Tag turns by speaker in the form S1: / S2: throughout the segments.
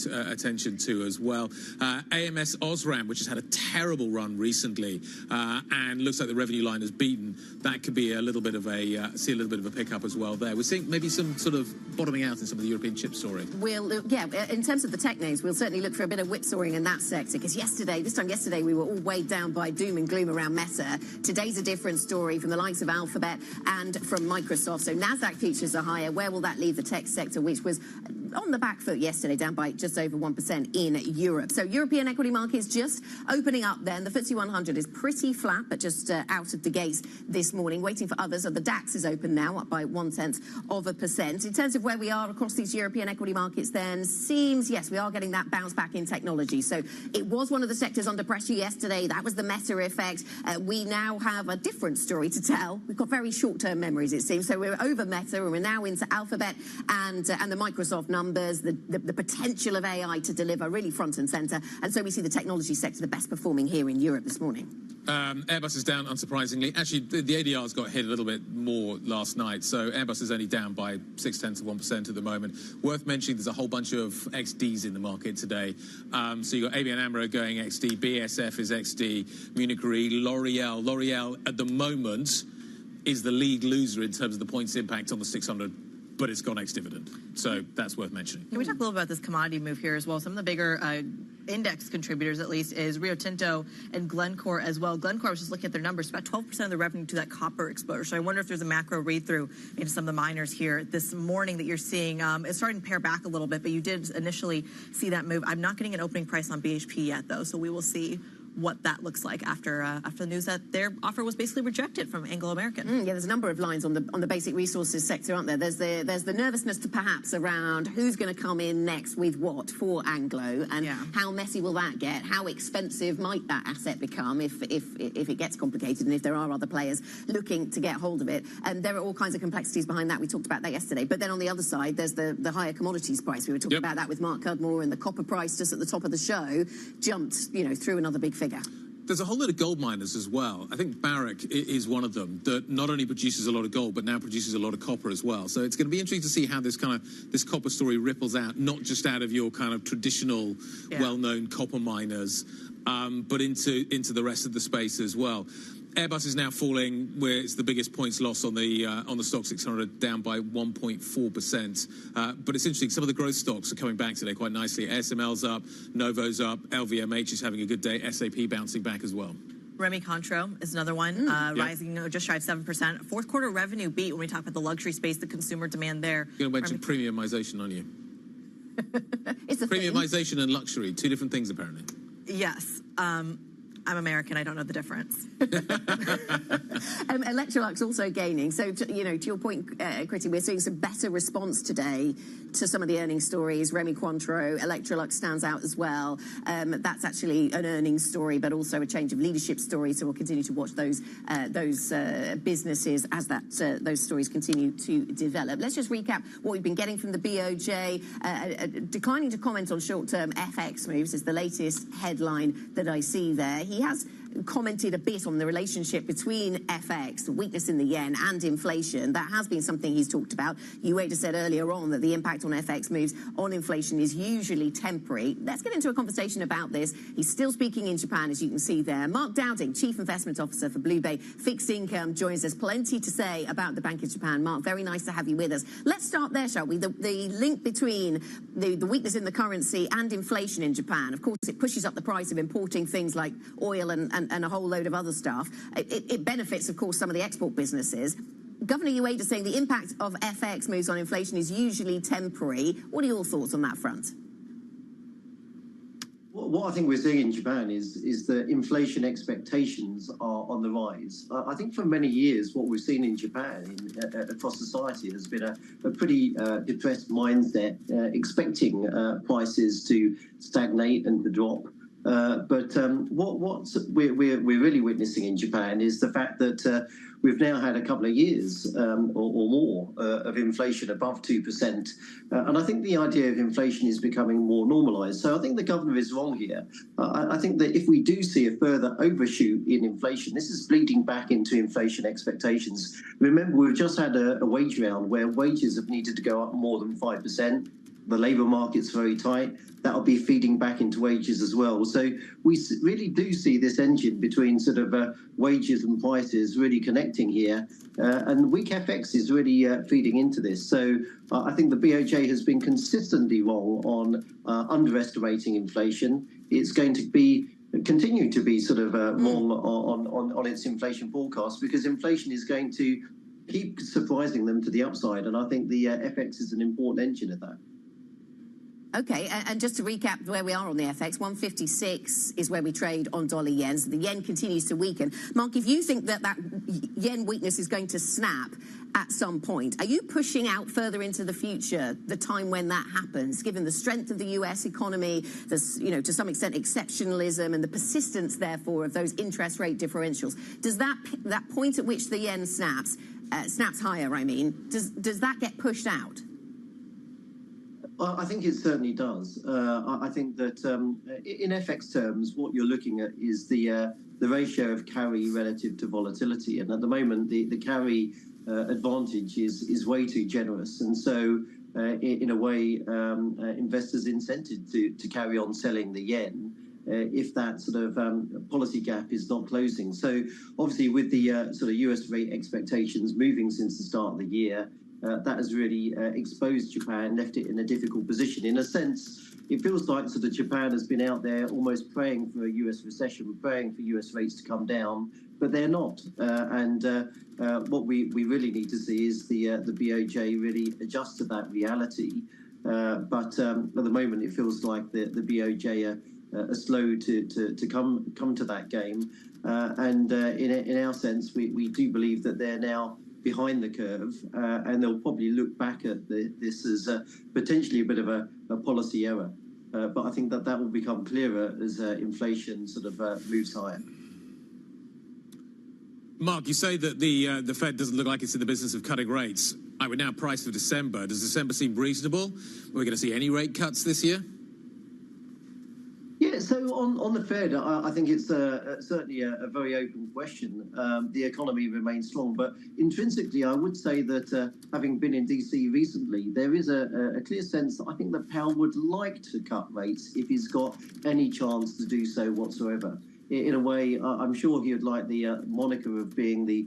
S1: Attention to as well. AMS Osram, which has had a terrible run recently, and looks like the revenue line has beaten. That could be a little bit of a see a little bit of a pickup as well there. We're seeing maybe some sort of bottoming out in some of the European chip story.
S2: In terms of the tech names, we'll certainly look for a bit of whipsawing in that sector, because this time yesterday, we were all weighed down by doom and gloom around Meta. Today's a different story from the likes of Alphabet and from Microsoft. So NASDAQ futures are higher. Where will that leave the tech sector, which was on the back foot yesterday, down by just over 1% in Europe? So European equity markets just opening up then. The FTSE 100 is pretty flat, but just out of the gates this morning, waiting for others. So the DAX is open now, up by 0.1%. In terms of where we are across these European equity markets then, seems, yes, we are getting that bounce back in technology. So it was one of the sectors under pressure yesterday. That was the Meta effect. We now have a different story to tell. We've got very short-term memories, it seems. So we're over Meta, and we're now into Alphabet and the Microsoft numbers, the potential of AI to deliver really front and center. And so we see the technology sector the best performing here in Europe this morning.
S1: Airbus is down, unsurprisingly. Actually, the ADR's got hit a little bit more last night, so Airbus is only down by 0.6% at the moment. Worth mentioning, there's a whole bunch of XDs in the market today. So you've got ABN AMRO going XD, BASF is XD, Munich Re, L'Oreal. L'Oreal, at the moment, is the lead loser in terms of the points impact on the 600, but it's gone ex-dividend. So that's worth mentioning.
S3: Can we talk a little about this commodity move here as well? Some of the bigger index contributors, at least, is Rio Tinto and Glencore as well. Glencore, I was just looking at their numbers, about 12% of the revenue to that copper exposure. So I wonder if there's a macro read-through into some of the miners here this morning that you're seeing. It's starting to pare back a little bit, but you did initially see that move. I'm not getting an opening price on BHP yet, though, so we will see what that looks like after the news that their offer was basically rejected from Anglo American.
S2: Yeah, there's a number of lines on the basic resources sector, aren't there? There's the nervousness to perhaps around who's going to come in next with what for Anglo, and how messy will that get? How expensive might that asset become if it gets complicated, and if there are other players looking to get hold of it? And there are all kinds of complexities behind that. We talked about that yesterday. But then on the other side, there's the higher commodities price. We were talking about that with Mark Cudmore, and the copper price just at the top of the show jumped, through another big figure.
S1: There's a whole lot of gold miners as well. I think Barrick is one of them that not only produces a lot of gold, but now produces a lot of copper as well. So it's going to be interesting to see how this copper story ripples out, not just out of your kind of traditional, well-known copper miners, but into the rest of the space as well. Airbus is now falling, where it's the biggest points loss on the stock 600, down by 1.4%. But it's interesting, some of the growth stocks are coming back today quite nicely. ASML's up, Novo's up, LVMH is having a good day, SAP bouncing back as well.
S3: Remy Cointreau is another one, rising just shy of 7%. Fourth quarter revenue beat when we talk about the luxury space, the consumer demand there.
S1: You're going to mention premiumization, aren't you?
S2: It's a
S1: premiumization and luxury, two different things apparently.
S3: Yes. I'm American. I don't know the difference.
S2: Electrolux also gaining. So, to your point, Kriti, we're seeing some better response today to some of the earnings stories. Remy Cointreau, Electrolux stands out as well. That's actually an earnings story, but also a change of leadership story. So we'll continue to watch those businesses as those stories continue to develop. Let's just recap what we've been getting from the BOJ. Declining to comment on short-term FX moves is the latest headline that I see there. He has commented a bit on the relationship between FX, the weakness in the yen, and inflation. That has been something he's talked about. Ueda said earlier on that the impact on FX moves on inflation is usually temporary. Let's get into a conversation about this. He's still speaking in Japan, as you can see there. Mark Dowding, Chief Investment Officer for Blue Bay Fixed Income, joins us. Plenty to say about the Bank of Japan. Mark, very nice to have you with us. Let's start there, shall we? The link between the weakness in the currency and inflation in Japan. Of course, it pushes up the price of importing things like oil and a whole load of other stuff. It benefits, of course, some of the export businesses. Governor Ueda saying the impact of FX moves on inflation is usually temporary. What are your thoughts on that front?
S4: What I think we're seeing in Japan is that inflation expectations are on the rise. I think for many years, what we've seen in Japan across society has been a pretty depressed mindset, expecting prices to stagnate and to drop. But what we're really witnessing in Japan is the fact that we've now had a couple of years or more of inflation above 2%. And I think the idea of inflation is becoming more normalized. So I think the governor is wrong here. I think that if we do see a further overshoot in inflation, this is bleeding back into inflation expectations. Remember, we've just had a wage round where wages have needed to go up more than 5%. The labour market's very tight. That'll be feeding back into wages as well. So we really do see this engine between sort of wages and prices really connecting here. And weak FX is really feeding into this. So I think the BOJ has been consistently wrong on underestimating inflation. It's going to be continue to be sort of wrong on its inflation forecast, because inflation is going to keep surprising them to the upside. And I think the FX is an important engine of that.
S2: Okay, and just to recap where we are on the FX, 156 is where we trade on dollar yen. So the yen continues to weaken. Mark, if you think that yen weakness is going to snap at some point, are you pushing out further into the future the time when that happens, given the strength of the US economy, to some extent exceptionalism, and the persistence, therefore, of those interest rate differentials? Does that point at which the yen snaps higher, I mean, does that get pushed out?
S4: I think it certainly does. I think that in FX terms, what you're looking at is the ratio of carry relative to volatility. And at the moment, the carry advantage is way too generous. And so, in a way, investors incented to carry on selling the yen if that sort of policy gap is not closing. So obviously, with the sort of US rate expectations moving since the start of the year, that has really exposed Japan, left it in a difficult position. In a sense, it feels like sort of Japan has been out there almost praying for a US recession, praying for US rates to come down, but they're not. What we really need to see is the BOJ really adjust to that reality. But at the moment, it feels like the BOJ are slow to come to that game. In our sense, we do believe that they're now behind the curve, and they'll probably look back at this as potentially a bit of a policy error. But I think that will become clearer as inflation sort of moves higher.
S1: Mark, you say that the Fed doesn't look like it's in the business of cutting rates. I would now price for December. Does December seem reasonable? Are we going to see any rate cuts this year?
S4: Yeah, so on the Fed, I think it's certainly a very open question. The economy remains strong, but intrinsically, I would say that having been in DC recently, there is a clear sense that I think that Powell would like to cut rates if he's got any chance to do so whatsoever. In a way, I'm sure he would like the moniker of being the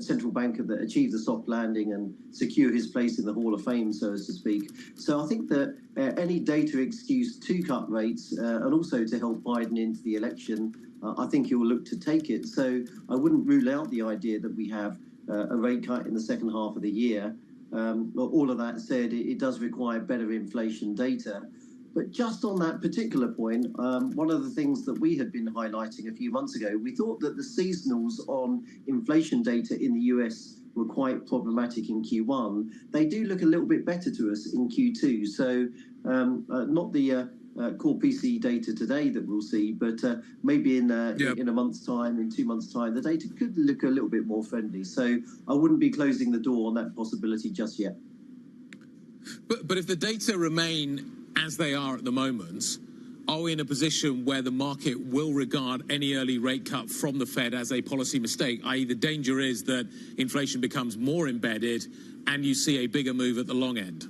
S4: central banker that achieved the soft landing and secure his place in the Hall of Fame, so as to speak. So I think that any data excuse to cut rates and also to help Biden into the election, I think he will look to take it. So I wouldn't rule out the idea that we have a rate cut in the second half of the year. All of that said, it does require better inflation data. But just on that particular point, one of the things that we had been highlighting a few months ago, we thought that the seasonals on inflation data in the US were quite problematic in Q1. They do look a little bit better to us in Q2. So not the core PCE data today that we'll see, but maybe in a month's time, in 2 months' time, the data could look a little bit more friendly. So I wouldn't be closing the door on that possibility just yet.
S1: But if the data remain as they are at the moment, are we in a position where the market will regard any early rate cut from the Fed as a policy mistake, i.e. the danger is that inflation becomes more embedded and you see a bigger move at the long end?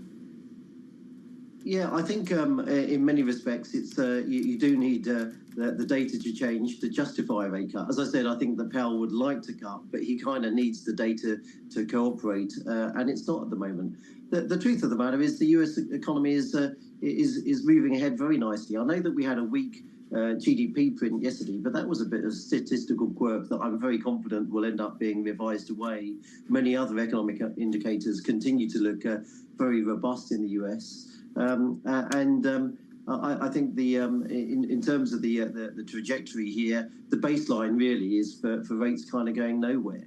S4: Yeah, I think in many respects, it's you do need the data to change to justify a rate cut. As I said, I think that Powell would like to cut, but he kind of needs the data to cooperate, and it's not at the moment. The truth of the matter is the U.S. economy is moving ahead very nicely. I know that we had a weak GDP print yesterday, but that was a bit of statistical quirk that I'm very confident will end up being revised away. Many other economic indicators continue to look very robust in the U.S. I think in terms of the trajectory here, the baseline really is for rates kind of going nowhere.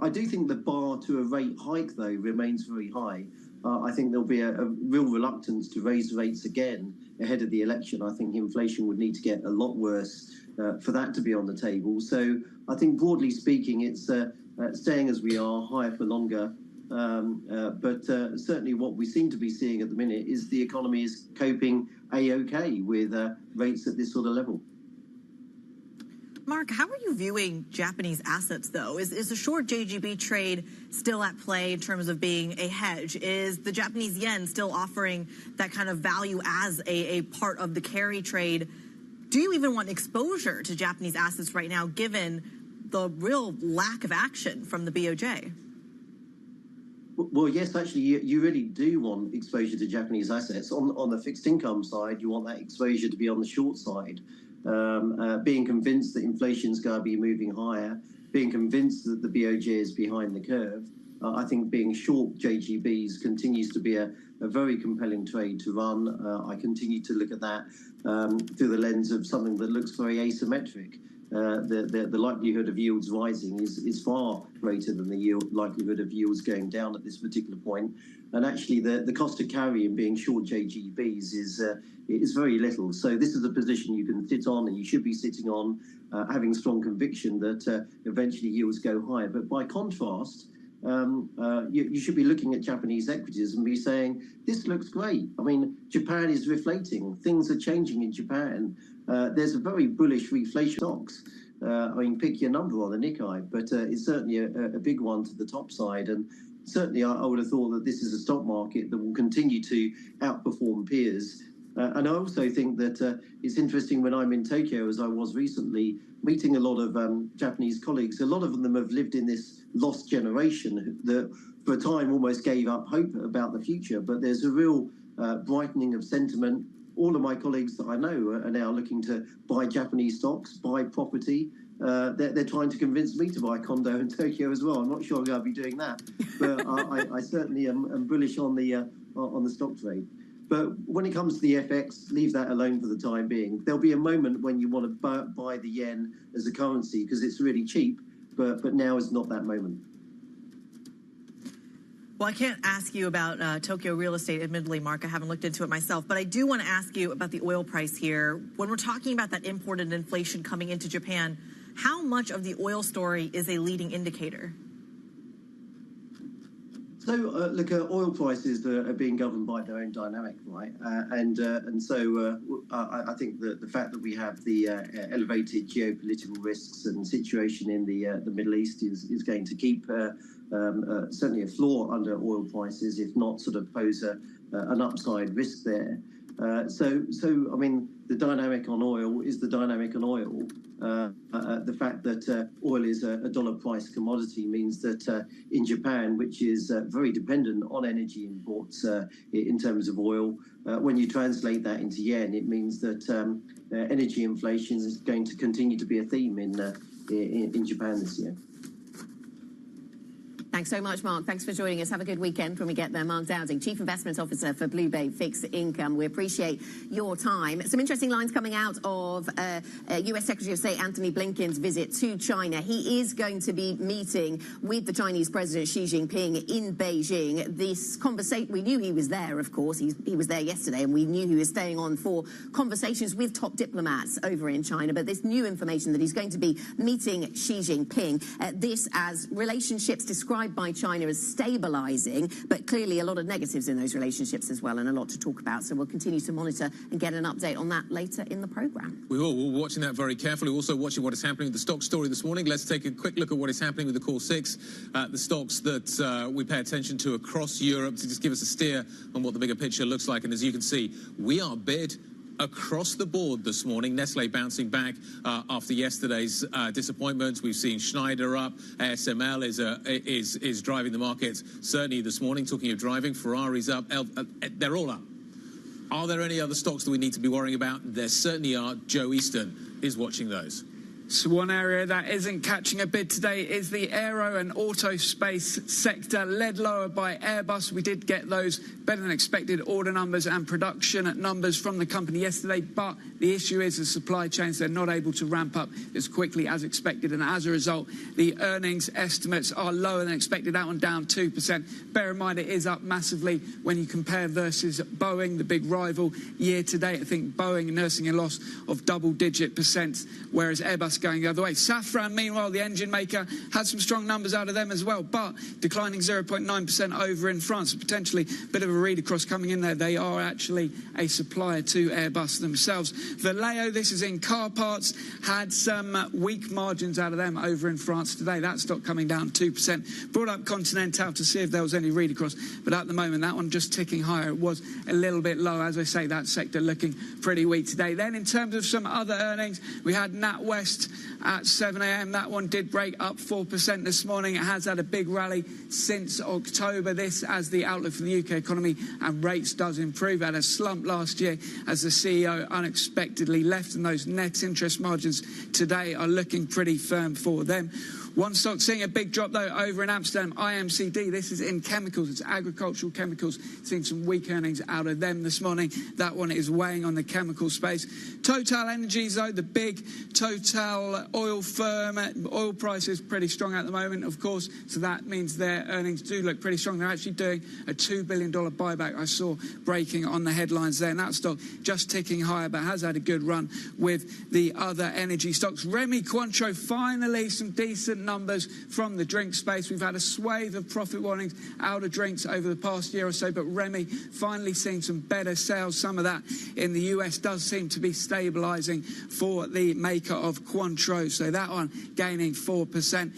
S4: I do think the bar to a rate hike, though, remains very high. I think there'll be a real reluctance to raise rates again ahead of the election. I think inflation would need to get a lot worse for that to be on the table. So I think broadly speaking, it's staying as we are, higher for longer. But certainly what we seem to be seeing at the minute is the economy is coping A-OK with rates at this sort of level.
S3: Mark, how are you viewing Japanese assets, though? Is the short JGB trade still at play in terms of being a hedge? Is the Japanese yen still offering that kind of value as a part of the carry trade? Do you even want exposure to Japanese assets right now, given the real lack of action from the BOJ?
S4: Well, yes, actually, you really do want exposure to Japanese assets. On the fixed income side, you want that exposure to be on the short side. Being convinced that inflation is going to be moving higher, being convinced that the BOJ is behind the curve. I think being short JGBs continues to be a very compelling trade to run. I continue to look at that through the lens of something that looks very asymmetric. The likelihood of yields rising is far greater than the likelihood of yields going down at this particular point. And actually, the cost of carry in being short JGBs is very little. So this is a position you can sit on, and you should be sitting on, having strong conviction that eventually yields go higher. But by contrast, you should be looking at Japanese equities and be saying, this looks great. I mean, Japan is reflating. Things are changing in Japan. There's a very bullish reflation stocks. I mean, pick your number on the Nikkei, but it's certainly a big one to the top side. And certainly I would have thought that this is a stock market that will continue to outperform peers. And I also think that it's interesting when I'm in Tokyo, as I was recently, meeting a lot of Japanese colleagues. A lot of them have lived in this lost generation that for a time almost gave up hope about the future. But there's a real brightening of sentiment. All of my colleagues that I know are now looking to buy Japanese stocks, buy property. They're trying to convince me to buy a condo in Tokyo as well. I'm not sure I'll be doing that, but I certainly am bullish on the stock trade. But when it comes to the FX, leave that alone for the time being. There'll be a moment when you want to buy the yen as a currency because it's really cheap, but now is not that moment.
S3: Well, I can't ask you about Tokyo real estate, admittedly, Mark. I haven't looked into it myself. But I do want to ask you about the oil price here. When we're talking about that imported inflation coming into Japan, how much of the oil story is a leading indicator?
S4: So, look, oil prices are being governed by their own dynamic, right? And so I think that the fact that we have the elevated geopolitical risks and situation in the Middle East is going to keep certainly a floor under oil prices, if not sort of pose an upside risk there. So I mean, the dynamic on oil is the dynamic on oil. The fact that oil is a dollar price commodity means that in Japan, which is very dependent on energy imports in terms of oil, when you translate that into yen, it means that energy inflation is going to continue to be a theme in Japan this year.
S2: Thanks so much, Mark. Thanks for joining us. Have a good weekend when we get there. Mark Dowding, Chief Investment Officer for Blue Bay Fixed Income. We appreciate your time. Some interesting lines coming out of U.S. Secretary of State Antony Blinken's visit to China. He is going to be meeting with the Chinese President Xi Jinping in Beijing. This conversation, we knew he was there, of course. He was there yesterday, and we knew he was staying on for conversations with top diplomats over in China. But this new information that he's going to be meeting Xi Jinping, this as relationships described described by China as stabilising, but clearly a lot of negatives in those relationships as well, and a lot to talk about. So we'll continue to monitor and get an update on that later in the programme.
S1: We will. We're watching that very carefully. Also watching what is happening with the stock story this morning. Let's take a quick look at what is happening with the core six, the stocks that we pay attention to across Europe, to just give us a steer on what the bigger picture looks like. And as you can see, we are bid across the board this morning. Nestle bouncing back after yesterday's disappointments. We've seen Schneider up. ASML is driving the market certainly this morning. Talking of driving, Ferrari's up. They're all up. Are there any other stocks that we need to be worrying about? There certainly are. Joe Easton is watching those.
S5: So one area that isn't catching a bid today is the aero and auto space sector, led lower by Airbus. We did get those better than expected order numbers and production numbers from the company yesterday, but the issue is the supply chains. They're not able to ramp up as quickly as expected, and as a result, the earnings estimates are lower than expected. That one down 2%. Bear in mind, it is up massively when you compare versus Boeing, the big rival, year to date. I think Boeing nursing a loss of double-digit %, whereas Airbus going the other way. Safran, meanwhile, the engine maker, had some strong numbers out of them as well, but declining 0.9% over in France. Potentially a bit of a read across coming in there. They are actually a supplier to Airbus themselves. Valeo, this is in car parts, had some weak margins out of them over in France today. That stock coming down 2%. Brought up Continental to see if there was any read across, but at the moment that one just ticking higher. It was a little bit low. As I say, that sector looking pretty weak today. Then in terms of some other earnings, we had NatWest at 7 a.m. That one did break up 4% this morning. It has had a big rally since October. This as the outlook for the UK economy and rates does improve. Had a slump last year as the CEO unexpectedly left, and those net interest margins today are looking pretty firm for them. One stock seeing a big drop, though, over in Amsterdam, IMCD. This is in chemicals. It's agricultural chemicals. Seeing some weak earnings out of them this morning. That one is weighing on the chemical space. Total Energies, though, the big Total oil firm. Oil price is pretty strong at the moment, of course, so that means their earnings do look pretty strong. They're actually doing a $2 billion buyback I saw breaking on the headlines there. And that stock just ticking higher, but has had a good run with the other energy stocks. Remy Cointreau, finally some decent numbers from the drink space. We've had a swathe of profit warnings out of drinks over the past year or so, but Remy finally seeing some better sales. Some of that in the US does seem to be stabilising for the maker of Cointreau, so that one gaining 4%.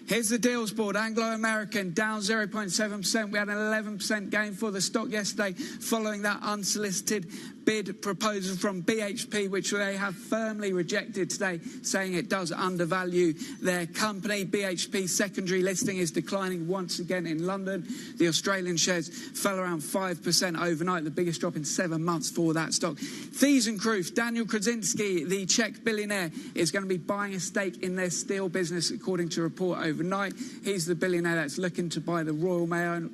S5: Here's the deals board. Anglo-American down 0.7%. We had an 11% gain for the stock yesterday following that unsolicited bid proposal from BHP, which they have firmly rejected today, saying it does undervalue their company. BHP's secondary listing is declining once again in London. The Australian shares fell around 5% overnight, the biggest drop in 7 months for that stock. ThyssenKrupp, Daniel Krasinski, the Czech billionaire, is going to be buying a stake in their steel business, according to a report overnight. He's the billionaire that's looking to buy the Royal Mail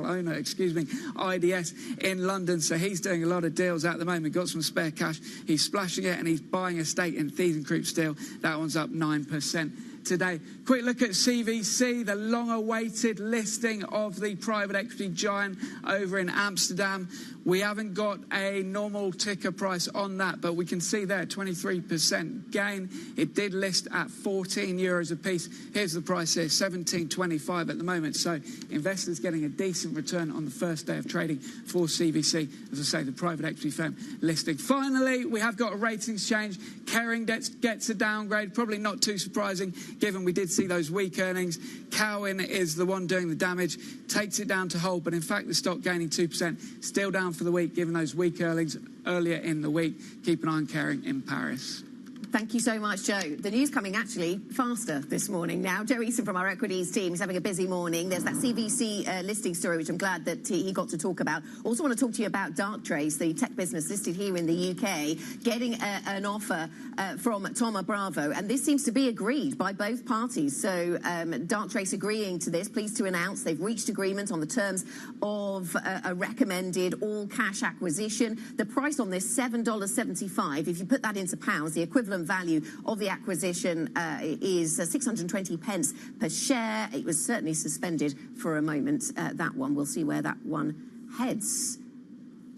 S5: owner, IDS in London. So he's doing a lot of deals at the moment, got some spare cash. He's splashing it and he's buying a stake in ThyssenKrupp Steel. That one's up 9% today. Quick look at CVC, the long-awaited listing of the private equity giant over in Amsterdam. We haven't got a normal ticker price on that, but we can see there 23% gain. It did list at €14 a piece. Here's the price here, $17.25 at the moment. So investors getting a decent return on the first day of trading for CVC. As I say, the private equity firm listing. Finally, we have got a ratings change. Kering gets a downgrade, probably not too surprising, given we did see those weak earnings. Cowen is the one doing the damage, takes it down to hold, but in fact the stock gaining 2%, still down for the week, given those weak earnings earlier in the week. Keep an eye on Kering in Paris.
S2: Thank you so much, Joe. The news coming actually faster this morning now. Joe Easton from our equities team is having a busy morning. There's that CVC listing story, which I'm glad that he got to talk about. Also want to talk to you about Darktrace, the tech business listed here in the UK, getting an offer from Thoma Bravo, and this seems to be agreed by both parties. So Darktrace agreeing to this, pleased to announce they've reached agreement on the terms of a recommended all-cash acquisition. The price on this, $7.75. If you put that into pounds, the equivalent value of the acquisition is 620 pence per share. It was certainly suspended for a moment, that one. We'll see where that one heads.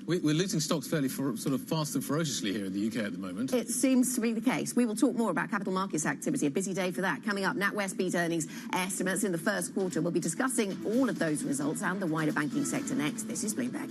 S1: We're losing stocks fairly sort of fast and ferociously here in the UK at the moment.
S2: It seems to be the case. We will talk more about capital markets activity. A busy day for that. Coming up, NatWest beat earnings estimates in the first quarter. We'll be discussing all of those results and the wider banking sector next. This is Bloomberg.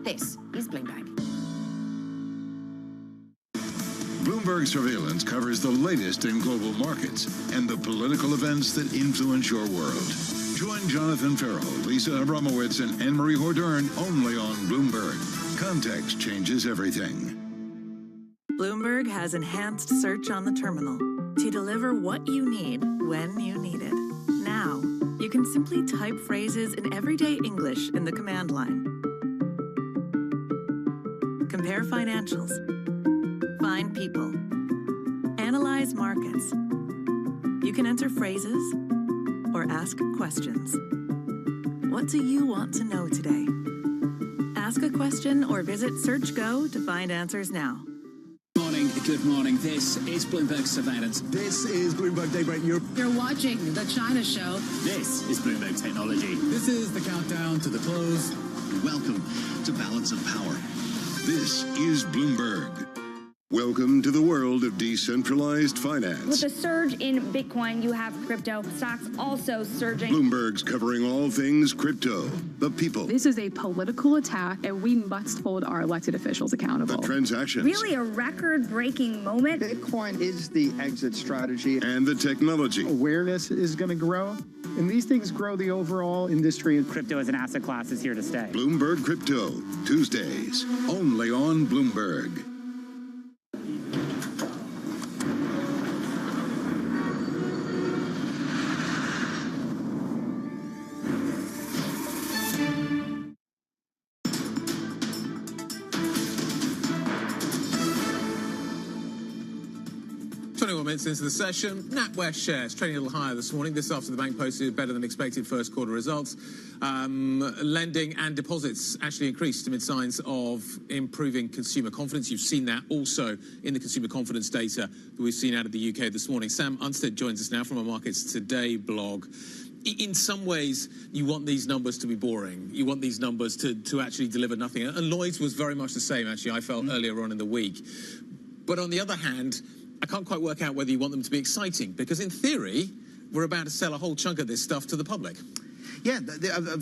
S2: This is Bloomberg.
S6: Bloomberg Surveillance covers the latest in global markets and the political events that influence your world. Join Jonathan Farrell, Lisa Abramowitz, and Anne-Marie Hordern only on Bloomberg. Context changes everything.
S7: Bloomberg has enhanced search on the terminal to deliver what you need when you need it. Now, you can simply type phrases in everyday English in the command line. Compare financials. Find people. Analyze markets. You can enter phrases or ask questions. What do you want to know today? Ask a question or visit SearchGo to find answers now.
S8: Good morning. This is Bloomberg Surveillance.
S9: This is Bloomberg Daybreak Europe.
S10: You're watching The China Show.
S8: This is Bloomberg Technology.
S9: This is the countdown to the close.
S11: Welcome to Balance of Power.
S6: This is Bloomberg. Welcome to the world of decentralized finance.
S12: With a surge in Bitcoin, you have crypto stocks also surging.
S6: Bloomberg's covering all things crypto, the people.
S13: This is a political attack, and we must hold our elected officials accountable.
S6: The transactions.
S12: Really a record-breaking moment.
S14: Bitcoin is the exit strategy.
S6: And the technology.
S14: Awareness is going to grow, and these things grow the overall industry.
S15: Crypto as an asset class is here to stay.
S6: Bloomberg Crypto, Tuesdays, only on Bloomberg.
S1: Minutes into the session, NatWest shares trading a little higher this morning. This after the bank posted better than expected first quarter results. Lending and deposits actually increased amid signs of improving consumer confidence. You've seen that also in the consumer confidence data that we've seen out of the UK this morning. Sam Unstead joins us now from our Markets Today blog. In some ways, you want these numbers to be boring. You want these numbers to actually deliver nothing. And Lloyd's was very much the same, actually, I felt earlier on in the week. But on the other hand, I can't quite work out whether you want them to be exciting, because in theory, we're about to sell a whole chunk of this stuff to the public.
S16: Yeah,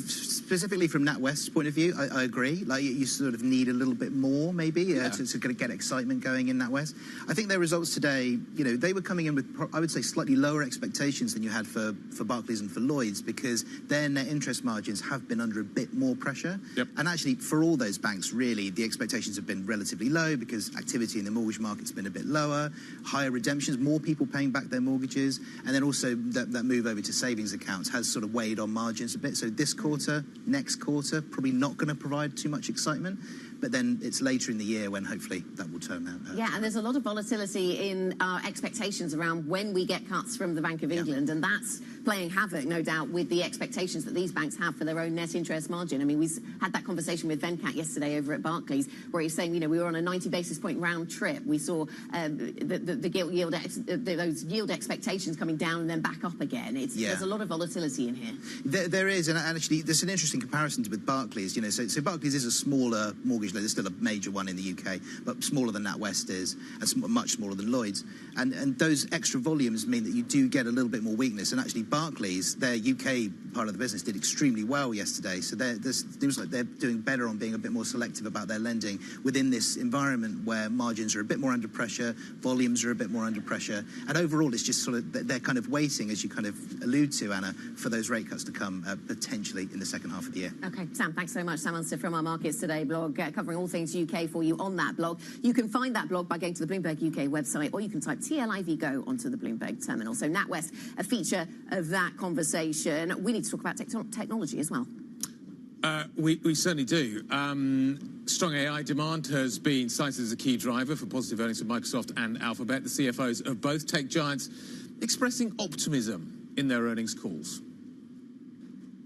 S16: specifically from NatWest's point of view, I agree. Like, you sort of need a little bit more, maybe, to get excitement going in NatWest. I think their results today, you know, they were coming in with, I would say, slightly lower expectations than you had for Barclays and for Lloyd's, because their net interest margins have been under a bit more pressure.
S1: Yep.
S16: And actually, for all those banks, really, the expectations have been relatively low because activity in the mortgage market's been a bit lower, higher redemptions, more people paying back their mortgages, and then also that move over to savings accounts has sort of weighed on margins a bit. So this quarter, next quarter, probably not going to provide too much excitement. but then it's later in the year when hopefully that will turn out.
S2: Yeah, and there's a lot of volatility in our expectations around when we get cuts from the Bank of England, and that's playing havoc, no doubt, with the expectations that these banks have for their own net interest margin. I mean, we had that conversation with Venkat yesterday over at Barclays, where he's saying, we were on a 90 basis point round trip. We saw those yield expectations coming down and then back up again. There's a lot of volatility in here.
S16: There is, and actually, there's an interesting comparison with Barclays. So Barclays is a smaller mortgage lender, still a major one in the UK, but smaller than NatWest is, and much smaller than Lloyd's. And those extra volumes mean that you do get a little bit more weakness. And actually, Barclays, their UK part of the business, did extremely well yesterday. So it seems like they're doing better on being a bit more selective about their lending within this environment where margins are a bit more under pressure, volumes are a bit more under pressure, and overall, it's just sort of they're kind of waiting, as you kind of allude to, Anna, for those rate cuts to come potentially in the second half of the year.
S2: Okay, Sam, thanks so much. Sam Unser from our Markets Today blog, covering all things UK for you on that blog. You can find that blog by going to the Bloomberg UK website, or you can type TLIV Go onto the Bloomberg terminal. So NatWest, a feature of that conversation. We need to talk about technology as well.
S1: We certainly do. Strong AI demand has been cited as a key driver for positive earnings for Microsoft and Alphabet. The CFOs of both tech giants expressing optimism in their earnings calls.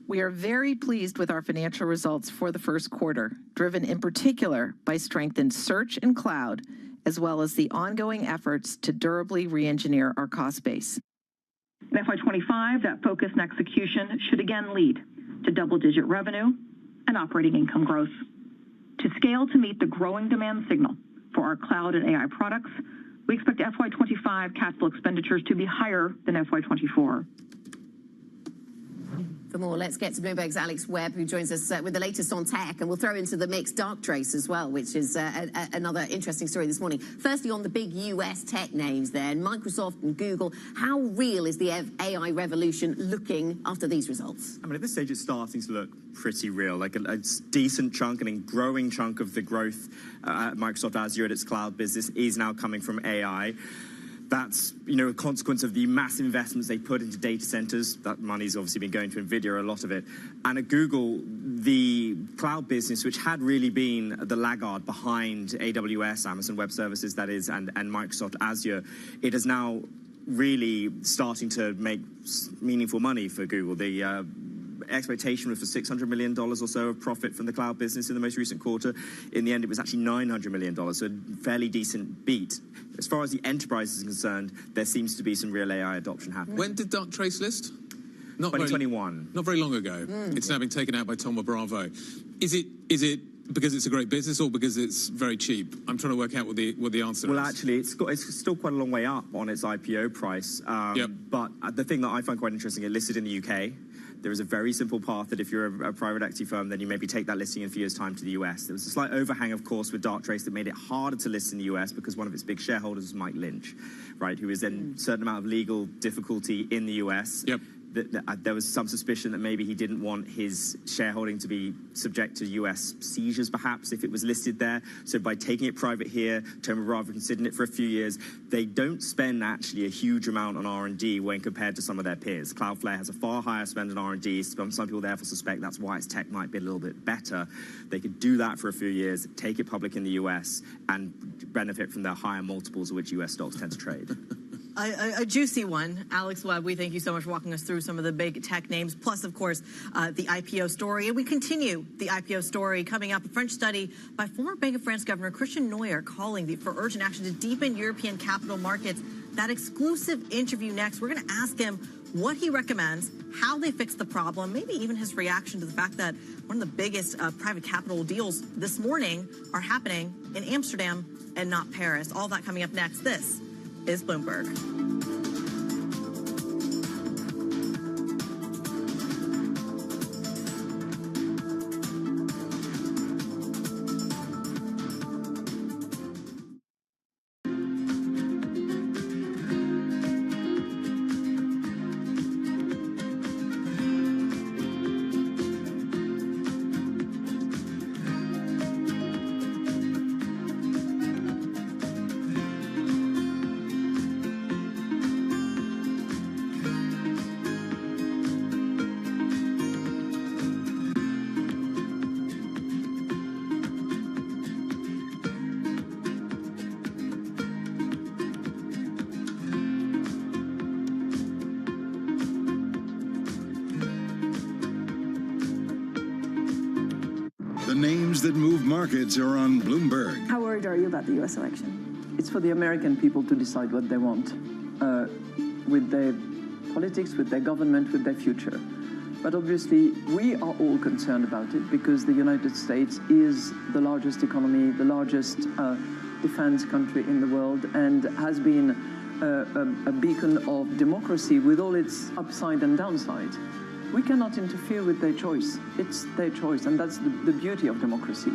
S17: We are very pleased with our financial results for the first quarter, driven in particular by strength in search and cloud, as well as the ongoing efforts to durably re-engineer our cost base.
S18: In FY25, that focus and execution should again lead to double-digit revenue and operating income growth. To scale to meet the growing demand signal for our cloud and AI products, we expect FY25 capital expenditures to be higher than FY24.
S2: For more, let's get to Bloomberg's Alex Webb, who joins us with the latest on tech, and we'll throw into the mix Darktrace as well, which is another interesting story this morning. Firstly, on the big US tech names then, Microsoft and Google, how real is the AI revolution looking after these results?
S19: I mean, at this stage, it's starting to look pretty real, like a decent chunk and growing chunk of the growth at Microsoft Azure at its cloud business is now coming from AI. That's, a consequence of the massive investments they put into data centers. That money's obviously been going to NVIDIA, a lot of it. And at Google, the cloud business, which had really been the laggard behind AWS, Amazon Web Services, that is, and Microsoft Azure, it is now really starting to make meaningful money for Google. The expectation was for $600 million or so of profit from the cloud business in the most recent quarter. In the end, it was actually $900 million, so a fairly decent beat. As far as the enterprise is concerned, there seems to be some real AI adoption happening.
S1: When did Darktrace list?
S19: 2021.
S1: Not very long ago. It's now been taken out by Thoma Bravo. Is it because it's a great business or because it's very cheap? I'm trying to work out what the answer is.
S19: Well, actually, it's still quite a long way up on its IPO price. But the thing that I find quite interesting, it listed in the UK. There is a very simple path that if you're a private equity firm, then you maybe take that listing in a few years' time to the US. There was a slight overhang, of course, with Darktrace that made it harder to list in the US because one of its big shareholders was Mike Lynch, right, who is in a certain amount of legal difficulty in the US. There was some suspicion that maybe he didn't want his shareholding to be subject to US seizures, perhaps, if it was listed there. So by taking it private here, Thoma Bravo considered it for a few years. They don't spend actually a huge amount on R&D when compared to some of their peers. Cloudflare has a far higher spend on R&D. Some people therefore suspect that's why its tech might be a little bit better. They could do that for a few years, take it public in the US, and benefit from the higher multiples at which US stocks tend to trade.
S3: A juicy one. Alex Webb, we thank you so much for walking us through some of the big tech names, plus, of course, the IPO story. And we continue the IPO story coming up. A French study by former Bank of France Governor Christian Noyer calling for urgent action to deepen European capital markets. That exclusive interview next. We're going to ask him what he recommends, how they fix the problem, maybe even his reaction to the fact that one of the biggest private capital deals this morning are happening in Amsterdam and not Paris. All that coming up next. This is Bloomberg.
S6: themes that move markets are on Bloomberg.
S20: How worried are you about the U.S. election? It's for the American people to decide what they want with their politics, with their government, with their future. But obviously, we are all concerned about it because the United States is the largest economy, the largest defense country in the world, and has been a beacon of democracy with all its upside and downside. We cannot interfere with their choice. It's their choice, and that's the beauty of democracy.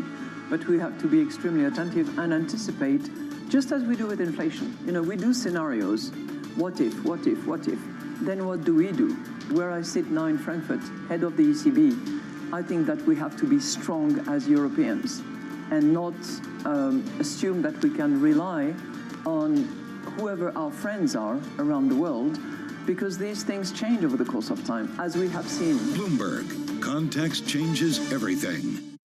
S20: But we have to be extremely attentive and anticipate, just as we do with inflation. You know, we do scenarios. What if, what if, what if? Then what do we do? Where I sit now in Frankfurt, head of the ECB, I think that we have to be strong as Europeans and not assume that we can rely on whoever our friends are around the world, because these things change over the course of time, as we have seen.
S6: Bloomberg. Context changes everything.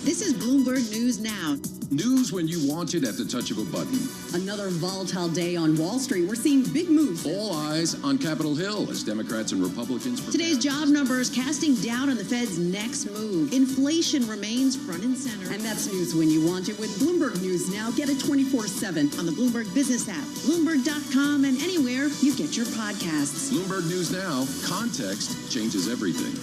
S21: This is Bloomberg News Now.
S22: News when you want it at the touch of a button.
S21: Another volatile day on Wall Street. We're seeing big moves.
S22: All eyes on Capitol Hill as Democrats and Republicans prepare.
S21: Today's job numbers casting doubt on the Fed's next move. Inflation remains front and center. And that's news when you want it with Bloomberg News Now. Get it 24/7 on the Bloomberg Business app, Bloomberg.com, and anywhere you get your podcasts.
S22: Bloomberg News Now. Context changes everything.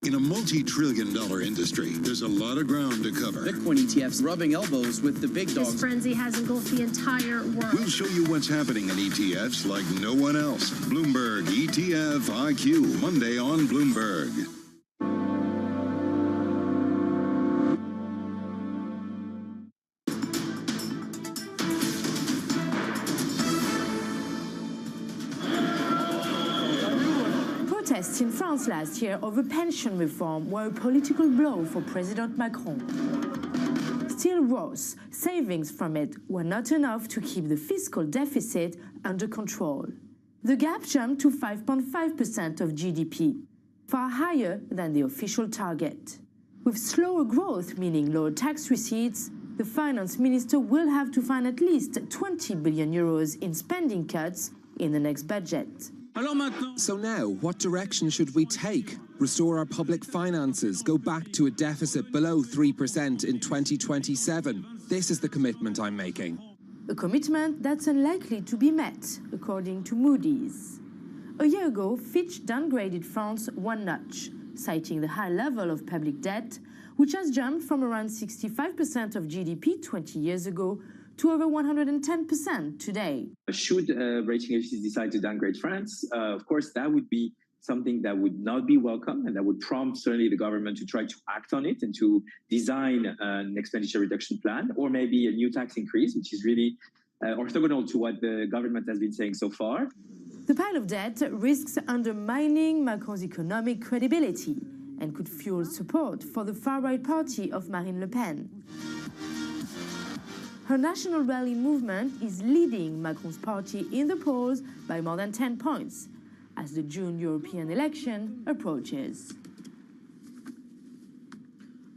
S6: In a multi-trillion-dollar industry, there's a lot of ground to cover.
S23: Bitcoin ETFs rubbing elbows with the big dogs.
S24: This frenzy has engulfed the entire world.
S6: We'll show you what's happening in ETFs like no one else. Bloomberg ETF IQ, Monday on Bloomberg.
S25: Protests in France last year over pension reform were a political blow for President Macron. Still worse, savings from it were not enough to keep the fiscal deficit under control. The gap jumped to 5.5% of GDP, far higher than the official target. With slower growth, meaning lower tax receipts, the finance minister will have to find at least 20 billion euros in spending cuts in the next budget.
S26: So now, what direction should we take? Restore our public finances, go back to a deficit below 3% in 2027. This is the commitment I'm making.
S25: A commitment that's unlikely to be met, according to Moody's. A year ago, Fitch downgraded France one notch, citing the high level of public debt, which has jumped from around 65% of GDP 20 years ago to over 110% today.
S27: Should rating agencies decide to downgrade France, of course, that would be something that would not be welcome, and that would prompt certainly the government to try to act on it and to design an expenditure reduction plan, or maybe a new tax increase, which is really orthogonal to what the government has been saying so far.
S25: The pile of debt risks undermining Macron's economic credibility and could fuel support for the far-right party of Marine Le Pen. Her National Rally movement is leading Macron's party in the polls by more than 10 points as the June European election approaches.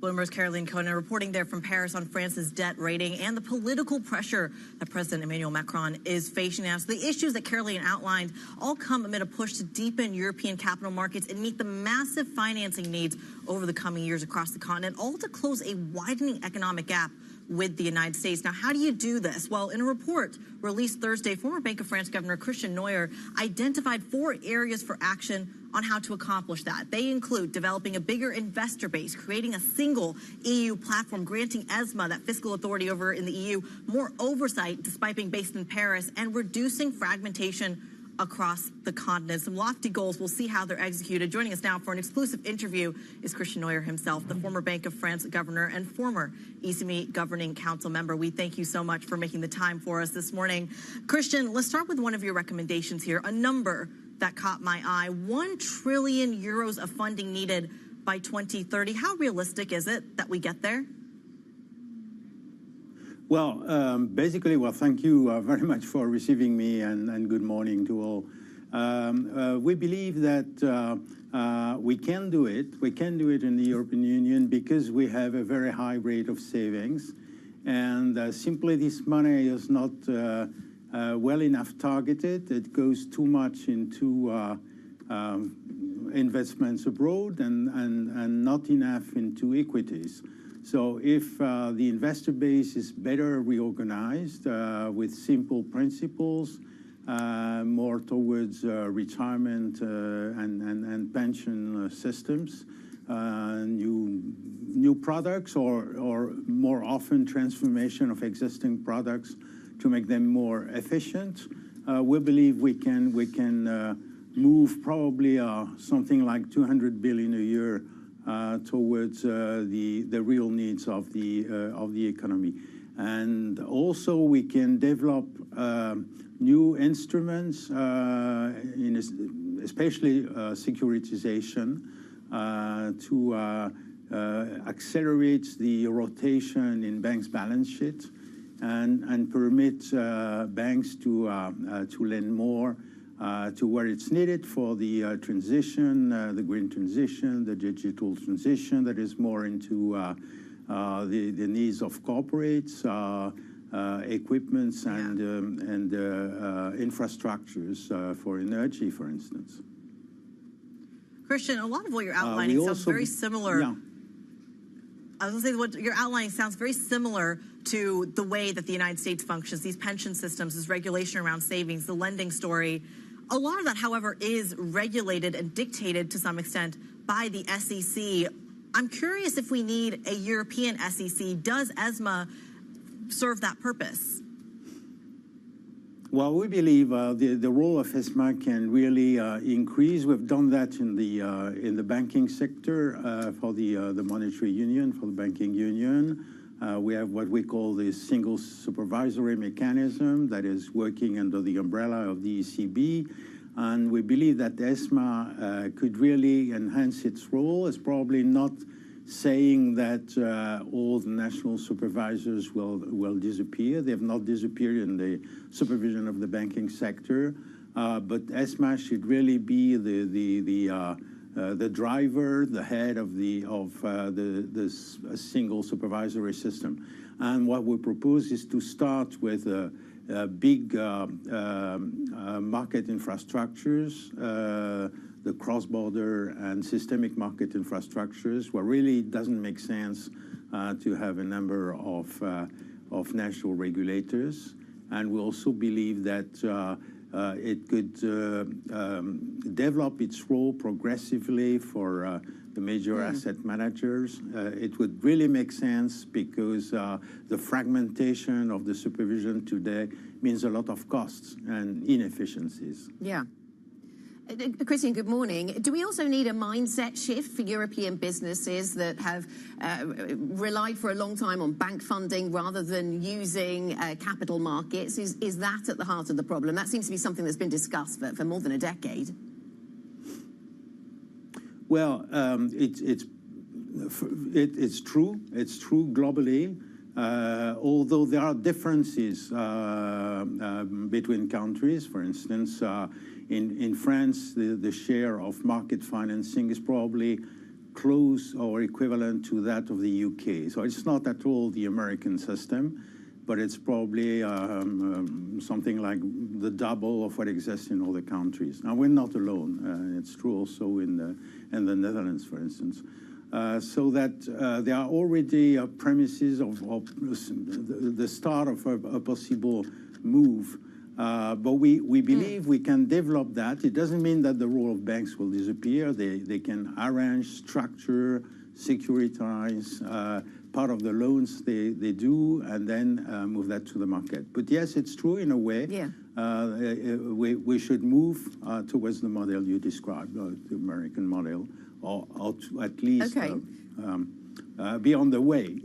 S3: Bloomberg's Caroline Conan reporting there from Paris on France's debt rating and the political pressure that President Emmanuel Macron is facing now. So the issues that Caroline outlined all come amid a push to deepen European capital markets and meet the massive financing needs over the coming years across the continent, all to close a widening economic gap with the United States. Now, how do you do this? Well, in a report released Thursday, former Bank of France Governor Christian Noyer identified 4 areas for action on how to accomplish that. They include developing a bigger investor base, creating a single EU platform, granting ESMA, that fiscal authority over in the EU, more oversight despite being based in Paris, and reducing fragmentation across the continent. Some lofty goals. We'll see how they're executed. Joining us now for an exclusive interview is Christian Noyer himself, the former Bank of France governor and former ECB Governing Council member. We thank you so much for making the time for us this morning. Christian, let's start with one of your recommendations here, a number that caught my eye. 1 trillion euros of funding needed by 2030. How realistic is it that we get there?
S4: Well, basically, thank you very much for receiving me, and good morning to all. We believe that we can do it. We can do it in the European Union because we have a very high rate of savings. And simply this money is not well enough targeted. It goes too much into investments abroad and not enough into equities. So if the investor base is better reorganized with simple principles, more towards retirement and pension systems, new products, or more often transformation of existing products to make them more efficient, we believe we can move probably something like 200 billion a year towards the real needs of the economy. And also we can develop new instruments, especially securitization, to accelerate the rotation in banks' balance sheets and permit banks to lend more to where it's needed for the transition, the green transition, the digital transition that is more into the needs of corporates, equipments, and infrastructures for energy, for instance.
S3: Christian, a lot of what you're outlining sounds very similar.
S4: Yeah.
S3: I was going to say, what you're outlining sounds very similar to the way that the United States functions, these pension systems, this regulation around savings, the lending story. A lot of that, however, is regulated and dictated to some extent by the SEC. I'm curious if we need a European SEC. Does ESMA serve that purpose?
S4: Well, we believe the role of ESMA can really increase. We've done that in the banking sector for the monetary union, for the banking union. We have what we call the single supervisory mechanism that is working under the umbrella of the ECB. And we believe that ESMA could really enhance its role. It's probably not saying that all the national supervisors will disappear. They have not disappeared in the supervision of the banking sector. But ESMA should really be the driver, the head of the single supervisory system. And what we propose is to start with big market infrastructures, the cross-border and systemic market infrastructures, where really it doesn't make sense to have a number of national regulators. And we also believe that it could develop its role progressively for the major asset managers. It would really make sense because the fragmentation of the supervision today means a lot of costs and inefficiencies.
S2: Yeah. Christian, good morning. Do we also need a mindset shift for European businesses that have relied for a long time on bank funding rather than using capital markets? Is that at the heart of the problem? That seems to be something that's been discussed for more than a decade.
S4: Well, it's true. It's true globally. Although there are differences between countries. For instance, in France, the share of market financing is probably close or equivalent to that of the UK. So it's not at all the American system, but it's probably something like the double of what exists in other countries. Now, we're not alone. It's true also in the Netherlands, for instance. So that there are already premises of the start of a possible move. But we believe we can develop that. It doesn't mean that the role of banks will disappear. They can arrange, structure, securitize part of the loans they do, and then move that to the market. But yes, it's true in a way.
S2: Yeah.
S4: We should move towards the model you described, the American model, or to at least be on the way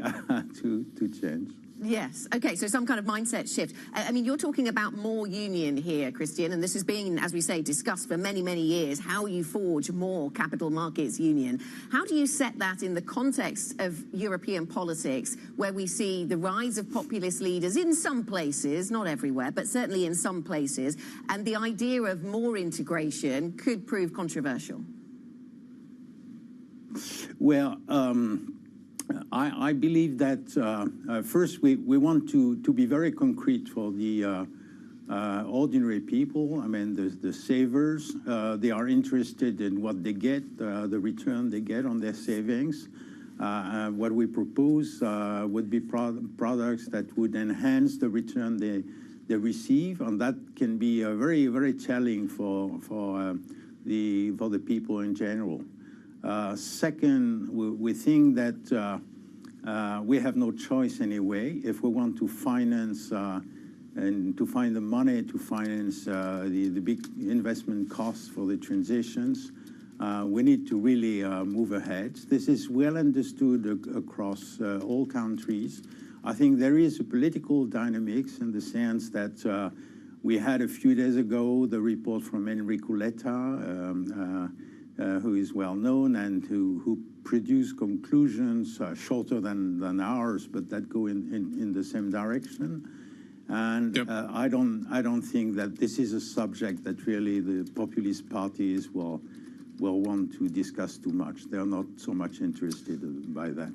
S4: to change.
S2: Yes. Okay, so some kind of mindset shift. I mean, you're talking about more union here, Christian, and this has been, as we say, discussed for many, many years, how you forge more capital markets union. How do you set that in the context of European politics, where we see the rise of populist leaders in some places, not everywhere, but certainly in some places, and the idea of more integration could prove controversial?
S4: Well, I believe that first we want to be very concrete for the ordinary people. I mean, the savers, they are interested in what they get, the return they get on their savings. What we propose would be products that would enhance the return they receive, and that can be very, very challenging for the people in general. Second, we think that we have no choice anyway. If we want to finance and to find the money to finance the big investment costs for the transitions, we need to really move ahead. This is well understood across all countries. I think there is a political dynamics in the sense that we had a few days ago the report from Enrico Letta, who is well known and who produce conclusions shorter than ours, but that go in the same direction. And I don't think that this is a subject that really the populist parties will want to discuss too much. They are not so much interested by that.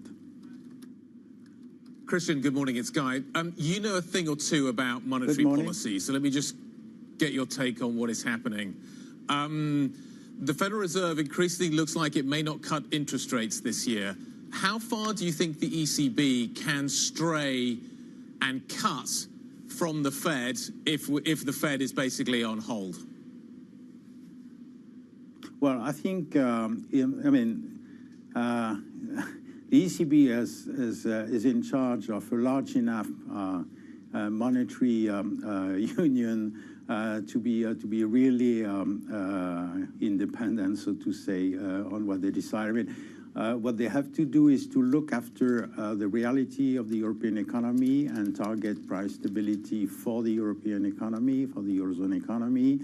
S1: Christian, good morning. It's Guy. You know a thing or two about monetary policy, so let me just get your take on what is happening. The Federal Reserve increasingly looks like it may not cut interest rates this year. How far do you think the ECB can stray and cut from the Fed if the Fed is basically on hold?
S4: Well, I think, the ECB is in charge of a large enough monetary union to be really independent, so to say, on what they decide. I mean, what they have to do is to look after the reality of the European economy and target price stability for the European economy, for the Eurozone economy.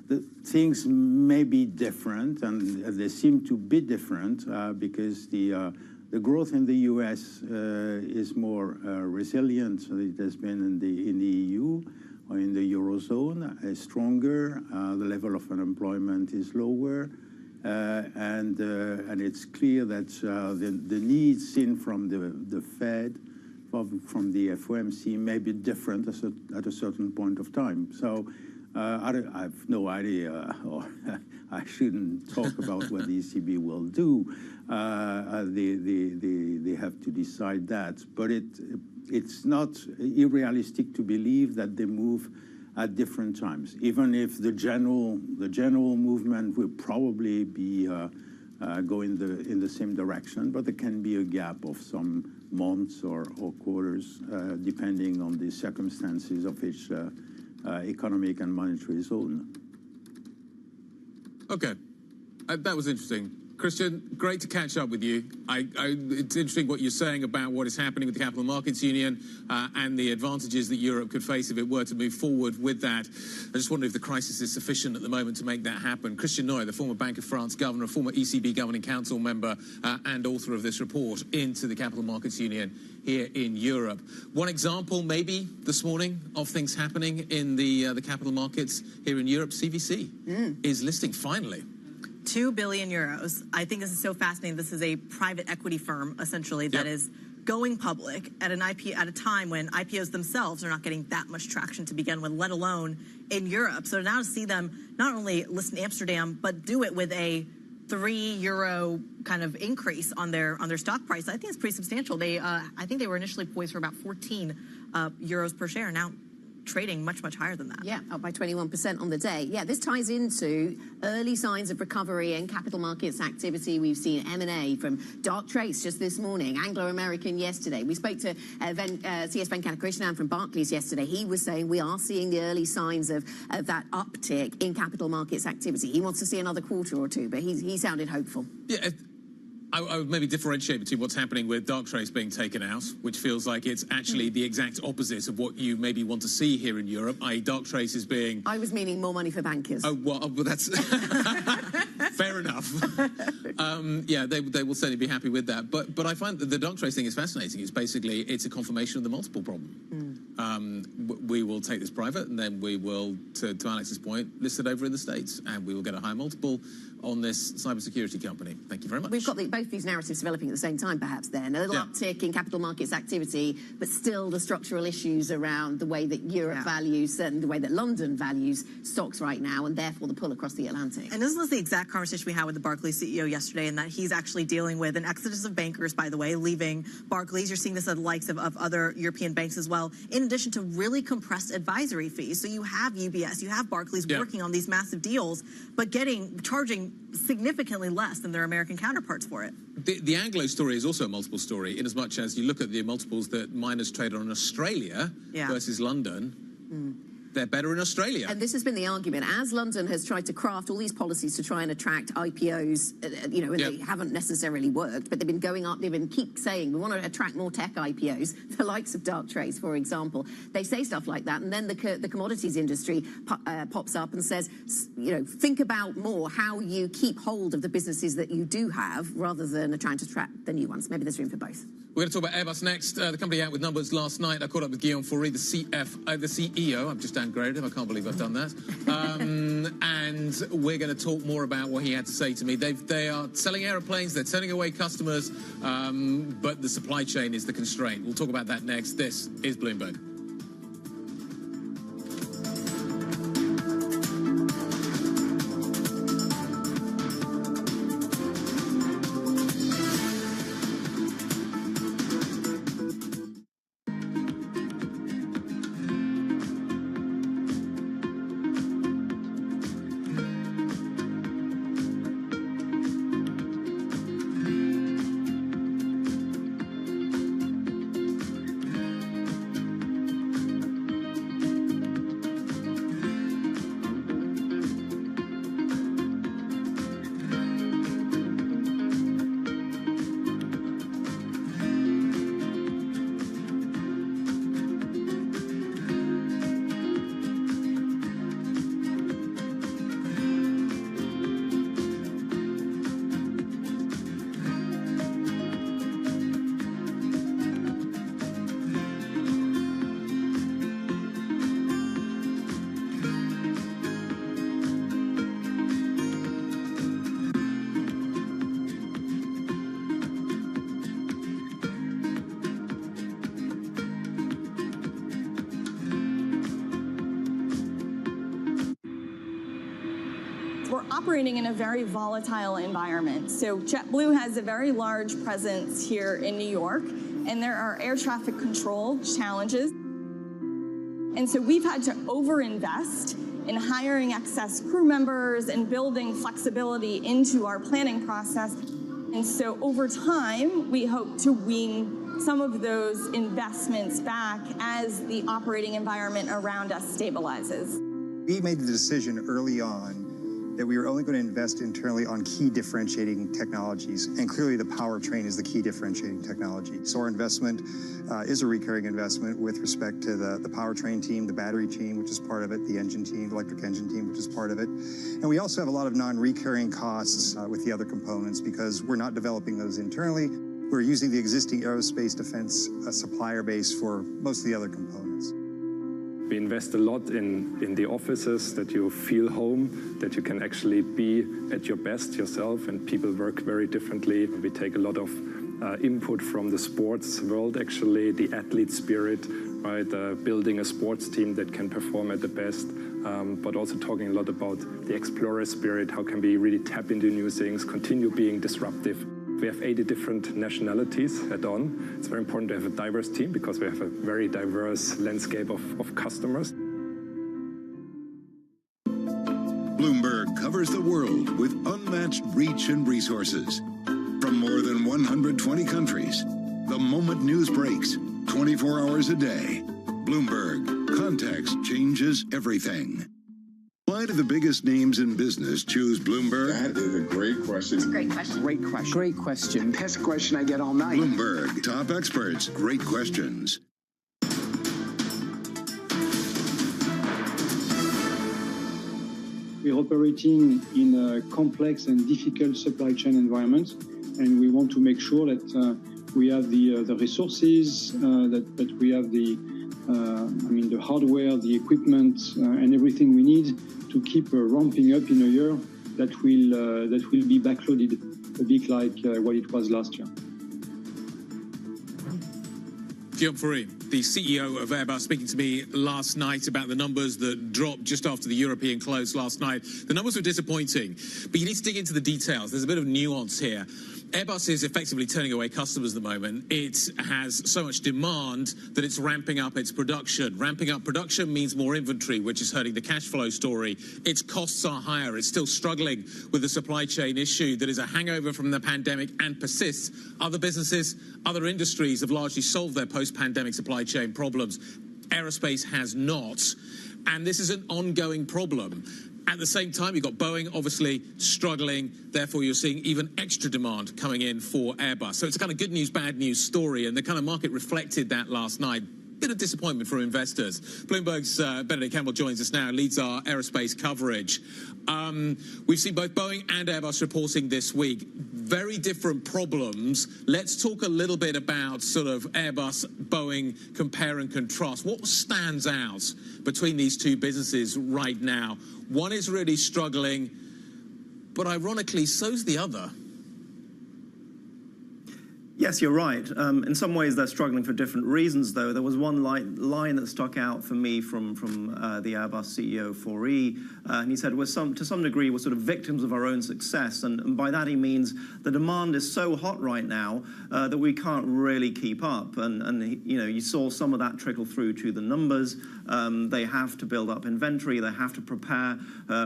S4: The things may be different, and they seem to be different because the growth in the U.S. is more resilient than it has been in the EU or in the Eurozone, is stronger. The level of unemployment is lower, and it's clear that the needs seen from the Fed, from the FOMC, may be different at a certain point of time. So I have no idea, or I shouldn't talk about what the ECB will do. They have to decide that, but it's not unrealistic to believe that they move at different times. Even if the general movement will probably be going in the same direction, but there can be a gap of some months or quarters, depending on the circumstances of each economic and monetary zone.
S1: Okay, that was interesting. Christian, great to catch up with you. It's interesting what you're saying about what is happening with the Capital Markets Union and the advantages that Europe could face if it were to move forward with that. I just wonder if the crisis is sufficient at the moment to make that happen. Christian Noy, the former Bank of France governor, former ECB Governing Council member and author of this report into the Capital Markets Union here in Europe. One example, maybe, this morning of things happening in the capital markets here in Europe, CVC is listing finally.
S3: 2 billion euros. I think this is so fascinating. This is a private equity firm, essentially, that is going public at an IPO at a time when IPOs themselves are not getting that much traction to begin with, let alone in Europe. So now to see them not only list in Amsterdam, but do it with a €3 kind of increase on their stock price, I think it's pretty substantial. They, I think they were initially poised for about 14 euros per share. Now trading much, much higher than that.
S2: Yeah, up by 21% on the day. Yeah, this ties into early signs of recovery in capital markets activity. We've seen M&A from Dark Trace just this morning, Anglo-American yesterday. We spoke to CS Venkatakrishnan from Barclays yesterday. He was saying we are seeing the early signs of that uptick in capital markets activity. He wants to see another quarter or two, but he sounded hopeful.
S1: Yeah, I would maybe differentiate between what's happening with Darktrace being taken out, which feels like it's actually the exact opposite of what you maybe want to see here in Europe, i.e. Darktrace is being...
S2: I was meaning more money for bankers.
S1: Oh, well, that's... Fair enough. Yeah, they will certainly be happy with that. But I find that the Darktrace thing is fascinating. It's basically, it's a confirmation of the multiple problem. We will take this private, and then we will, to Alex's point, list it over in the States, and we will get a high multiple on this cybersecurity company. Thank you very much.
S2: We've got both these narratives developing at the same time, perhaps, then. A little uptick in capital markets activity, but still the structural issues around the way that Europe values, and the way that London values stocks right now, and therefore the pull across the Atlantic.
S3: And isn't this the exact conversation we had with the Barclays CEO yesterday, in that he's actually dealing with an exodus of bankers, by the way, leaving Barclays. You're seeing this at the likes of other European banks as well, in addition to really compressed advisory fees. So you have UBS, you have Barclays working on these massive deals, but charging significantly less than their American counterparts for it.
S1: The Anglo story is also a multiple story, in as much as you look at the multiples that miners trade on in Australia versus London. They're better in Australia.
S2: And this has been the argument. As London has tried to craft all these policies to try and attract IPOs, and they haven't necessarily worked, but they've been going up, keep saying, we want to attract more tech IPOs, the likes of Darktrace, for example. They say stuff like that, and then the commodities industry pops up and says, think about more how you keep hold of the businesses that you do have, rather than trying to attract the new ones. Maybe there's room for both.
S1: We're going to talk about Airbus next. The company out with numbers last night. I caught up with Guillaume Faury, the CEO. I've just downgraded him. I can't believe I've done that. And we're going to talk more about what he had to say to me. They are selling aeroplanes. They're turning away customers. But the supply chain is the constraint. We'll talk about that next. This is Bloomberg.
S5: Operating in a very volatile environment. So JetBlue has a very large presence here in New York, and there are air traffic control challenges. And so we've had to overinvest in hiring excess crew members and building flexibility into our planning process. And so over time, we hope to wean some of those investments back as the operating environment around us stabilizes.
S7: We made the decision early on that we were only going to invest internally on key differentiating technologies, and clearly the powertrain is the key differentiating technology. So our investment is a recurring investment with respect to the powertrain team, the battery team, which is part of it, the engine team, electric engine team, which is part of it. And we also have a lot of non-recurring costs with the other components because we're not developing those internally. We're using the existing aerospace defense supplier base for most of the other components.
S8: We invest a lot in the offices, that you feel home, that you can actually be at your best yourself, and people work very differently. We take a lot of input from the sports world, actually, the athlete spirit, right? Building a sports team that can perform at the best, but also talking a lot about the explorer spirit. How can we really tap into new things, continue being disruptive? We have 80 different nationalities at On. It's very important to have a diverse team because we have a very diverse landscape of customers.
S6: Bloomberg covers the world with unmatched reach and resources. From more than 120 countries, the moment news breaks, 24 hours a day. Bloomberg, context changes everything. Why Why do the biggest names in business choose Bloomberg?
S9: That is a great question.
S2: It's a great question.
S23: Great question. Great question.
S9: Best question I get all night.
S6: Bloomberg, top experts, great questions.
S10: We're operating in a complex and difficult supply chain environment, and we want to make sure that we have the resources, that we have the hardware, the equipment, and everything we need to keep ramping up in a year that will be backloaded, a bit like what it was last year.
S1: Guillaume Faury, the CEO of Airbus, speaking to me last night about the numbers that dropped just after the European close last night. The numbers were disappointing, but you need to dig into the details. There's a bit of nuance here. Airbus is effectively turning away customers at the moment. It has so much demand that it's ramping up its production. Ramping up production means more inventory, which is hurting the cash flow story. Its costs are higher. It's still struggling with the supply chain issue that is a hangover from the pandemic and persists. Other businesses, other industries have largely solved their post-pandemic supply chain problems. Aerospace has not, and this is an ongoing problem. At the same time, you've got Boeing obviously struggling, therefore you're seeing even extra demand coming in for Airbus. So it's a kind of good news, bad news story, and the kind of market reflected that last night. Bit of disappointment for investors. Bloomberg's Benedict Campbell joins us now, leads our aerospace coverage. We've seen both Boeing and Airbus reporting this week. Very different problems. Let's talk a little bit about sort of Airbus, Boeing, compare and contrast. What stands out between these two businesses right now? One is really struggling, but ironically, so's the other.
S11: Yes, you're right. In some ways, they're struggling for different reasons, though. There was one line that stuck out for me from the Airbus CEO, Faury, and he said, to some degree, we're sort of victims of our own success, and by that he means the demand is so hot right now that we can't really keep up, and you saw some of that trickle through to the numbers. They have to build up inventory. They have to prepare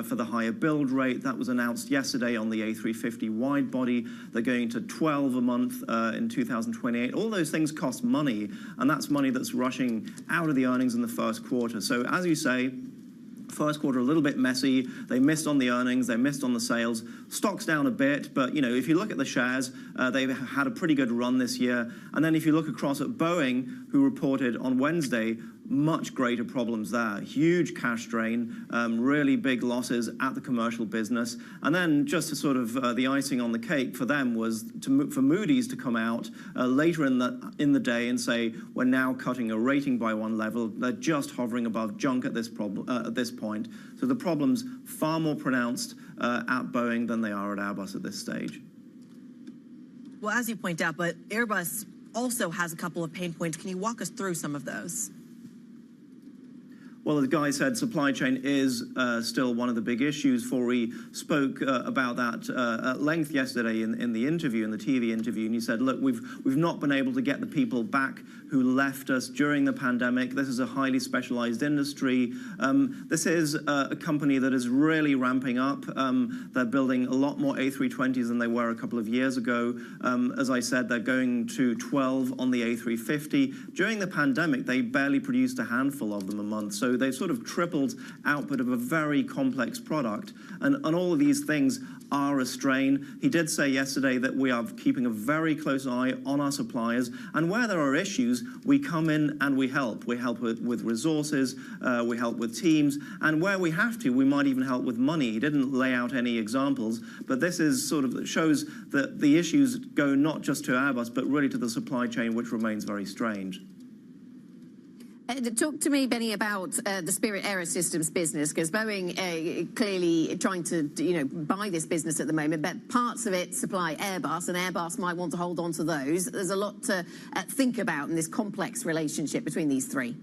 S11: for the higher build rate. That was announced yesterday on the A350 wide body. They're going to 12 a month in 2028. All those things cost money, and that's money that's rushing out of the earnings in the first quarter. So as you say, first quarter a little bit messy. They missed on the earnings, they missed on the sales. Stock's down a bit, but if you look at the shares, they've had a pretty good run this year. And then if you look across at Boeing, who reported on Wednesday, much greater problems there. Huge cash drain, really big losses at the commercial business. And then just sort of the icing on the cake for them was for Moody's to come out later in the day and say, we're now cutting a rating by one level. They're just hovering above junk at this point. So the problem's far more pronounced at Boeing than they are at Airbus at this stage.
S3: Well, as you point out, but Airbus also has a couple of pain points. Can you walk us through some of those?
S11: Well, as Guy said, supply chain is still one of the big issues. Faury spoke about that at length yesterday in the interview, in the TV interview, and he said, look, we've not been able to get the people back who left us during the pandemic. This is a highly specialized industry. This is a company that is really ramping up. They're building a lot more A320s than they were a couple of years ago. As I said, they're going to 12 on the A350. During the pandemic, they barely produced a handful of them a month. So they've sort of tripled output of a very complex product. And all of these things are a strain. He did say yesterday that we are keeping a very close eye on our suppliers. And where there are issues, we come in and we help. We help with resources, we help with teams. And where we have to, we might even help with money. He didn't lay out any examples, but this is sort of shows that the issues go not just to Airbus, but really to the supply chain, which remains very strained.
S2: Talk to me, Benny, about the Spirit Aerosystems business, because Boeing clearly trying to buy this business at the moment, but parts of it supply Airbus, and Airbus might want to hold on to those. There's a lot to think about in this complex relationship between these three.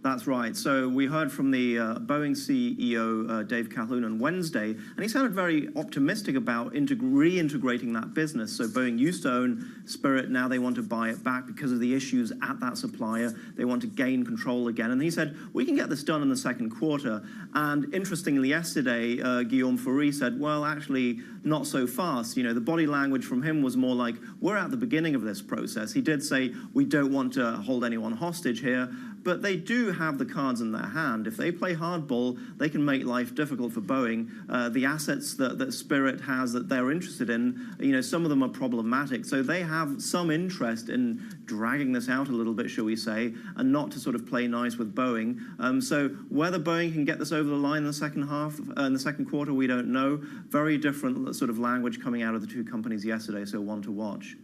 S11: That's right. So we heard from the Boeing CEO, Dave Calhoun, on Wednesday, and he sounded very optimistic about reintegrating that business. So Boeing used to own Spirit. Now they want to buy it back because of the issues at that supplier. They want to gain control again. And he said, we can get this done in the second quarter. And interestingly, yesterday, Guillaume Faury said, well, actually, not so fast. The body language from him was more like, we're at the beginning of this process. He did say, we don't want to hold anyone hostage here, but they do have the cards in their hand. If they play hardball, they can make life difficult for Boeing. The assets that Spirit has that they're interested in, you know, some of them are problematic. So they have some interest in dragging this out a little bit, shall we say, and not to sort of play nice with Boeing. So whether Boeing can get this over the line in the second half, in the second quarter, we don't know. Very different sort of language coming out of the two companies yesterday, so one to watch.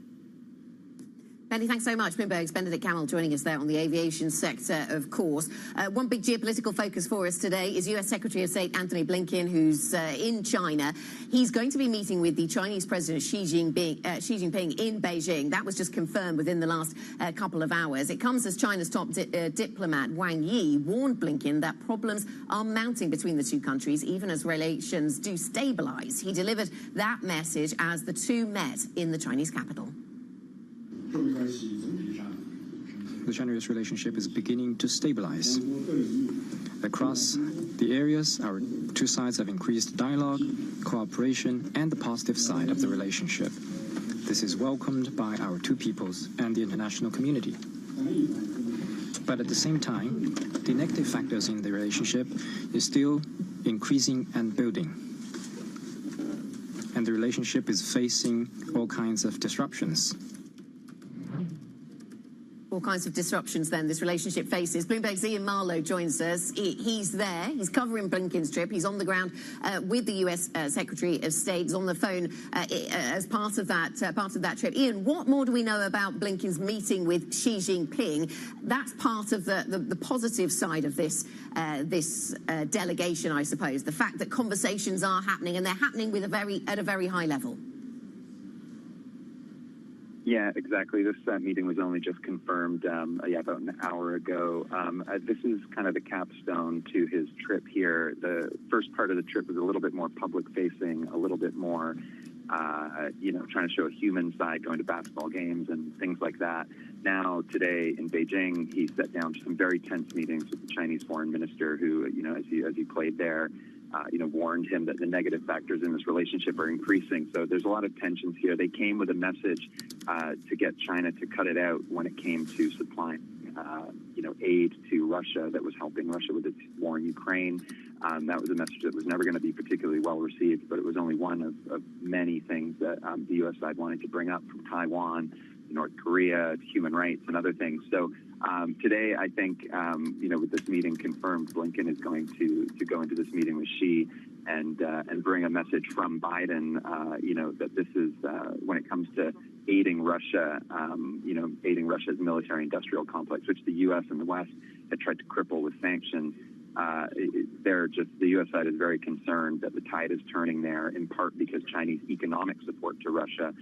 S2: Benny, thanks so much. Bloomberg's Benedict Camel joining us there on the aviation sector, of course. One big geopolitical focus for us today is US Secretary of State Antony Blinken, who's in China. He's going to be meeting with the Chinese President Xi Jinping in Beijing. That was just confirmed within the last couple of hours. It comes as China's top diplomat Wang Yi warned Blinken that problems are mounting between the two countries, even as relations do stabilize. He delivered that message as the two met in the Chinese capital.
S12: The China-US relationship is beginning to stabilize. Across the areas, our two sides have increased dialogue, cooperation, and the positive side of the relationship. This is welcomed by our two peoples and the international community. But at the same time, the negative factors in the relationship is still increasing and building. And the relationship is facing all kinds of disruptions.
S2: All kinds of disruptions then this relationship faces. Bloomberg's Ian Marlowe joins us. He's there. He's covering Blinken's trip. He's on the ground with the US Secretary of State. He's on the phone as part of that trip. Ian, what more do we know about Blinken's meeting with Xi Jinping? That's part of the positive side of this delegation, I suppose. The fact that conversations are happening, and they're happening at a very high level.
S13: Yeah, exactly. This meeting was only just confirmed about an hour ago. This is kind of the capstone to his trip here. The first part of the trip was a little bit more public-facing, a little bit more, trying to show a human side, going to basketball games and things like that. Now, today in Beijing, he sat down to some very tense meetings with the Chinese foreign minister who, as he played there, warned him that the negative factors in this relationship are increasing. So there's a lot of tensions here. They came with a message to get China to cut it out when it came to supplying, aid to Russia that was helping Russia with its war in Ukraine. That was a message that was never going to be particularly well received, but it was only one of many things that the U.S. side wanted to bring up, from Taiwan, North Korea, to human rights and other things. So today, I think, with this meeting confirmed, Blinken is going to go into this meeting with Xi and bring a message from Biden, that this is, when it comes to aiding Russia, aiding Russia's military-industrial complex, which the U.S. and the West had tried to cripple with sanctions. The U.S. side is very concerned that the tide is turning there, in part because Chinese economic support to Russia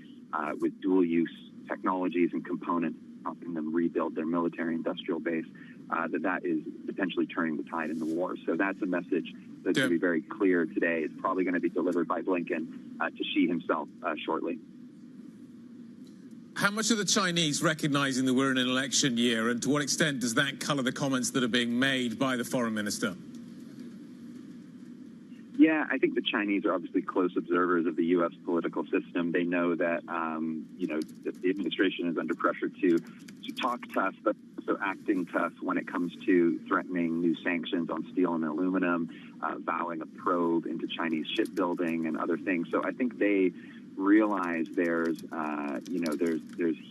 S13: with dual-use technologies and components, helping them rebuild their military-industrial base, that is potentially turning the tide in the war. So that's a message that's going to be very clear today. It's probably going to be delivered by Blinken to Xi himself shortly.
S1: How much are the Chinese recognizing that we're in an election year, and to what extent does that color the comments that are being made by the foreign minister?
S13: Yeah, I think the Chinese are obviously close observers of the U.S. political system. They know that, that the administration is under pressure to talk tough, but also acting tough when it comes to threatening new sanctions on steel and aluminum, vowing a probe into Chinese shipbuilding and other things. So I think they realize there's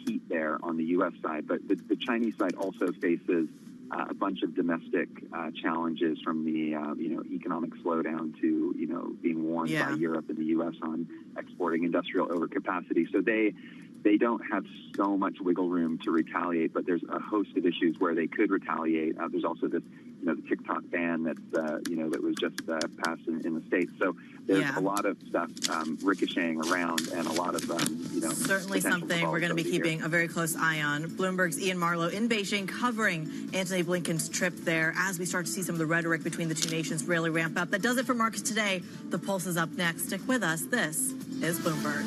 S13: heat there on the U.S. side, but the Chinese side also faces a bunch of domestic challenges, from the economic slowdown to being warned by Europe and the U.S. on exporting industrial overcapacity. So they don't have so much wiggle room to retaliate, but there's a host of issues where they could retaliate. There's also this the TikTok ban that's that was just passed in the States. So there's a lot of stuff ricocheting around, and a lot of
S3: certainly something we're going to be keeping a very close eye on. Bloomberg's Ian Marlowe in Beijing covering Antony Blinken's trip there as we start to see some of the rhetoric between the two nations really ramp up. That does it for markets today. The Pulse is up next. Stick with us. This is Bloomberg.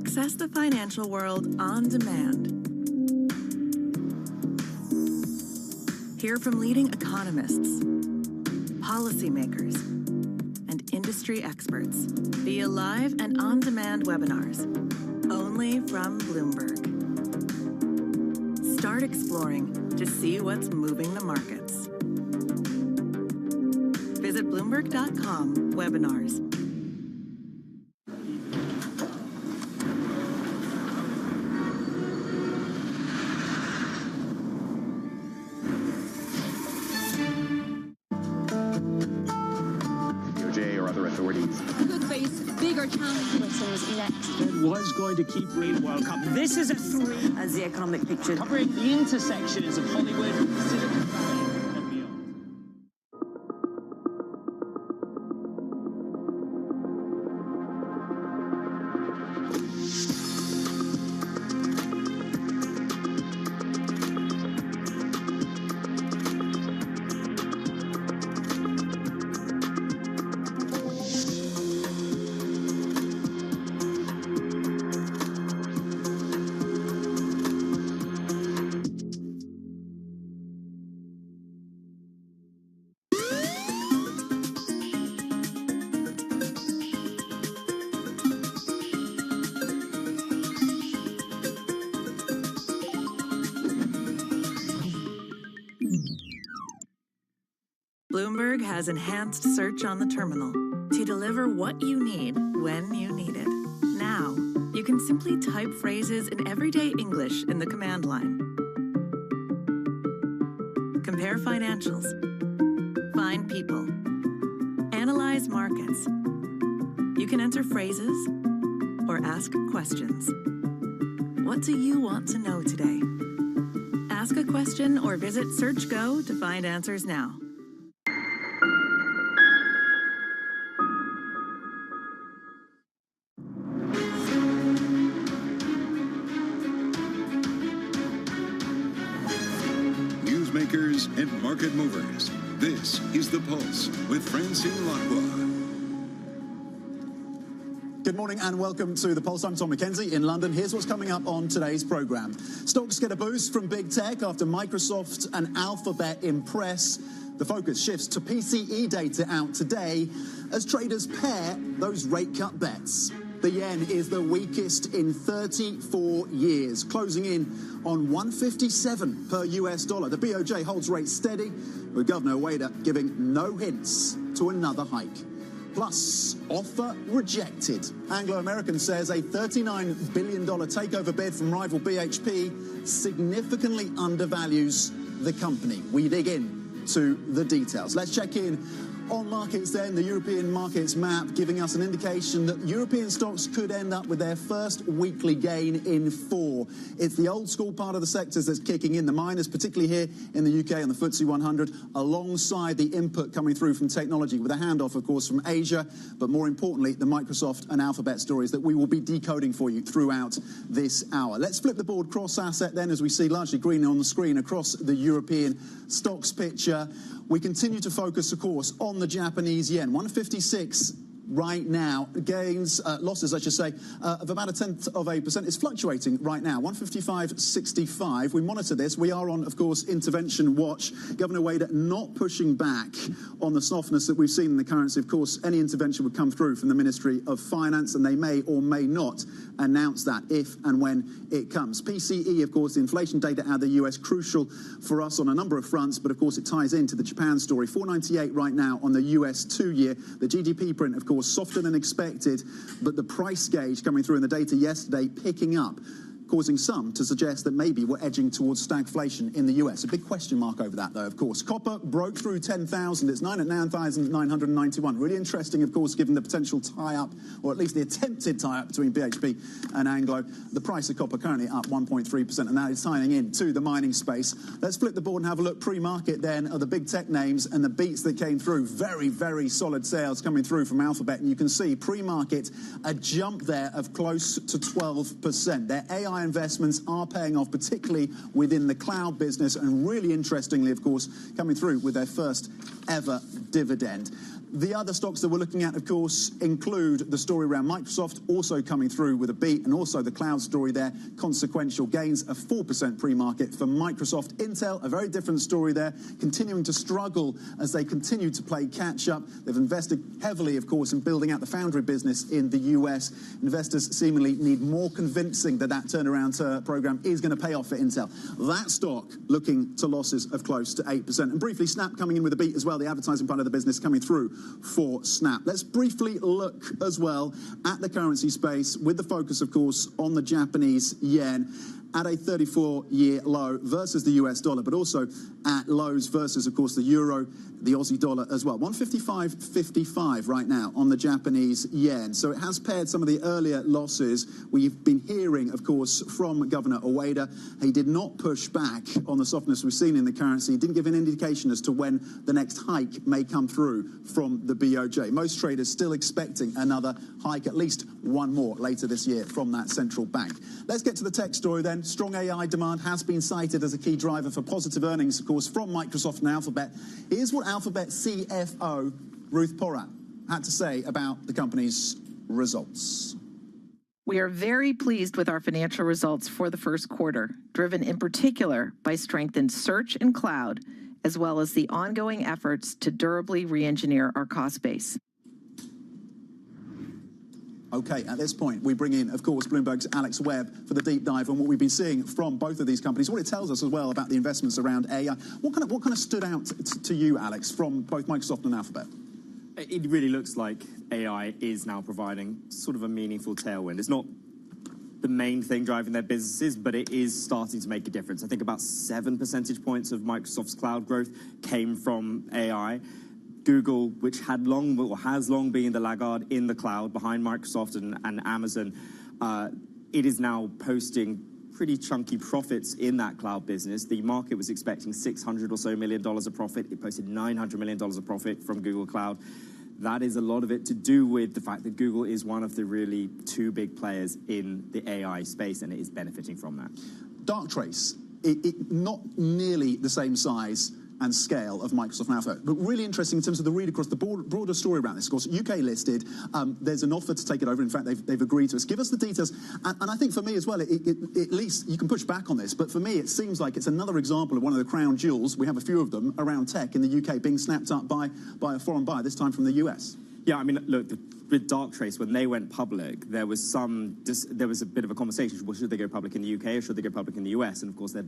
S14: Access the financial world on demand. Hear from leading economists, policymakers, and industry experts via live and on-demand webinars, only from Bloomberg. Start exploring to see what's moving the markets. Visit Bloomberg.com/webinars.
S21: Could face bigger challenges next.
S15: It was going to keep Great World Cup. This is a 3
S21: as the economic picture
S15: covering the intersections of Hollywood, Silicon Valley, and beyond.
S14: Bloomberg has enhanced search on the terminal to deliver what you need when you need it. Now, you can simply type phrases in everyday English in the command line. Compare financials. Find people. Analyze markets. You can enter phrases or ask questions. What do you want to know today? Ask a question or visit SearchGo to find answers now.
S6: Newsmakers and market movers. This is The Pulse with Francine Lacqua.
S16: Good morning and welcome to The Pulse. I'm Tom McKenzie in London. Here's what's coming up on today's programme. Stocks get a boost from big tech after Microsoft and Alphabet impress. The focus shifts to PCE data out today as traders pair those rate cut bets. The yen is the weakest in 34 years, closing in on 157 per US dollar. The BOJ holds rates steady, with Governor Ueda giving no hints to another hike. Plus, offer rejected. Anglo-American says a $39 billion takeover bid from rival BHP significantly undervalues the company. We dig in to the details. Let's check in on markets then. The European markets map giving us an indication that European stocks could end up with their first weekly gain in 4. It's the old school part of the sectors that's kicking in. The miners, particularly here in the UK on the FTSE 100, alongside the input coming through from technology, with a handoff, of course, from Asia, but more importantly, the Microsoft and Alphabet stories that we will be decoding for you throughout this hour. Let's flip the board cross-asset then, as we see largely green on the screen across the European stocks picture. We continue to focus, of course, on the Japanese yen. 156 right now. Gains, losses, I should say, of about 0.1%. It's fluctuating right now. 155.65. We monitor this. We are on, of course, intervention watch. Governor Ueda not pushing back on the softness that we've seen in the currency. Of course, any intervention would come through from the Ministry of Finance, and they may or may not announce that if and when it comes. PCE, of course, the inflation data out of the US, crucial for us on a number of fronts, but of course it ties into the Japan story. 498 right now on the US 2-year. The GDP print, of course, softer than expected, but the price gauge coming through in the data yesterday picking up, causing some to suggest that maybe we're edging towards stagflation in the US. A big question mark over that, though, of course. Copper broke through 10,000. It's 9,991. Really interesting, of course, given the potential tie-up, or at least the attempted tie-up between BHP and Anglo. The price of copper currently up 1.3%, and that is tying into the mining space. Let's flip the board and have a look pre-market then of the big tech names and the beats that came through. Very, very solid sales coming through from Alphabet, and you can see pre-market a jump there of close to 12%. Their AI investments are paying off, particularly within the cloud business, and really interestingly, of course, coming through with their first ever dividend. The other stocks that we're looking at, of course, include the story around Microsoft also coming through with a beat, and also the cloud story there, consequential gains of 4% pre-market for Microsoft. Intel, a very different story there, continuing to struggle as they continue to play catch-up. They've invested heavily, of course, in building out the foundry business in the US. Investors seemingly need more convincing that that turnaround program is going to pay off for Intel. That stock looking to losses of close to 8%. And briefly, Snap coming in with a beat as well, the advertising part of the business coming through for Snap. Let's briefly look as well at the currency space with the focus, of course, on the Japanese yen at a 34-year low versus the US dollar, but also at lows versus, of course, the euro, the Aussie dollar as well. 155.55 right now on the Japanese yen. So it has paired some of the earlier losses. We've been hearing, of course, from Governor Ueda. He did not push back on the softness we've seen in the currency. He didn't give an indication as to when the next hike may come through from the BOJ. Most traders still expecting another hike, at least one more later this year from that central bank. Let's get to the tech story then. Strong AI demand has been cited as a key driver for positive earnings, of course, from Microsoft and Alphabet. Here's what Alphabet CFO Ruth Porat had to say about the company's results.
S17: We are very pleased with our financial results for the first quarter, driven in particular by strength in search and cloud, as well as the ongoing efforts to durably re-engineer our cost base.
S16: Okay, at this point, we bring in, of course, Bloomberg's Alex Webb for the deep dive on what we've been seeing from both of these companies, what it tells us as well about the investments around AI. What kind of stood out to you, Alex, from both Microsoft and Alphabet?
S18: It really looks like AI is now providing sort of a meaningful tailwind. It's not the main thing driving their businesses, but it is starting to make a difference. I think about 7 percentage points of Microsoft's cloud growth came from AI. Google, which had long or has long been the laggard in the cloud behind Microsoft and Amazon, it is now posting pretty chunky profits in that cloud business. The market was expecting $600 or so million of profit. It posted $900 million of profit from Google Cloud. That is a lot of it to do with the fact that Google is one of the really two big players in the AI space, and it is benefiting from that.
S16: Darktrace, it not nearly the same size and scale of Microsoft and Alphabet, but really interesting in terms of the read across the broader story around this. Of course, UK listed, there's an offer to take it over. In fact, they've agreed to us. Give us the details. And I think for me as well, at least you can push back on this, but for me, it seems like it's another example of one of the crown jewels, we have a few of them, around tech in the UK being snapped up by a foreign buyer, this time from the US.
S18: Yeah, I mean, look, with Darktrace, when they went public, there was a bit of a conversation. Well, should they go public in the UK or should they go public in the US? And of course, their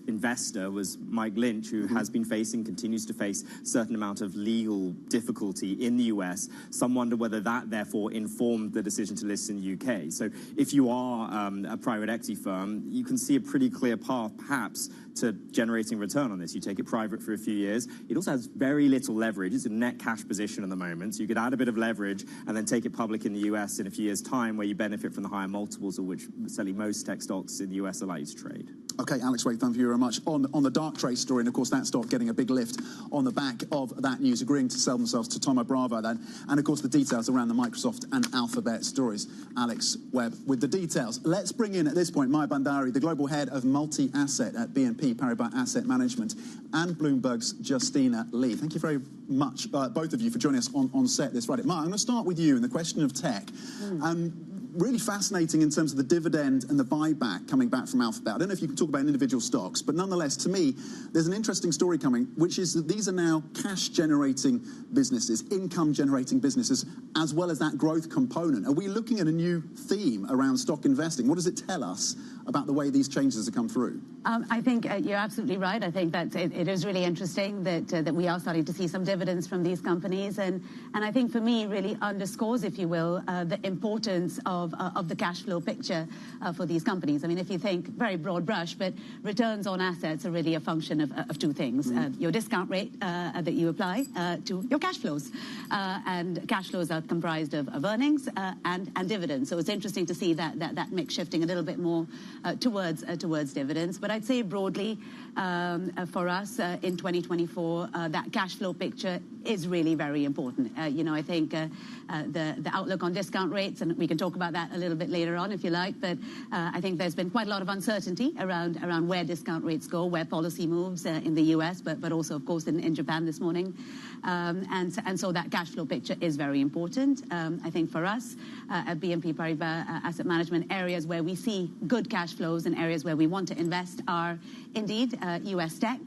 S18: investor was Mike Lynch, who has been continues to face a certain amount of legal difficulty in the US. Some wonder whether that, therefore, informed the decision to list in the UK. So if you are a private equity firm, you can see a pretty clear path, perhaps, to generating return on this. You take it private for a few years. It also has very little leverage. It's a net cash position at the moment. So you could add a bit of leverage and then take it public in the US in a few years' time, where you benefit from the higher multiples of which certainly most tech stocks in the US are likely to trade.
S16: Okay, Alex Wade, thank you very much. On the Darktrace story, and of course that stock getting a big lift on the back of that news, agreeing to sell themselves to Thoma Bravo then, and of course the details around the Microsoft and Alphabet stories. Alex Webb with the details. Let's bring in at this point Maya Bandari, the global head of multi-asset at BNP Paribas Asset Management, and Bloomberg's Justina Lee. Thank you very much, both of you, for joining us on set this Friday. Maya, I'm going to start with you in the question of tech. Really fascinating in terms of the dividend and the buyback coming back from Alphabet. I don't know if you can talk about individual stocks, but nonetheless, to me, there's an interesting story coming, which is that these are now cash-generating businesses, income-generating businesses, as well as that growth component. Are we looking at a new theme around stock investing? What does it tell us about the way these changes have come through?
S19: I think you're absolutely right. I think that it is really interesting that we are starting to see some dividends from these companies. And I think for me, really underscores, if you will, the importance of the cash flow picture for these companies. I mean, if you think very broad brush, but returns on assets are really a function of two things. Your discount rate that you apply to your cash flows. And cash flows are comprised of earnings and dividends. So it's interesting to see that mix shifting a little bit more towards dividends. But I'd say broadly for us in 2024, that cash flow picture is really very important. I think the outlook on discount rates, and we can talk about that that a little bit later on, if you like. But I think there's been quite a lot of uncertainty around where discount rates go, where policy moves in the US, but also, of course, in Japan this morning. And so that cash flow picture is very important. I think for us at BNP Paribas Asset Management, areas where we see good cash flows and areas where we want to invest are indeed US tech,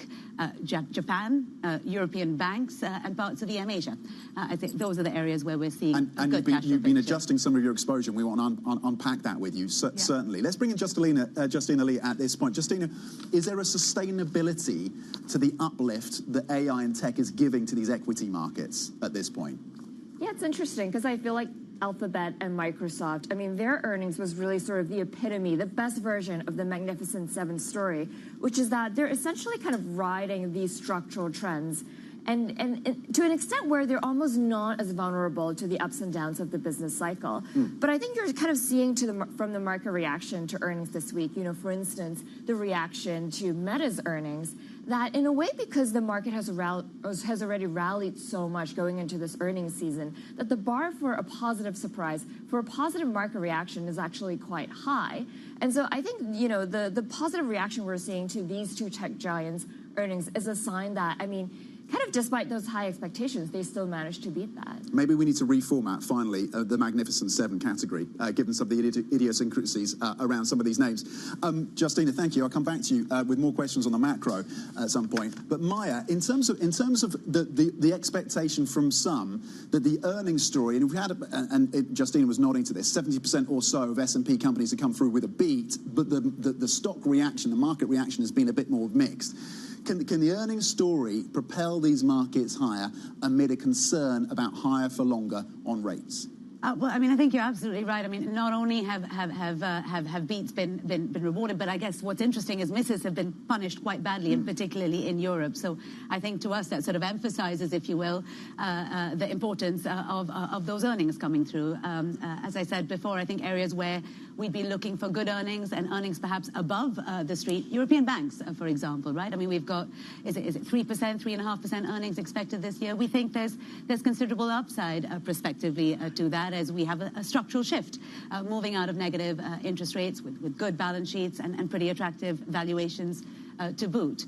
S19: Japan, European banks, and parts of EM Asia. I think those are the areas where we're seeing
S16: and
S19: good cash flow
S16: you've been
S19: picture.
S16: adjusting some of your exposure, and we want to unpack that with you, certainly. Let's bring in Justina Lee at this point. Justina, is there a sustainability to the uplift that AI and tech is giving to these equity markets at this point?
S4: Yeah, it's interesting because I feel like Alphabet and Microsoft, I mean, their earnings was really sort of the epitome, the best version of the Magnificent Seven story, which is that they're essentially kind of riding these structural trends and to an extent where they're almost not as vulnerable to the ups and downs of the business cycle. But I think you're kind of seeing from the market reaction to earnings this week, you know, for instance, the reaction to Meta's earnings, that in a way, because the market has already rallied so much going into this earnings season, that the bar for a positive surprise, for a positive market reaction is actually quite high. And so I think, you know, the positive reaction we're seeing to these two tech giants' earnings is a sign that, I mean, kind of despite those high expectations, they still managed to beat that.
S16: Maybe we need to reformat, finally, the Magnificent Seven category, given some of the idiosyncrasies around some of these names. Justina, thank you. I'll come back to you with more questions on the macro at some point. But Maya, in terms of the expectation from some that the earnings story, and we had, Justina was nodding to this, 70% or so of S&P companies have come through with a beat, but the stock reaction, the market reaction has been a bit more mixed. Can the earnings story propel these markets higher amid a concern about higher for longer on rates?
S19: Well, I mean, I think you're absolutely right. I mean, not only have beats been rewarded, but I guess what's interesting is misses have been punished quite badly, and particularly in Europe. So I think to us that sort of emphasizes, if you will, the importance of those earnings coming through. As I said before, I think areas where we'd be looking for good earnings and earnings perhaps above the street, European banks, for example, right? I mean, we've got, is it 3%, 3.5% earnings expected this year? We think there's considerable upside prospectively to that, as we have a structural shift moving out of negative interest rates with good balance sheets and pretty attractive valuations to boot.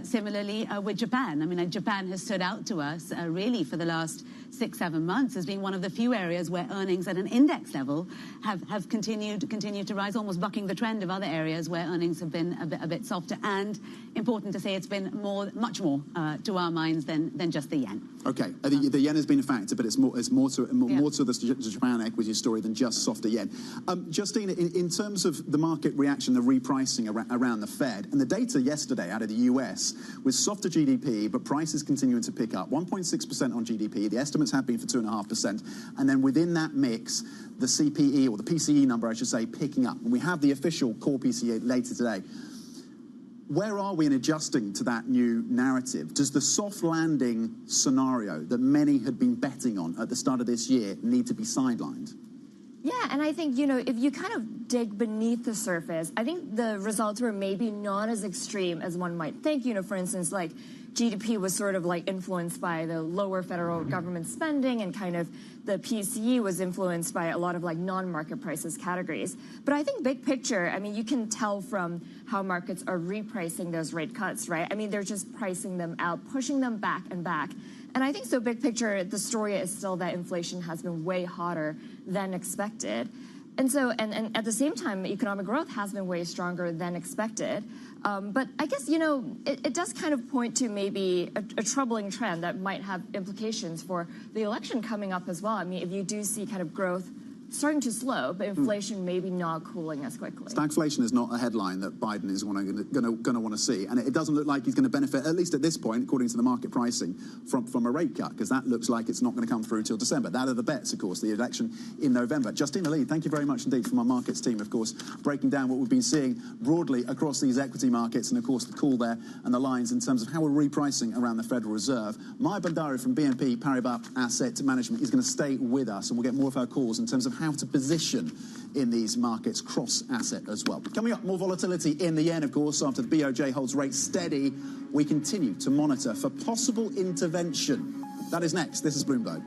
S19: Similarly with Japan. I mean, Japan has stood out to us really for the last 6-7 months as being one of the few areas where earnings at an index level have continued to rise, almost bucking the trend of other areas where earnings have been a bit softer. And important to say, it's been much more to our minds than just the yen.
S16: Okay, the yen has been a factor, but it's more to the Japan equity story than just softer yen. Justina, in terms of the market reaction, the repricing around the Fed, and the data yesterday out of the US was softer GDP, but prices continuing to pick up, 1.6% on GDP. The estimates have been for 2.5%, and then within that mix, the CPE, or the PCE number, I should say, picking up. And we have the official core PCE later today. Where are we in adjusting to that new narrative? Does the soft landing scenario that many had been betting on at the start of this year need to be sidelined?
S4: Yeah, and I think, you know, if you kind of dig beneath the surface, I think the results were maybe not as extreme as one might think. You know, for instance, like GDP was sort of like influenced by the lower federal government spending, and kind of the PCE was influenced by a lot of like non-market prices categories. But I think big picture, I mean, you can tell from how markets are repricing those rate cuts, right? I mean, they're just pricing them out, pushing them back and back. And I think so big picture, the story is still that inflation has been way hotter than expected. And so, and at the same time, economic growth has been way stronger than expected. But I guess, you know, it does kind of point to maybe a troubling trend that might have implications for the election coming up as well. I mean, if you do see kind of growth starting to slow, but inflation maybe not cooling as quickly.
S16: Stagflation is not a headline that Biden is going to want to see, and it doesn't look like he's going to benefit, at least at this point, according to the market pricing, from a rate cut, because that looks like it's not going to come through till December. That are the bets, of course, the election in November. Justina Lee, thank you very much indeed from our markets team, of course, breaking down what we've been seeing broadly across these equity markets, and of course the call there and the lines in terms of how we're repricing around the Federal Reserve. Maya Bandari from BNP Paribas Asset Management is going to stay with us, and we'll get more of her calls in terms of how to position in these markets cross-asset as well. Coming up, more volatility in the yen, of course, after the BOJ holds rates steady. We continue to monitor for possible intervention. That is next. This is Bloomberg.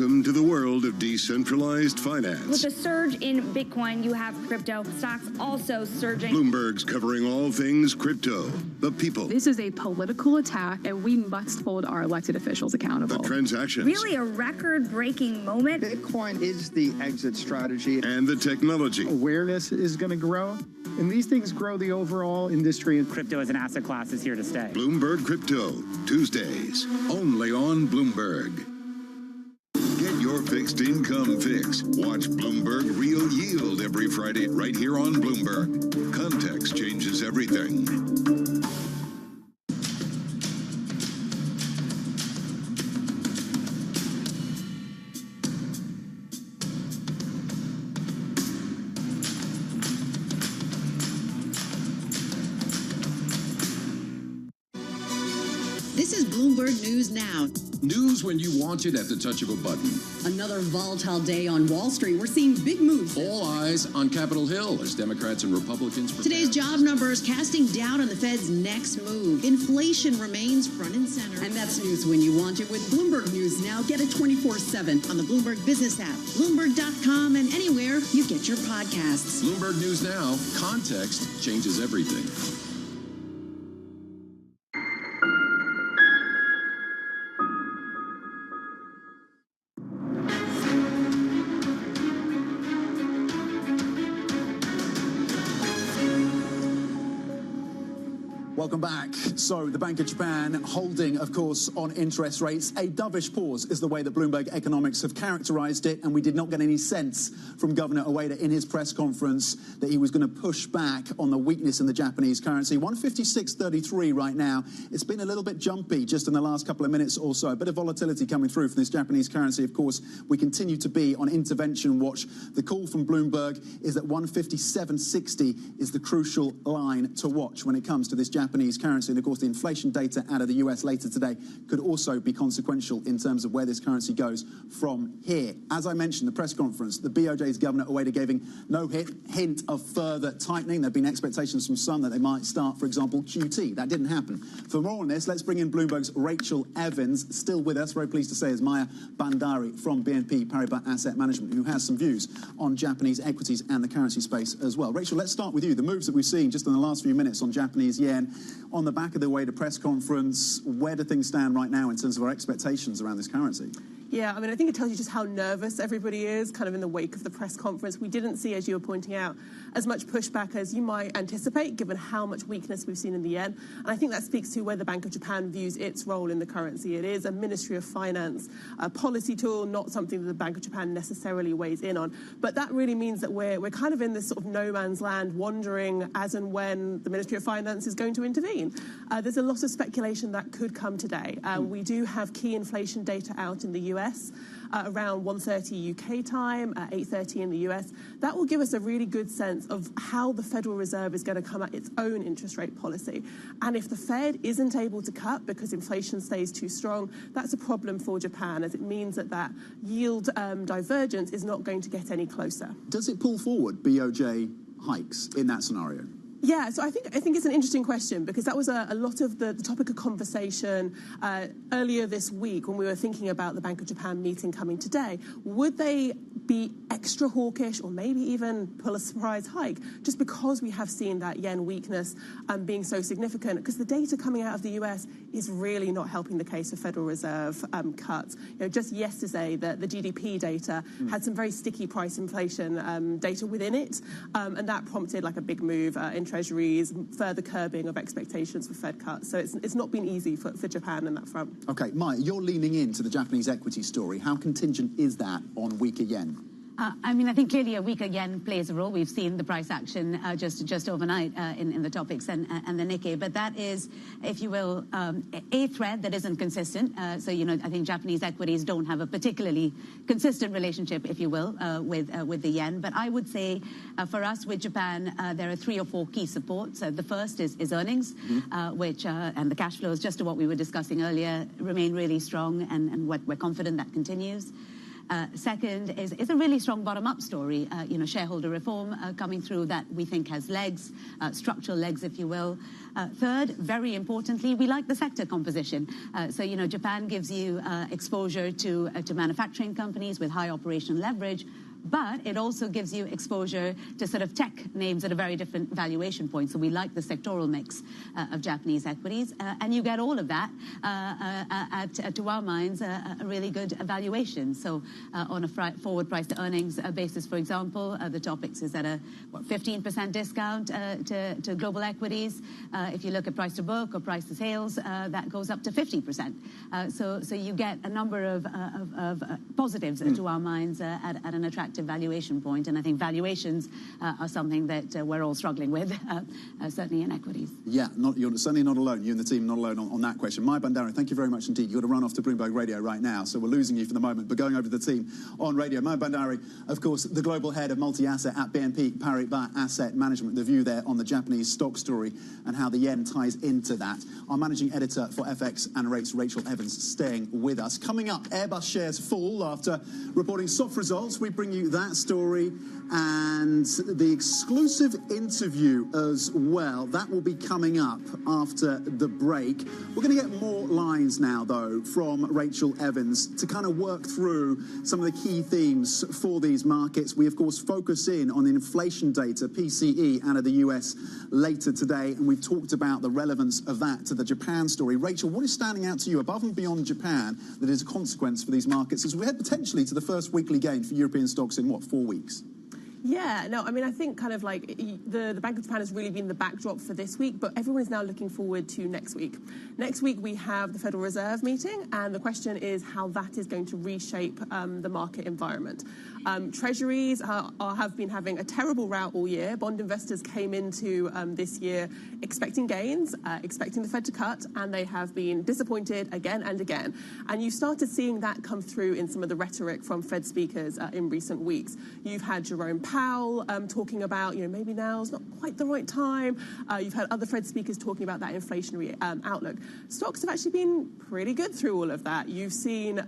S6: Welcome to the world of decentralized finance.
S5: With a surge in Bitcoin, you have crypto stocks also surging.
S6: Bloomberg's covering all things crypto, the people,
S20: This is a political attack, and we must hold our elected officials accountable.
S6: the transactions,
S5: Really a record-breaking moment.
S22: Bitcoin is the exit strategy.
S6: and the technology.
S22: Awareness is going to grow, and these things grow the overall industry.
S24: Crypto as an asset class is here to stay.
S6: Bloomberg Crypto, Tuesdays, only on Bloomberg. Get your fixed income fix. Watch Bloomberg Real Yield every Friday right here on Bloomberg. Context changes everything.
S21: This is Bloomberg News Now.
S25: News when you want it at the touch of a button.
S21: Another volatile day on Wall Street. We're seeing big moves.
S25: All eyes on Capitol Hill as Democrats and Republicans prepare.
S21: Today's job numbers casting doubt on the Fed's next move. Inflation remains front and center. And that's news when you want it with Bloomberg News Now. Get it 24/7 on the Bloomberg Business app, Bloomberg.com, and anywhere you get your podcasts.
S25: Bloomberg News Now. Context changes everything.
S16: Welcome back. So the Bank of Japan holding, of course, on interest rates. A dovish pause is the way that Bloomberg Economics have characterized it, and we did not get any sense from Governor Ueda in his press conference that he was going to push back on the weakness in the Japanese currency. 156.33 right now. It's been a little bit jumpy just in the last couple of minutes or so. A bit of volatility coming through from this Japanese currency. Of course, we continue to be on intervention watch. The call from Bloomberg is that 157.60 is the crucial line to watch when it comes to this Japanese currency. And of course, the inflation data out of the US later today could also be consequential in terms of where this currency goes from here. As I mentioned, the press conference, the BOJ's Governor Ueda giving no hint of further tightening. There have been expectations from some that they might start, for example, QT. That didn't happen. For more on this, let's bring in Bloomberg's Rachel Evans, still with us, very pleased to say, is Maya Bandari from BNP Paribas Asset Management, who has some views on Japanese equities and the currency space as well. Rachel, let's start with you. The moves that we've seen just in the last few minutes on Japanese yen, on the back of the Ueda press conference, where do things stand right now in terms of our expectations around this currency?
S26: Yeah, I mean, I think it tells you just how nervous everybody is kind of in the wake of the press conference. We didn't see, as you were pointing out, as much pushback as you might anticipate, given how much weakness we've seen in the yen. And I think that speaks to where the Bank of Japan views its role in the currency. It is a Ministry of Finance policy tool, not something that the Bank of Japan necessarily weighs in on. But that really means that we're kind of in this sort of no man's land, wondering as and when the Ministry of Finance is going to intervene. There's a lot of speculation that could come today. We do have key inflation data out in the US. Around 1:30 UK time, 8:30 in the US. That will give us a really good sense of how the Federal Reserve is going to come at its own interest rate policy. And if the Fed isn't able to cut because inflation stays too strong, that's a problem for Japan, as it means that yield divergence is not going to get any closer.
S16: Does it pull forward BOJ hikes in that scenario?
S26: Yeah, so I think it's an interesting question, because that was a lot of the topic of conversation earlier this week when we were thinking about the Bank of Japan meeting coming today. Would they be extra hawkish or maybe even pull a surprise hike just because we have seen that yen weakness being so significant? Because the data coming out of the US is really not helping the case of Federal Reserve cuts. Just yesterday, the GDP data had some very sticky price inflation data within it, and that prompted like a big move in treasuries, further curbing of expectations for Fed cuts. So it's not been easy for Japan in that front.
S16: Okay, Maya, you're leaning into the Japanese equity story. How contingent is that on weaker yen?
S19: I mean, I think clearly a weaker yen plays a role. We've seen the price action just overnight in the topics and the Nikkei. But that is, if you will, a thread that isn't consistent. So, I think Japanese equities don't have a particularly consistent relationship, if you will, with the yen. But I would say for us with Japan, there are 3 or 4 key supports. The first is earnings, which, and the cash flows, just to what we were discussing earlier, remain really strong, and we're confident that continues. Second is a really strong bottom-up story. Shareholder reform coming through that we think has legs, structural legs, if you will. Third, very importantly, we like the sector composition. Japan gives you exposure to manufacturing companies with high operational leverage, but it also gives you exposure to sort of tech names at a very different valuation point. So we like the sectoral mix of Japanese equities. And you get all of that to our minds, a really good valuation. So on a forward price to earnings basis, for example, the TOPIX is at a 15% discount to global equities. If you look at price to book or price to sales, that goes up to 50%. So you get a number of positives to our minds at an attractive valuation point, and I think valuations are something that we're all struggling with, certainly in equities.
S16: Yeah, you're certainly not alone. You and the team not alone on that question. Maya Bandari, thank you very much indeed. You've got to run off to Bloomberg Radio right now, so we're losing you for the moment, but going over to the team on radio. Maya Bandari, of course, the global head of multi-asset at BNP Paribas Asset Management. The view there on the Japanese stock story and how the yen ties into that. Our managing editor for FX and Rates, Rachel Evans, staying with us. Coming up, Airbus shares fall after reporting soft results. We bring you that story and the exclusive interview as well. That will be coming up after the break. We're going to get more lines now, though, from Rachel Evans to kind of work through some of the key themes for these markets. We, of course, focus in on the inflation data, PCE, out of the US later today, and we've talked about the relevance of that to the Japan story. Rachel, what is standing out to you above and beyond Japan that is a consequence for these markets as we head potentially to the first weekly gain for European stocks in, 4 weeks?
S26: Yeah, no, I mean, I think kind of like the Bank of Japan has really been the backdrop for this week, but everyone is now looking forward to next week. Next week, we have the Federal Reserve meeting, and the question is how that is going to reshape the market environment. Treasuries have been having a terrible rout all year. Bond investors came into this year expecting gains, expecting the Fed to cut, and they have been disappointed again and again. And you started seeing that come through in some of the rhetoric from Fed speakers in recent weeks. You've had Jerome Powell talking about, maybe now's not quite the right time. You've had other Fed speakers talking about that inflationary outlook. Stocks have actually been pretty good through all of that. You've seen the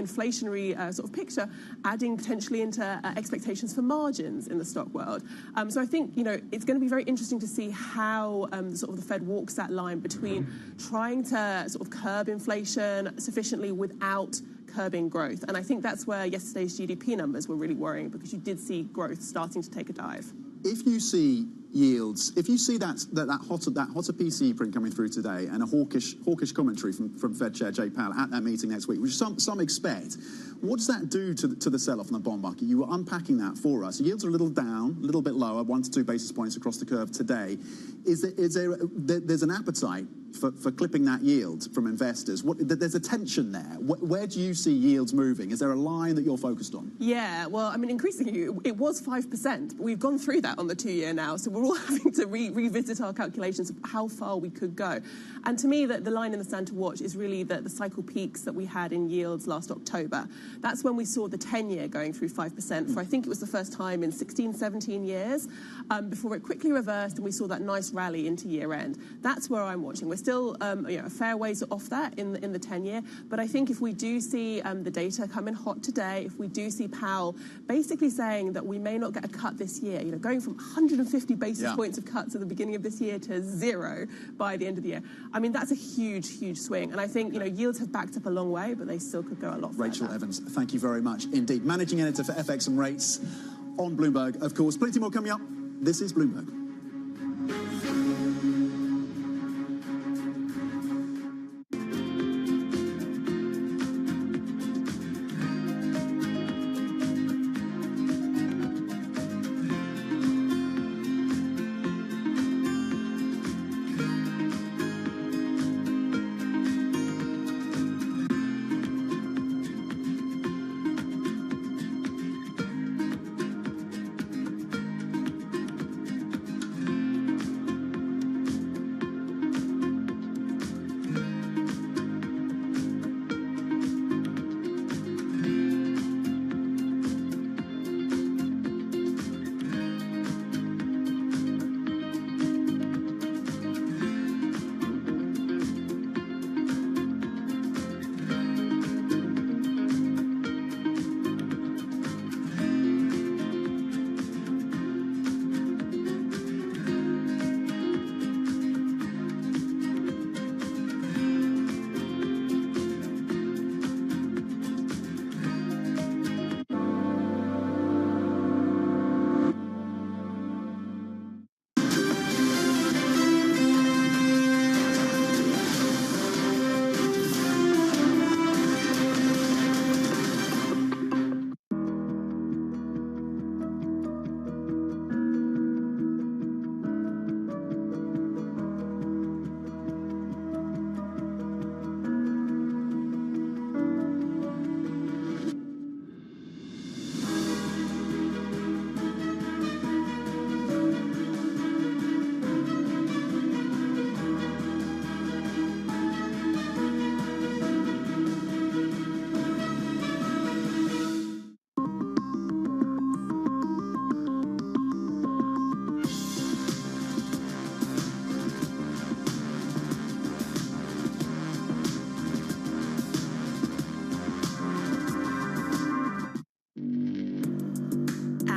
S26: inflationary sort of picture adding potentially into expectations for margins in the stock world. So I think, it's going to be very interesting to see how sort of the Fed walks that line between trying to sort of curb inflation sufficiently without curbing growth. And I think that's where yesterday's GDP numbers were really worrying, because you did see growth starting to take a dive. If you see yields, if you see that hotter PCE print coming through today and a hawkish commentary from Fed Chair Jay Powell at that meeting next week, which some expect, what does that do to the sell-off in the bond market? You were unpacking that for us. Yields are a little down, a little bit lower, 1 to 2 basis points across the curve today. There's an appetite for clipping that yield from investors? There's a tension there. Where do you see yields moving? Is there a line that you're focused on? Yeah, well, I mean, increasingly, it was 5%, but we've gone through that on the 2-year now, so we're all having to revisit our calculations of how far we could go. And to me, the line in the sand to watch is really the cycle peaks that we had in yields last October. That's when we saw the 10-year going through 5% for, I think it was the first time in 16, 17 years, before it quickly reversed and we saw that nice rally into year end. That's where I'm watching. We're still a fair ways off that in the 10-year, but I think if we do see the data come in hot today, if we do see Powell basically saying that we may not get a cut this year, going from 150 basis points of cuts at the beginning of this year to 0 by the end of the year, I mean, that's a huge, huge swing. And I think, yields have backed up a long way, but they still could go a lot further. Rachel Evans, thank you very much indeed. Managing editor for FX and Rates on Bloomberg, of course. Plenty more coming up. This is Bloomberg.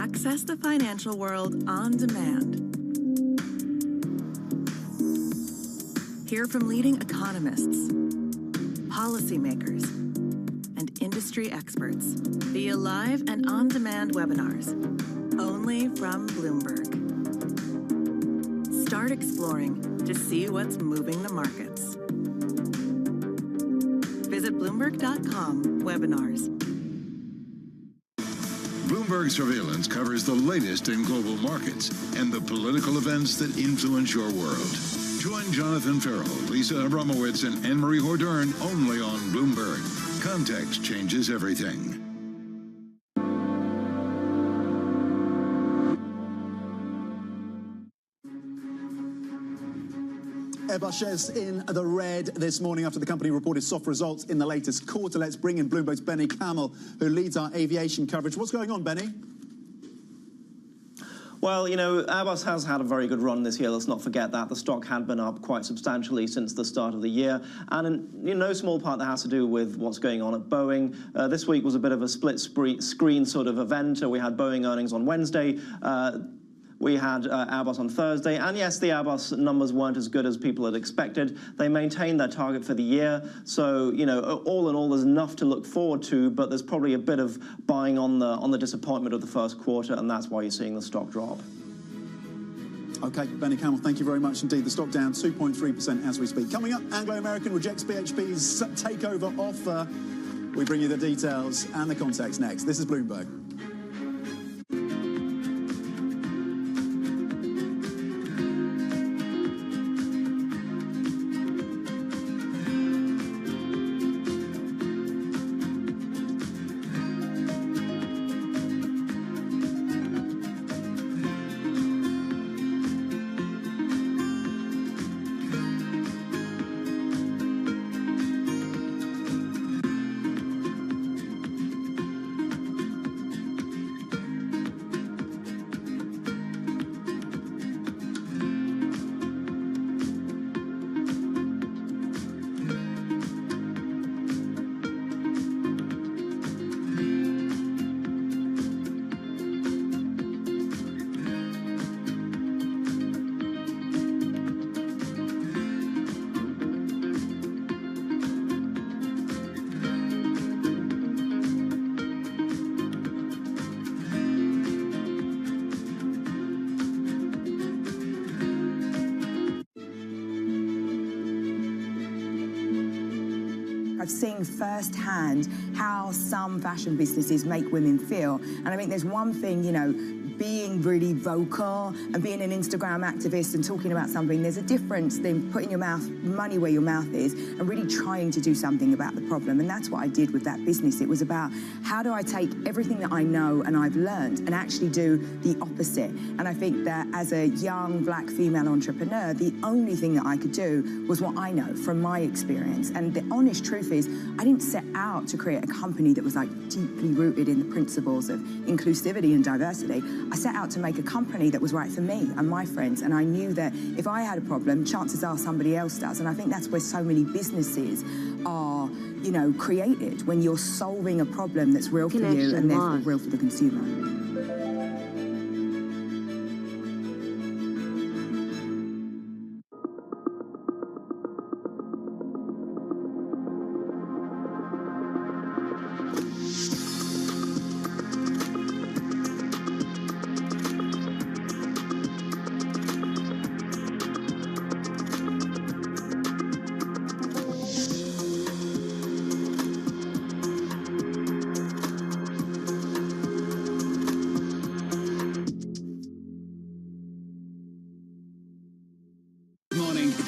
S14: Access the financial world on demand. Hear from leading economists, policymakers, and industry experts via live and on-demand webinars, only from Bloomberg. Start exploring to see what's moving the markets. Visit Bloomberg.com/webinars.
S6: Bloomberg Surveillance covers the latest in global markets and the political events that influence your world. Join Jonathan Farrell, Lisa Abramowitz, and Anne-Marie Hordern only on Bloomberg. Context changes everything.
S16: Airbus shares in the red this morning after the company reported soft results in the latest quarter. Let's bring in Bloomberg's Benny Camel, who leads our aviation coverage. What's going on, Benny?
S7: Well, you know, Airbus has had a very good run this year. Let's not forget that. The stock had been up quite substantially since the start of the year. And in no small part that has to do with what's going on at Boeing. This week was a bit of a split screen sort of event. We had Boeing earnings on Wednesday. We had Airbus on Thursday, and yes, the Airbus numbers weren't as good as people had expected. They maintained their target for the year, so you know, all in all, there's enough to look forward to. But there's probably a bit of buying on the disappointment of the first quarter, and that's why you're seeing the stock drop.
S16: Okay, Benny Camel, thank you very much indeed. The stock down 2.3% as we speak. Coming up, Anglo-American rejects BHP's takeover offer. We bring you the details and the context next. This is Bloomberg.
S8: I've seen firsthand how some fashion businesses make women feel. And I think there's one thing, you know, being really vocal and being an Instagram activist and talking about something, there's a difference than putting your money where your mouth is and really trying to do something about the problem. And that's what I did with that business. It was about how do I take everything that I know and I've learned and actually do the opposite. And I think that as a young black female entrepreneur, the only thing that I could do was what I know from my experience. And the honest truth is, I didn't set out to create a company that was like deeply rooted in the principles of inclusivity and diversity. I set out to make a company that was right for me and my friends, and I knew that if I had a problem, chances are somebody else does. And I think that's where so many businesses are, you know, created, when you're solving a problem that's real for you and therefore real for the consumer.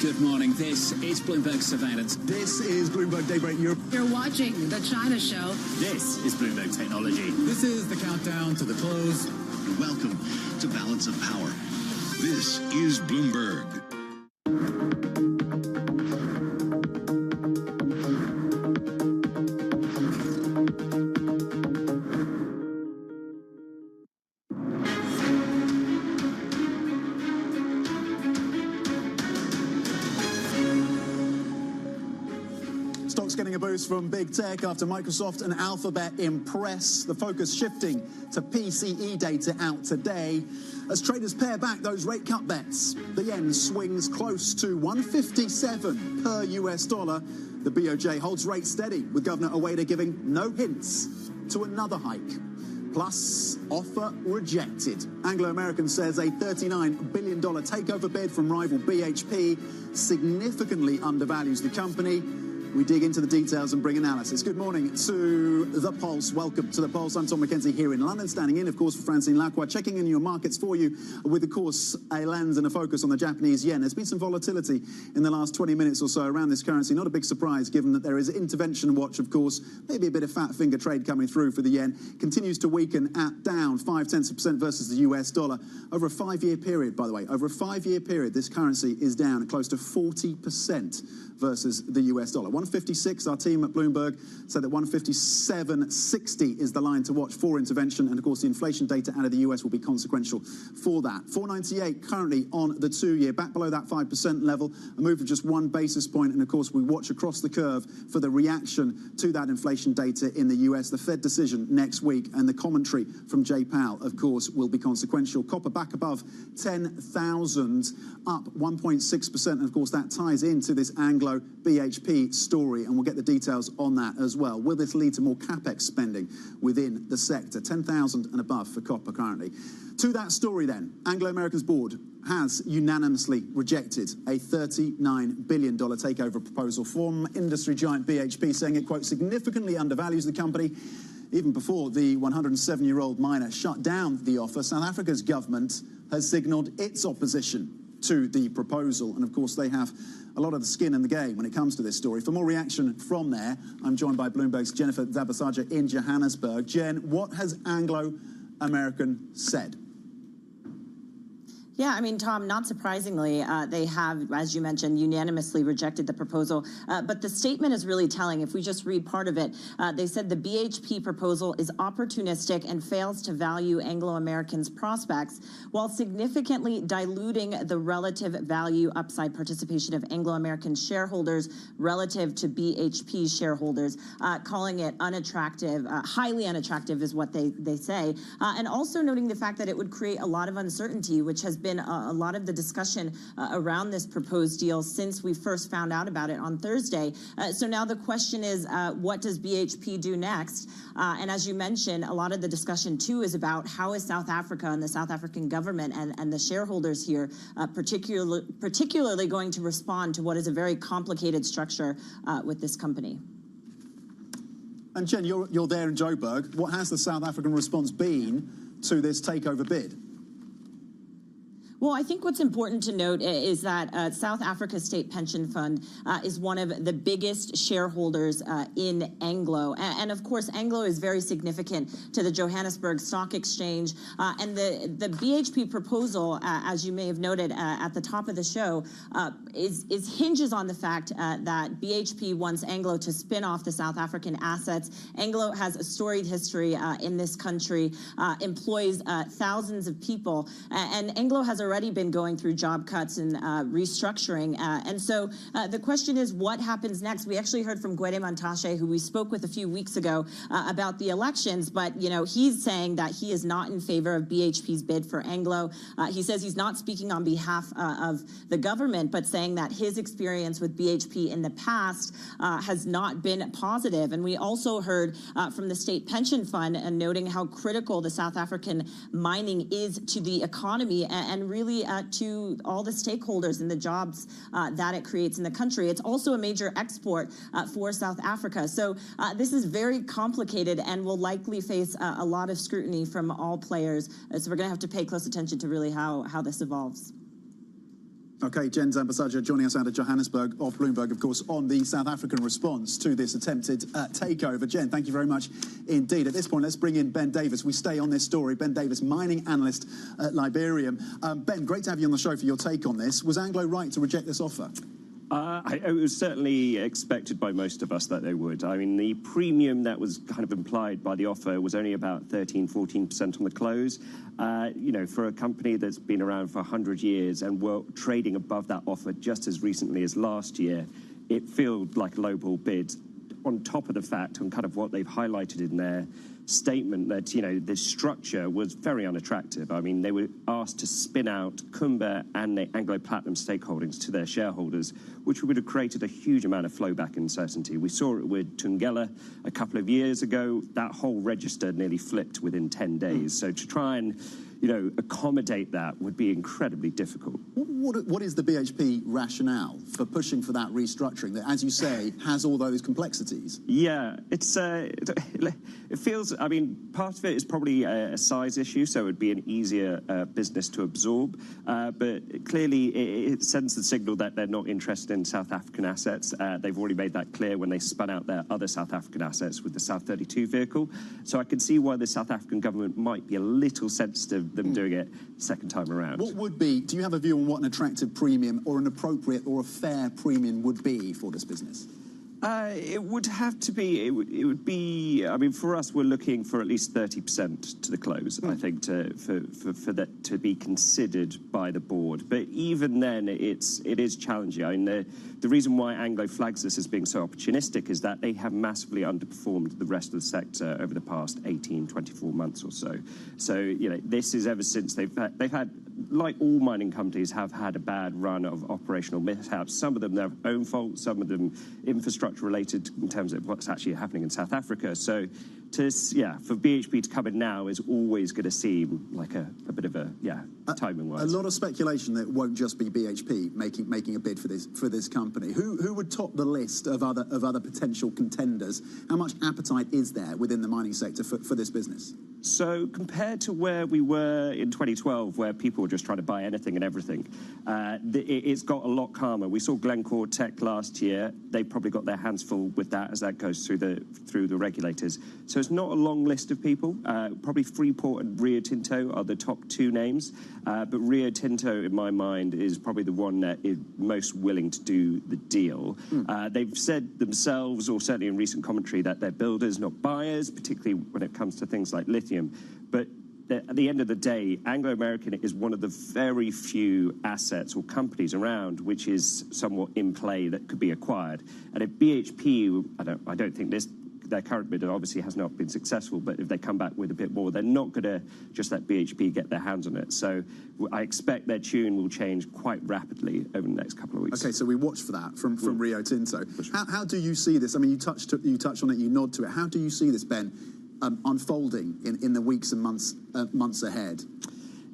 S9: Good morning. This is Bloomberg Surveillance.
S16: This is Bloomberg Daybreak Europe.
S21: You're watching The China Show.
S9: This is Bloomberg Technology.
S10: This is the countdown to the close.
S6: Welcome to Balance of Power. This is Bloomberg.
S16: a boost from big tech after Microsoft and Alphabet impress. The focus shifting to PCE data out today. As traders pare back those rate cut bets, the yen swings close to 157 per US dollar. The BOJ holds rates steady, with Governor Ueda giving no hints to another hike. Plus, offer rejected. Anglo-American says a $39 billion takeover bid from rival BHP significantly undervalues the company. We dig into the details and bring analysis. Good morning to The Pulse. Welcome to The Pulse. I'm Tom McKenzie here in London, standing in, of course, for Francine Lacroix, checking in your markets for you with, of course, a lens and a focus on the Japanese yen. There's been some volatility in the last 20 minutes or so around this currency. Not a big surprise, given that there is intervention watch, of course, maybe a bit of fat finger trade coming through for the yen. Continues to weaken at down 0.5% versus the US dollar. Over a 5-year period, by the way, over a 5-year period, this currency is down close to 40% versus the US dollar. 156, our team at Bloomberg said that 157.60 is the line to watch for intervention, and of course the inflation data out of the US will be consequential for that. 498 currently on the 2-year, back below that 5% level, a move of just 1 basis point, and of course we watch across the curve for the reaction to that inflation data in the US. The Fed decision next week and the commentary from Jay Powell, of course, will be consequential. Copper back above 10,000, up 1.6%, and of course that ties into this Anglo BHP story, and we'll get the details on that as well. Will this lead to more capex spending within the sector? 10,000 and above for copper currently. To that story then, Anglo-American's board has unanimously rejected a $39 billion takeover proposal from industry giant BHP, saying it, quote, significantly undervalues the company. Even before the 107-year-old miner shut down the offer, South Africa's government has signalled its opposition to the proposal, and of course they have a lot of the skin in the game when it comes to this story. For more reaction from there, I'm joined by Bloomberg's Jennifer Zabasaja in Johannesburg. Jen, what has Anglo-American said?
S1: Yeah, I mean, Tom, not surprisingly, they have, as you mentioned, unanimously rejected the proposal. But the statement is really telling. If we just read part of it, they said the BHP proposal is opportunistic and fails to value Anglo-American's prospects while significantly diluting the relative value upside participation of Anglo-American shareholders relative to BHP shareholders, calling it unattractive, highly unattractive is what they say. And also noting the fact that it would create a lot of uncertainty, which has been a lot of the discussion around this proposed deal since we first found out about it on Thursday. So now the question is, what does BHP do next? And as you mentioned, a lot of the discussion too is about how is South Africa and the South African government and the shareholders here particularly going to respond to what is a very complicated structure with this company.
S16: And Jen, you're there in Joburg. What has the South African response been to this takeover bid?
S1: Well, I think what's important to note is that South Africa's state pension fund is one of the biggest shareholders in Anglo. And of course, Anglo is very significant to the Johannesburg Stock Exchange. And the BHP proposal, as you may have noted at the top of the show, hinges on the fact that BHP wants Anglo to spin off the South African assets. Anglo has a storied history in this country, employs thousands of people, and Anglo has already been going through job cuts and restructuring. And so the question is, what happens next? We actually heard from Gwede Mantashe, who we spoke with a few weeks ago about the elections, but he's saying that he is not in favor of BHP's bid for Anglo. He says he's not speaking on behalf of the government, but saying that his experience with BHP in the past has not been positive. And we also heard from the state pension fund noting how critical the South African mining is to the economy and really to all the stakeholders and the jobs that it creates in the country. It's also a major export for South Africa. So this is very complicated and will likely face a lot of scrutiny from all players. So we're going to have to pay close attention to really how this evolves.
S16: Okay, Jen Zabasaja joining us out of Johannesburg, off Bloomberg, of course, on the South African response to this attempted takeover. Jen, thank you very much indeed. At this point, let's bring in Ben Davis. We stay on this story. Ben Davis, mining analyst at Liberium. Ben, great to have you on the show for your take on this. Was Anglo right to reject this offer?
S2: It was certainly expected by most of us that they would. I mean, the premium that was kind of implied by the offer was only about 13-14% on the close. For a company that's been around for 100 years and were trading above that offer just as recently as last year, it felt like a lowball bid. on top of the fact, and kind of what they've highlighted in their statement, that, you know, this structure was very unattractive. I mean, they were asked to spin out Kumba and the Anglo Platinum stakeholdings to their shareholders, which would have created a huge amount of flowback uncertainty. We saw it with Thungela a couple of years ago. That whole register nearly flipped within 10 days. So to try and, you know, accommodate that would be incredibly difficult.
S16: What is the BHP rationale for pushing for that restructuring that, as you say, has all those complexities?
S2: Yeah, it feels, I mean, part of it is probably a size issue, so it would be an easier business to absorb. But clearly, it sends the signal that they're not interested in South African assets. They've already made that clear when they spun out their other South African assets with the South 32 vehicle. So I can see why the South African government might be a little sensitive them doing it second time around.
S16: What would be, do you have a view on what an attractive premium or an appropriate or a fair premium would be for this business?
S2: It would have to be, it would be, I mean, for us, we're looking for at least 30% to the close, I think, for that to be considered by the board. But even then, it is challenging. I mean, the reason why Anglo flags this as being so opportunistic is that they have massively underperformed the rest of the sector over the past 18, 24 months or so. So, you know, this is ever since they've had, like all mining companies, have had a bad run of operational mishaps. Some of them their own fault, some of them infrastructure related in terms of what's actually happening in South Africa. So, for BHP to come in now is always going to seem like a bit of a timing wise.
S16: A lot of speculation that it won't just be BHP making a bid for this company. Who would top the list of other potential contenders? How much appetite is there within the mining sector for this business?
S2: So compared to where we were in 2012, where people were just trying to buy anything and everything, it's got a lot calmer. We saw Glencore Tech last year. They probably got their hands full with that as that goes through the regulators. So it's not a long list of people. Probably Freeport and Rio Tinto are the top two names. But Rio Tinto, in my mind, is probably the one that is most willing to do the deal. They've said themselves, or certainly in recent commentary, that they're builders, not buyers, particularly when it comes to things like lithium. But at the end of the day, Anglo American is one of the very few assets or companies around which is somewhat in play that could be acquired. And if BHP, I don't think their current bid obviously has not been successful, but if they come back with a bit more, they're not going to just let BHP get their hands on it. So I expect their tune will change quite rapidly over the next couple of weeks.
S16: Okay, so we watch for that from Rio Tinto. How do you see this? I mean, you touch on it, you nod to it. How do you see this, Ben, unfolding in the weeks and months ahead?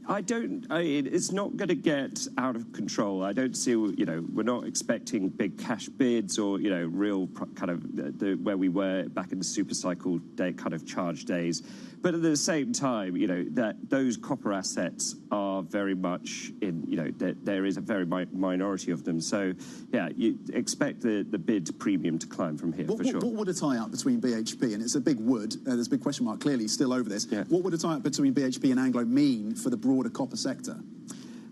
S2: It's not going to get out of control. I don't see, we're not expecting big cash bids or, real kind of where we were back in the super cycle day, kind of charge days. But at the same time, that those copper assets are very much in, there is a very minority of them. So, yeah, you expect the bid premium to climb from here, for sure.
S16: What would a tie-up between BHP, and it's a big would, there's a big question mark clearly still over this, what would a tie-up between BHP and Anglo mean for the broader copper sector?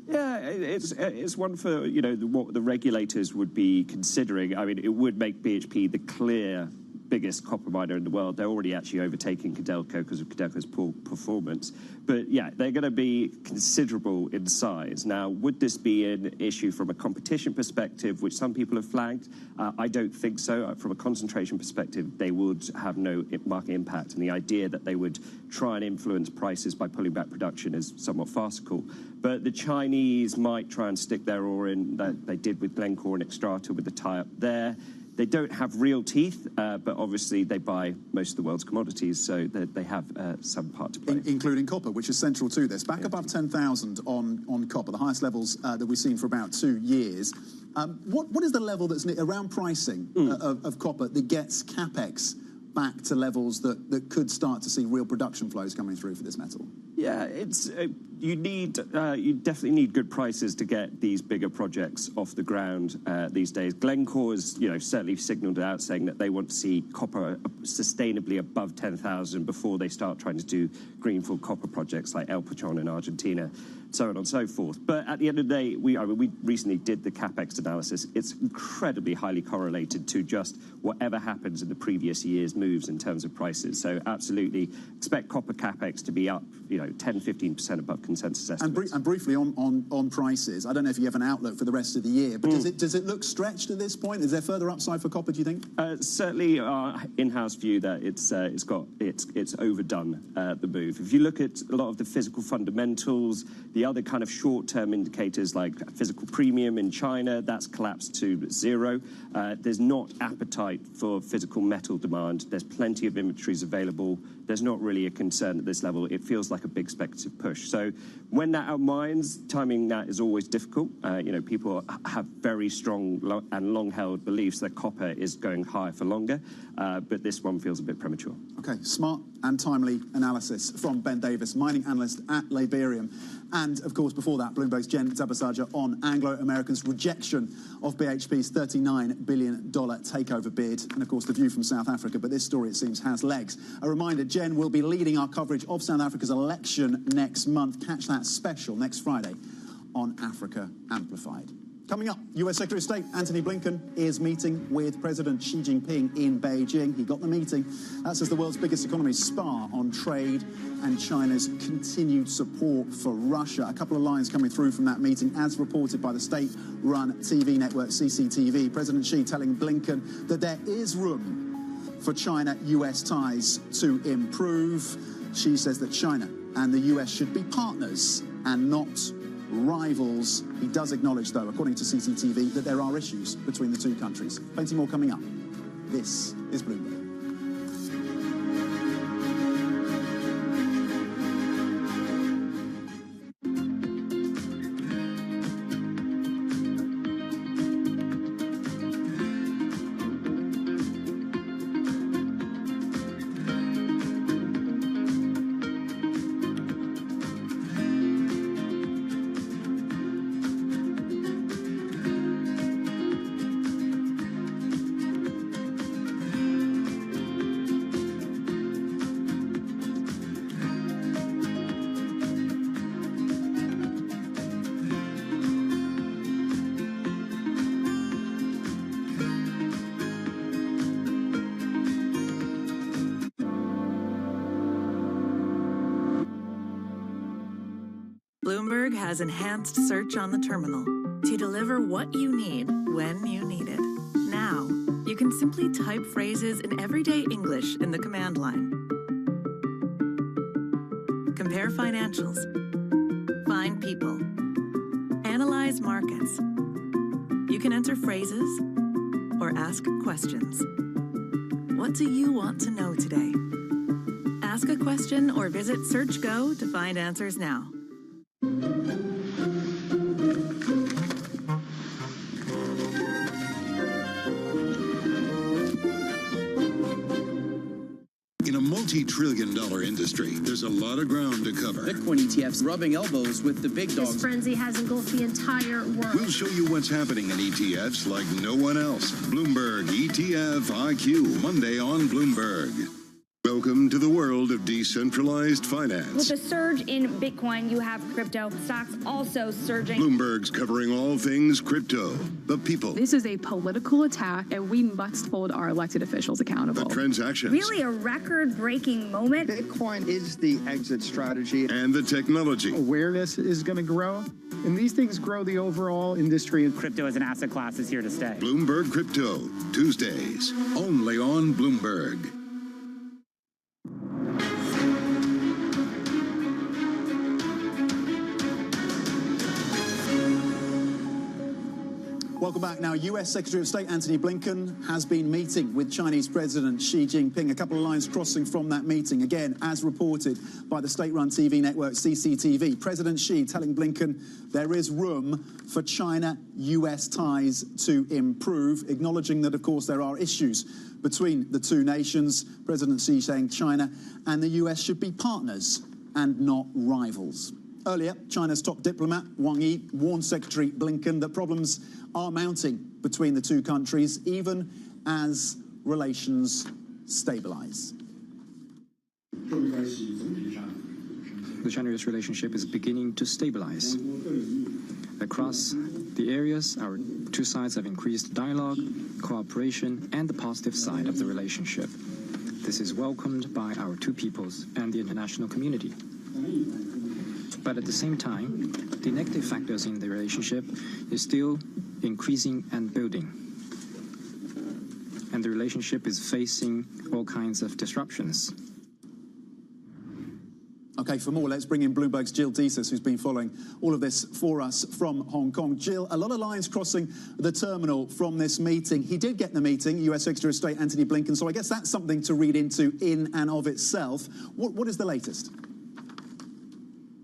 S2: Yeah, it's one for, what the regulators would be considering. I mean, it would make BHP the clear biggest copper miner in the world. They're already actually overtaking Codelco because of Codelco's poor performance. But yeah, they're going to be considerable in size. Now, would this be an issue from a competition perspective, which some people have flagged? I don't think so. From a concentration perspective, they would have no market impact. And the idea that they would try and influence prices by pulling back production is somewhat farcical. But the Chinese might try and stick their oar in, that they did with Glencore and Xstrata with the tie-up there. They don't have real teeth, but obviously they buy most of the world's commodities, so they have some part to play.
S16: Including copper, which is central to this. Back above 10,000 on copper, the highest levels that we've seen for about 2 years. What is the level that's around pricing of copper that gets CapEx back to levels that could start to see real production flows coming through for this metal?
S2: Yeah, you definitely need good prices to get these bigger projects off the ground these days. Glencore has, certainly signalled out saying that they want to see copper sustainably above 10,000 before they start trying to do greenfield copper projects like El Pachón in Argentina, so on and so forth. But at the end of the day, we recently did the CapEx analysis. It's incredibly highly correlated to just whatever happens in the previous year's moves in terms of prices. So absolutely expect copper CapEx to be up, 10-15% above consensus estimates.
S16: And briefly on prices, I don't know if you have an outlook for the rest of the year, but does it look stretched at this point? Is there further upside for copper, do you think?
S2: Certainly our in-house view that it's overdone the move. If you look at a lot of the physical fundamentals, the other kind of short-term indicators like physical premium in China, that's collapsed to zero. There's not appetite for physical metal demand. There's plenty of inventories available. There's not really a concern at this level. It feels like a big speculative push. So when that unwinds, timing that is always difficult. People have very strong and long-held beliefs that copper is going higher for longer, but this one feels a bit premature.
S16: Okay, smart and timely analysis from Ben Davis, mining analyst at Laberium. And, of course, before that, Bloomberg's Jen Tabasaja on Anglo-American's rejection of BHP's $39 billion takeover bid. And, of course, the view from South Africa. But this story, it seems, has legs. A reminder, Jen will be leading our coverage of South Africa's election next month. Catch that special next Friday on Africa Amplified. Coming up, US Secretary of State Antony Blinken is meeting with President Xi Jinping in Beijing. He got the meeting. That's as the world's biggest economies spar on trade and China's continued support for Russia. A couple of lines coming through from that meeting, as reported by the state-run TV network CCTV. President Xi telling Blinken that there is room for China-US ties to improve. Xi says that China and the US should be partners and not rivals. He does acknowledge, though, according to CCTV, that there are issues between the two countries. Plenty more coming up. This is Bloomberg.
S14: Bloomberg has enhanced search on the terminal to deliver what you need when you need it. Now, you can simply type phrases in everyday English in the command line. Compare financials. Find people. Analyze markets. You can enter phrases or ask questions. What do you want to know today? Ask a question or visit SearchGo to find answers now.
S6: In a multi-trillion-dollar industry, there's a lot of ground to cover.
S10: Bitcoin ETFs rubbing elbows with the big dogs.
S3: This frenzy has engulfed the entire world.
S6: We'll show you what's happening in ETFs like no one else. Bloomberg ETF IQ, Monday on Bloomberg. Welcome to the world of decentralized finance.
S5: With a surge in Bitcoin, you have crypto stocks also surging.
S6: Bloomberg's covering all things crypto, the people,
S20: This is a political attack, and we must hold our elected officials accountable.
S6: the transactions,
S3: Really a record-breaking moment.
S11: Bitcoin is the exit strategy.
S6: and the technology.
S22: Awareness is going to grow, and these things grow the overall industry.
S24: Crypto as an asset class is here to stay.
S6: Bloomberg Crypto, Tuesdays, only on Bloomberg.
S16: Welcome back. Now, US Secretary of State Antony Blinken has been meeting with Chinese President Xi Jinping. A couple of lines crossing from that meeting. Again, as reported by the state-run TV network CCTV, President Xi telling Blinken there is room for China-US ties to improve, acknowledging that, of course, there are issues between the two nations. President Xi saying China and the US should be partners and not rivals. Earlier, China's top diplomat, Wang Yi, warned Secretary Blinken that problems are mounting between the two countries, even as relations stabilize.
S12: The China-US relationship is beginning to stabilize. Across the areas, our two sides have increased dialogue, cooperation, and the positive side of the relationship. This is welcomed by our two peoples and the international community. But at the same time, the negative factors in the relationship is still increasing and building. And the relationship is facing all kinds of disruptions.
S16: Okay, for more, let's bring in Bloomberg's Jill Desus, who's been following all of this for us from Hong Kong. Jill, a lot of lines crossing the terminal from this meeting. He did get the meeting, US Secretary of State Antony Blinken, so I guess that's something to read into in and of itself. What is the latest?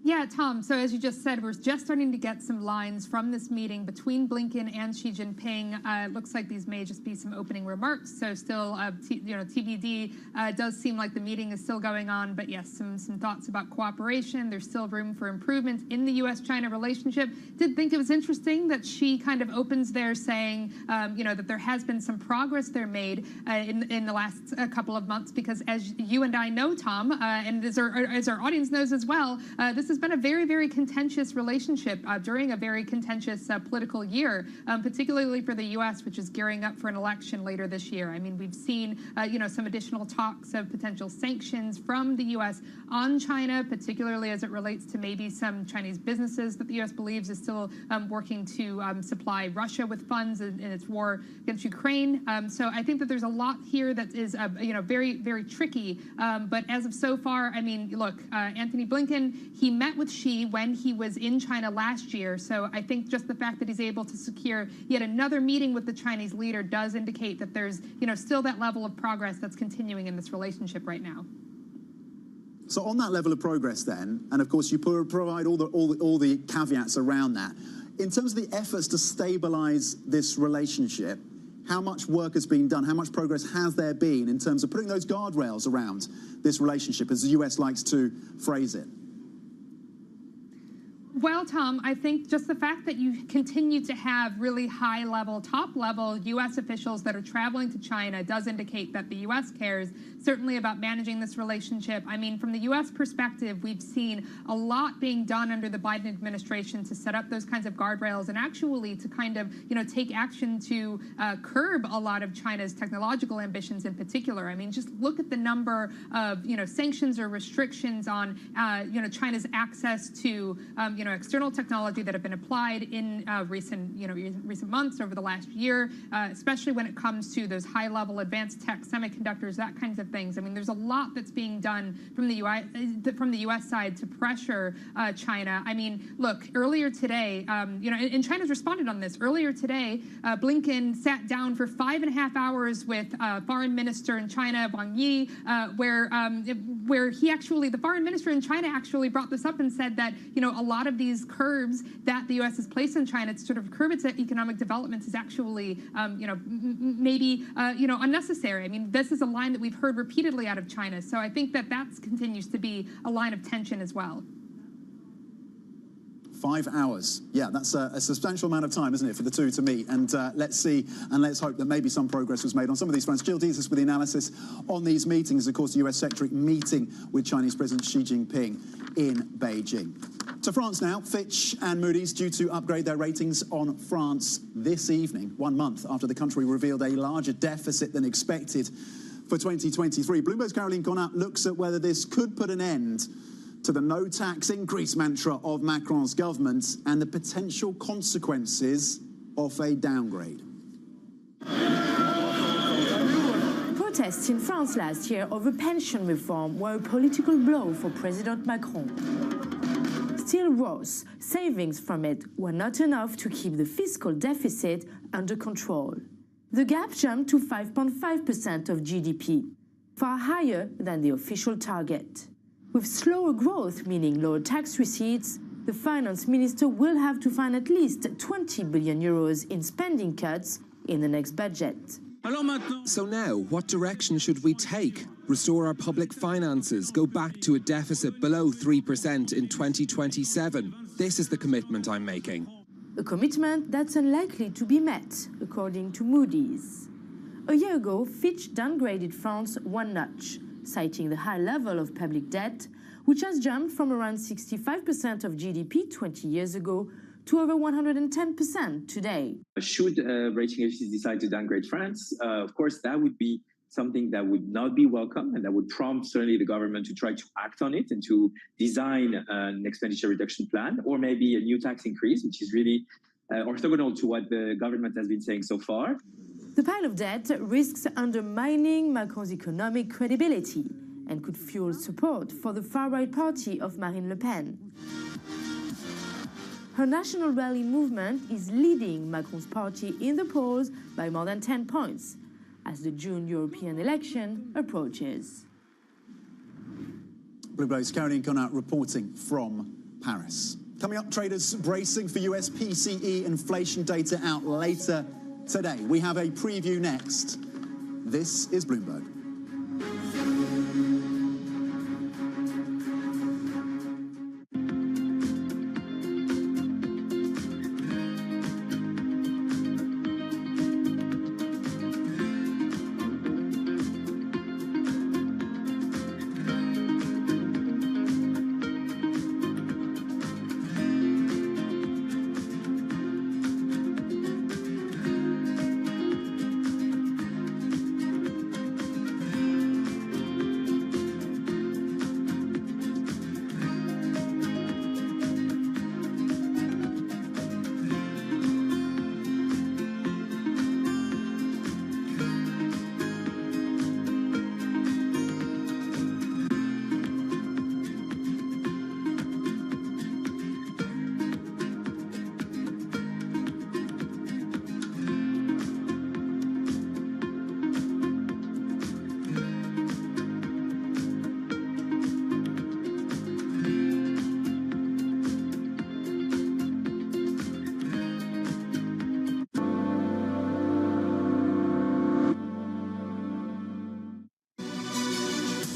S4: Yeah, Tom, so as you just said, we're just starting to get some lines from this meeting between Blinken and Xi Jinping. It looks like these may just be some opening remarks, so still, TBD. Does seem like the meeting is still going on, but yes, some thoughts about cooperation. There's still room for improvement in the U.S.-China relationship. Did think it was interesting that Xi kind of opens there saying, that there has been some progress there made in the last couple of months, because as you and I know, Tom, and as our audience knows as well, this has been a very, very contentious relationship during a very contentious political year, particularly for the U.S., which is gearing up for an election later this year. I mean, we've seen, some additional talks of potential sanctions from the U.S. on China, particularly as it relates to maybe some Chinese businesses that the U.S. believes is still working to supply Russia with funds in its war against Ukraine. So I think that there's a lot here that is, very, very tricky. But as of so far, I mean, look, Antony Blinken, he met with Xi when he was in China last year. So I think just the fact that he's able to secure yet another meeting with the Chinese leader does indicate that there's, still that level of progress that's continuing in this relationship right now.
S16: So on that level of progress then, and of course you provide all the caveats around that, in terms of the efforts to stabilize this relationship, how much work has been done? How much progress has there been in terms of putting those guardrails around this relationship, as the US likes to phrase it?
S4: Well, Tom, I think just the fact that you continue to have really high-level, top-level U.S. officials that are traveling to China does indicate that the U.S. cares, certainly about managing this relationship. I mean, from the U.S. perspective, we've seen a lot being done under the Biden administration to set up those kinds of guardrails and actually to kind of, take action to curb a lot of China's technological ambitions in particular. I mean, just look at the number of, sanctions or restrictions on, China's access to, external technology that have been applied in recent months over the last year, especially when it comes to those high-level advanced tech, semiconductors, that kinds of things. I mean, there's a lot that's being done from the U.S. side to pressure China. I mean, look, earlier today, and China's responded on this. Earlier today, Blinken sat down for 5.5 hours with Foreign Minister in China, Wang Yi, where the Foreign Minister in China actually brought this up and said that, a lot of these curbs that the U.S. has placed on China to sort of curb its economic development is actually, maybe, unnecessary. I mean, this is a line that we've heard repeatedly out of China. So I think that continues to be a line of tension as well.
S16: 5 hours. Yeah, that's a substantial amount of time, isn't it, for the two to meet? And let's see and let's hope that maybe some progress was made on some of these fronts. Jill Desus with the analysis on these meetings. Of course, the US Secretary meeting with Chinese President Xi Jinping in Beijing. To France now. Fitch and Moody's due to upgrade their ratings on France this evening, 1 month after the country revealed a larger deficit than expected for 2023. Bloomberg's Caroline Conat looks at whether this could put an end to the no-tax increase mantra of Macron's government and the potential consequences of a downgrade.
S13: Protests in France last year over pension reform were a political blow for President Macron. Still worse, savings from it were not enough to keep the fiscal deficit under control. The gap jumped to 5.5% of GDP, far higher than the official target. With slower growth, meaning lower tax receipts, the finance minister will have to find at least 20 billion euros in spending cuts in the next budget.
S15: So now, what direction should we take? Restore our public finances, go back to a deficit below 3% in 2027. This is the commitment I'm making.
S13: A commitment that's unlikely to be met, according to Moody's. A year ago, Fitch downgraded France 1 notch, citing the high level of public debt, which has jumped from around 65% of GDP 20 years ago to over 110% today.
S17: Should rating agencies decide to downgrade France, of course, that would be something that would not be welcome and that would prompt certainly the government to try to act on it and to design an expenditure reduction plan, or maybe a new tax increase, which is really orthogonal to what the government has been saying so far.
S13: The pile of debt risks undermining Macron's economic credibility and could fuel support for the far-right party of Marine Le Pen. Her National Rally movement is leading Macron's party in the polls by more than 10 points as the June European election approaches.
S16: Bloomberg's Caroline Conat reporting from Paris. Coming up, traders bracing for US PCE inflation data out later today. We have a preview next. This is Bloomberg.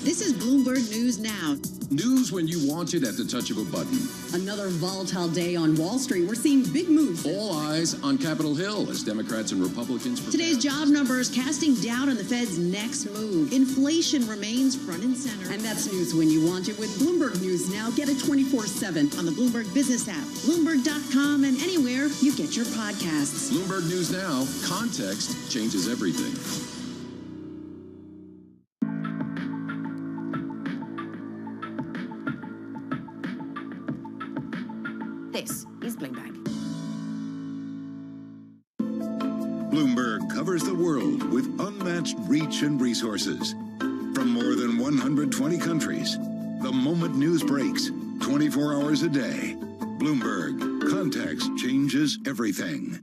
S21: This is Bloomberg News Now.
S18: News when you want it at the touch of a button.
S21: Another volatile day on Wall Street. We're seeing big moves.
S18: All eyes on Capitol Hill as Democrats and Republicans prepare.
S21: Today's job numbers casting doubt on the Fed's next move. Inflation remains front and center. And that's news when you want it with Bloomberg News Now. Get it 24/7 on the Bloomberg Business app, Bloomberg.com, and anywhere you get your podcasts.
S18: Bloomberg News Now. Context changes everything.
S13: This is Bloomberg.
S6: Bloomberg covers the world with unmatched reach and resources. From more than 120 countries, the moment news breaks, 24 hours a day. Bloomberg, context changes everything.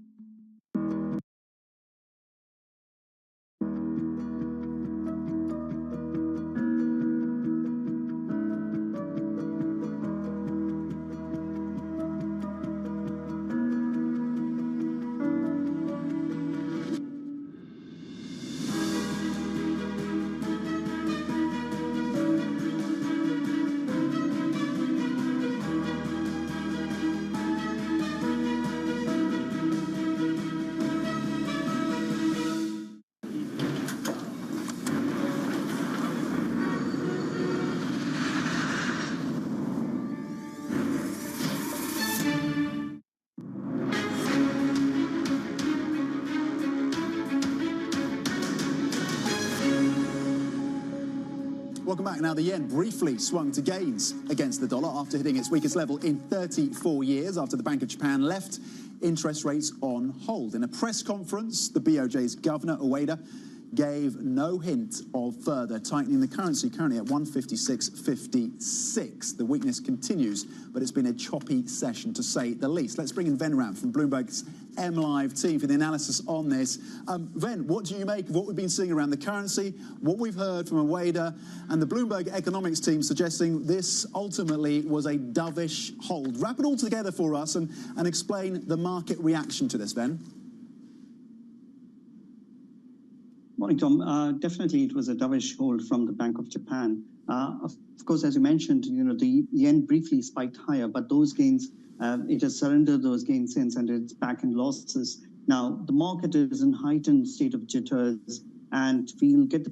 S16: Welcome back. Now, the yen briefly swung to gains against the dollar after hitting its weakest level in 34 years after the Bank of Japan left interest rates on hold. In a press conference, the BOJ's Governor, Ueda, gave no hint of further tightening the currency, currently at 156.56. The weakness continues, but it's been a choppy session, to say the least. Let's bring in Ven Ram from Bloomberg's MLive team for the analysis on this. Ven, what do you make of what we've been seeing around the currency, what we've heard from Ueda, and the Bloomberg economics team suggesting this ultimately was a dovish hold? Wrap it all together for us and explain the market reaction to this, Ven.
S19: Morning, Tom. Definitely, it was a dovish hold from the Bank of Japan. Of course, as you mentioned, the yen briefly spiked higher, but those gains, it has surrendered those gains since, and it's back in losses. Now, the market is in heightened state of jitters, and we'll get the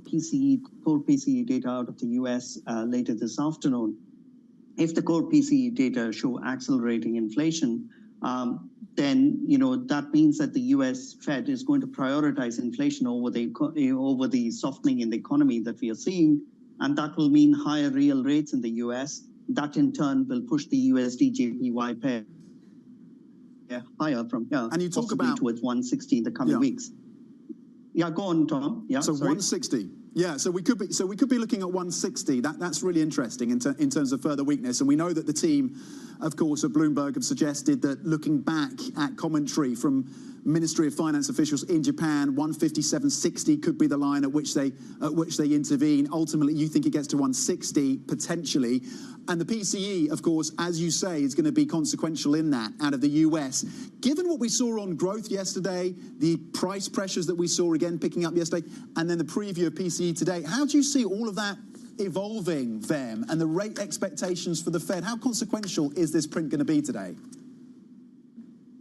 S19: core PCE data out of the US later this afternoon. If the core PCE data show accelerating inflation, then that means that the U.S. Fed is going to prioritize inflation over the softening in the economy that we are seeing, and that will mean higher real rates in the U.S. That in turn will push the USD JPY pair higher from here,
S16: and you talk about
S19: towards 160 in the coming weeks. Yeah, go on, Tom. Yeah,
S16: so
S19: sorry.
S16: 160. Yeah, so we could be looking at 160. That's really interesting in terms of further weakness. And we know that the team, of course, at Bloomberg have suggested that looking back at commentary from Ministry of Finance officials in Japan, 157.60 could be the line at which they intervene. Ultimately, you think it gets to 160 potentially. And the PCE, of course, as you say, is going to be consequential in that out of the US. Given what we saw on growth yesterday, the price pressures that we saw again picking up yesterday, and then the preview of PCE today, how do you see all of that evolving, Vem, and the rate expectations for the Fed? How consequential is this print going to be today?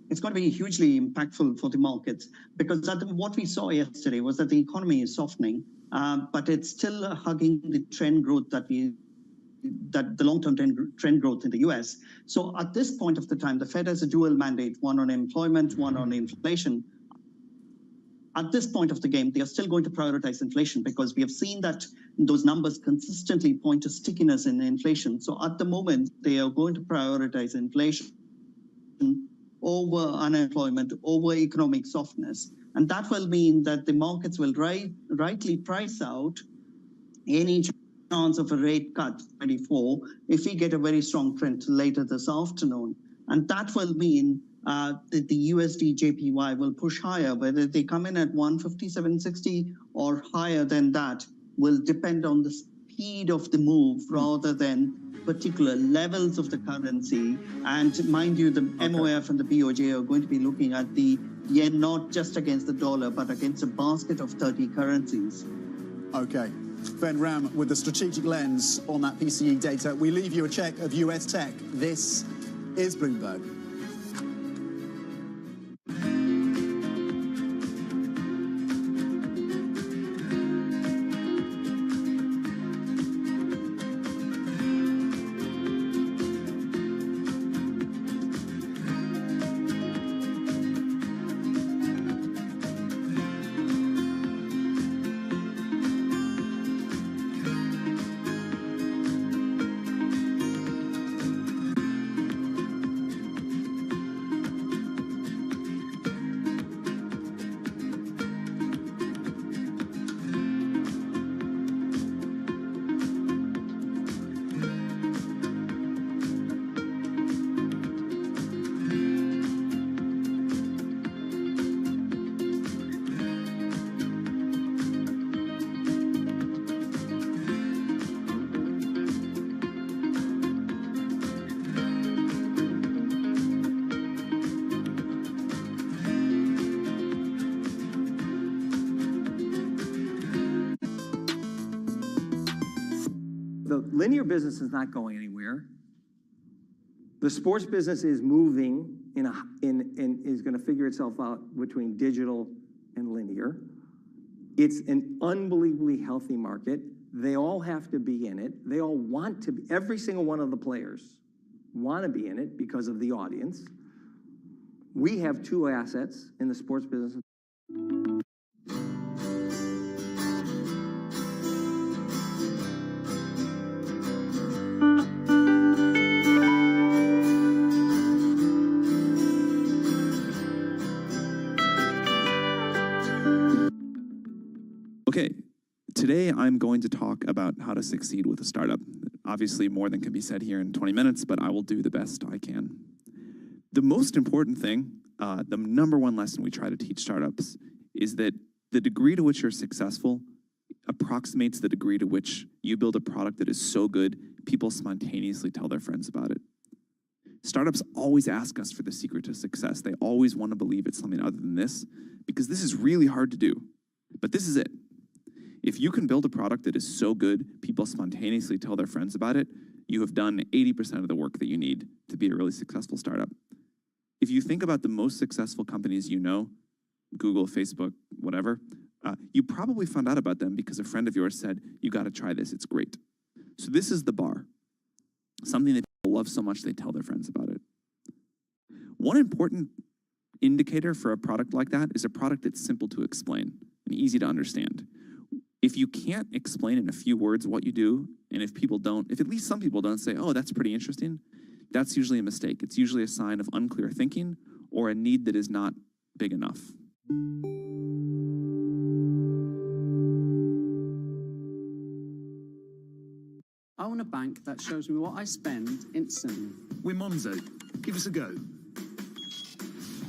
S19: It's going to be hugely impactful for the markets, because what we saw yesterday was that the economy is softening, but it's still hugging the trend growth that the long-term trend growth in the US. So at this point of the time, the Fed has a dual mandate, one on employment, one on inflation. At this point of the game, they are still going to prioritize inflation, because we have seen that those numbers consistently point to stickiness in inflation. So at the moment, they are going to prioritize inflation over unemployment, over economic softness. And that will mean that the markets will rightly price out any chance of a rate cut 24 if we get a very strong print later this afternoon. And that will mean that the USD JPY will push higher. Whether they come in at 157.60 or higher than that will depend on the speed of the move rather than particular levels of the currency. And mind you, the MOF and the BOJ are going to be looking at the yen not just against the dollar, but against a basket of 30 currencies.
S16: Okay. Ben Ram with the strategic lens on that PCE data. We leave you a check of US tech. This is Bloomberg.
S7: The linear business is not going anywhere. The sports business is moving is going to figure itself out between digital and linear. It's an unbelievably healthy market. They all have to be in it. They all want to be. Every single one of the players want to be in it because of the audience. We have two assets in the sports business.
S8: Okay, today I'm going to talk about how to succeed with a startup. Obviously, more than can be said here in 20 minutes, but I will do the best I can. The most important thing, the number one lesson we try to teach startups is that the degree to which you're successful approximates the degree to which you build a product that is so good, people spontaneously tell their friends about it. Startups always ask us for the secret to success. They always want to believe it's something other than this, because this is really hard to do. But this is it. If you can build a product that is so good, people spontaneously tell their friends about it, you have done 80% of the work that you need to be a really successful startup. If you think about the most successful companies you know, Google, Facebook, whatever, you probably found out about them because a friend of yours said, you got to try this, it's great. So this is the bar. Something that people love so much they tell their friends about it. One important indicator for a product like that is a product that's simple to explain and easy to understand. If you can't explain in a few words what you do, and if at least some people don't say, oh, that's pretty interesting, that's usually a mistake. It's usually a sign of unclear thinking or a need that is not big enough.
S1: I want a bank that shows me what I spend instantly.
S2: We're Monzo. Give us a go.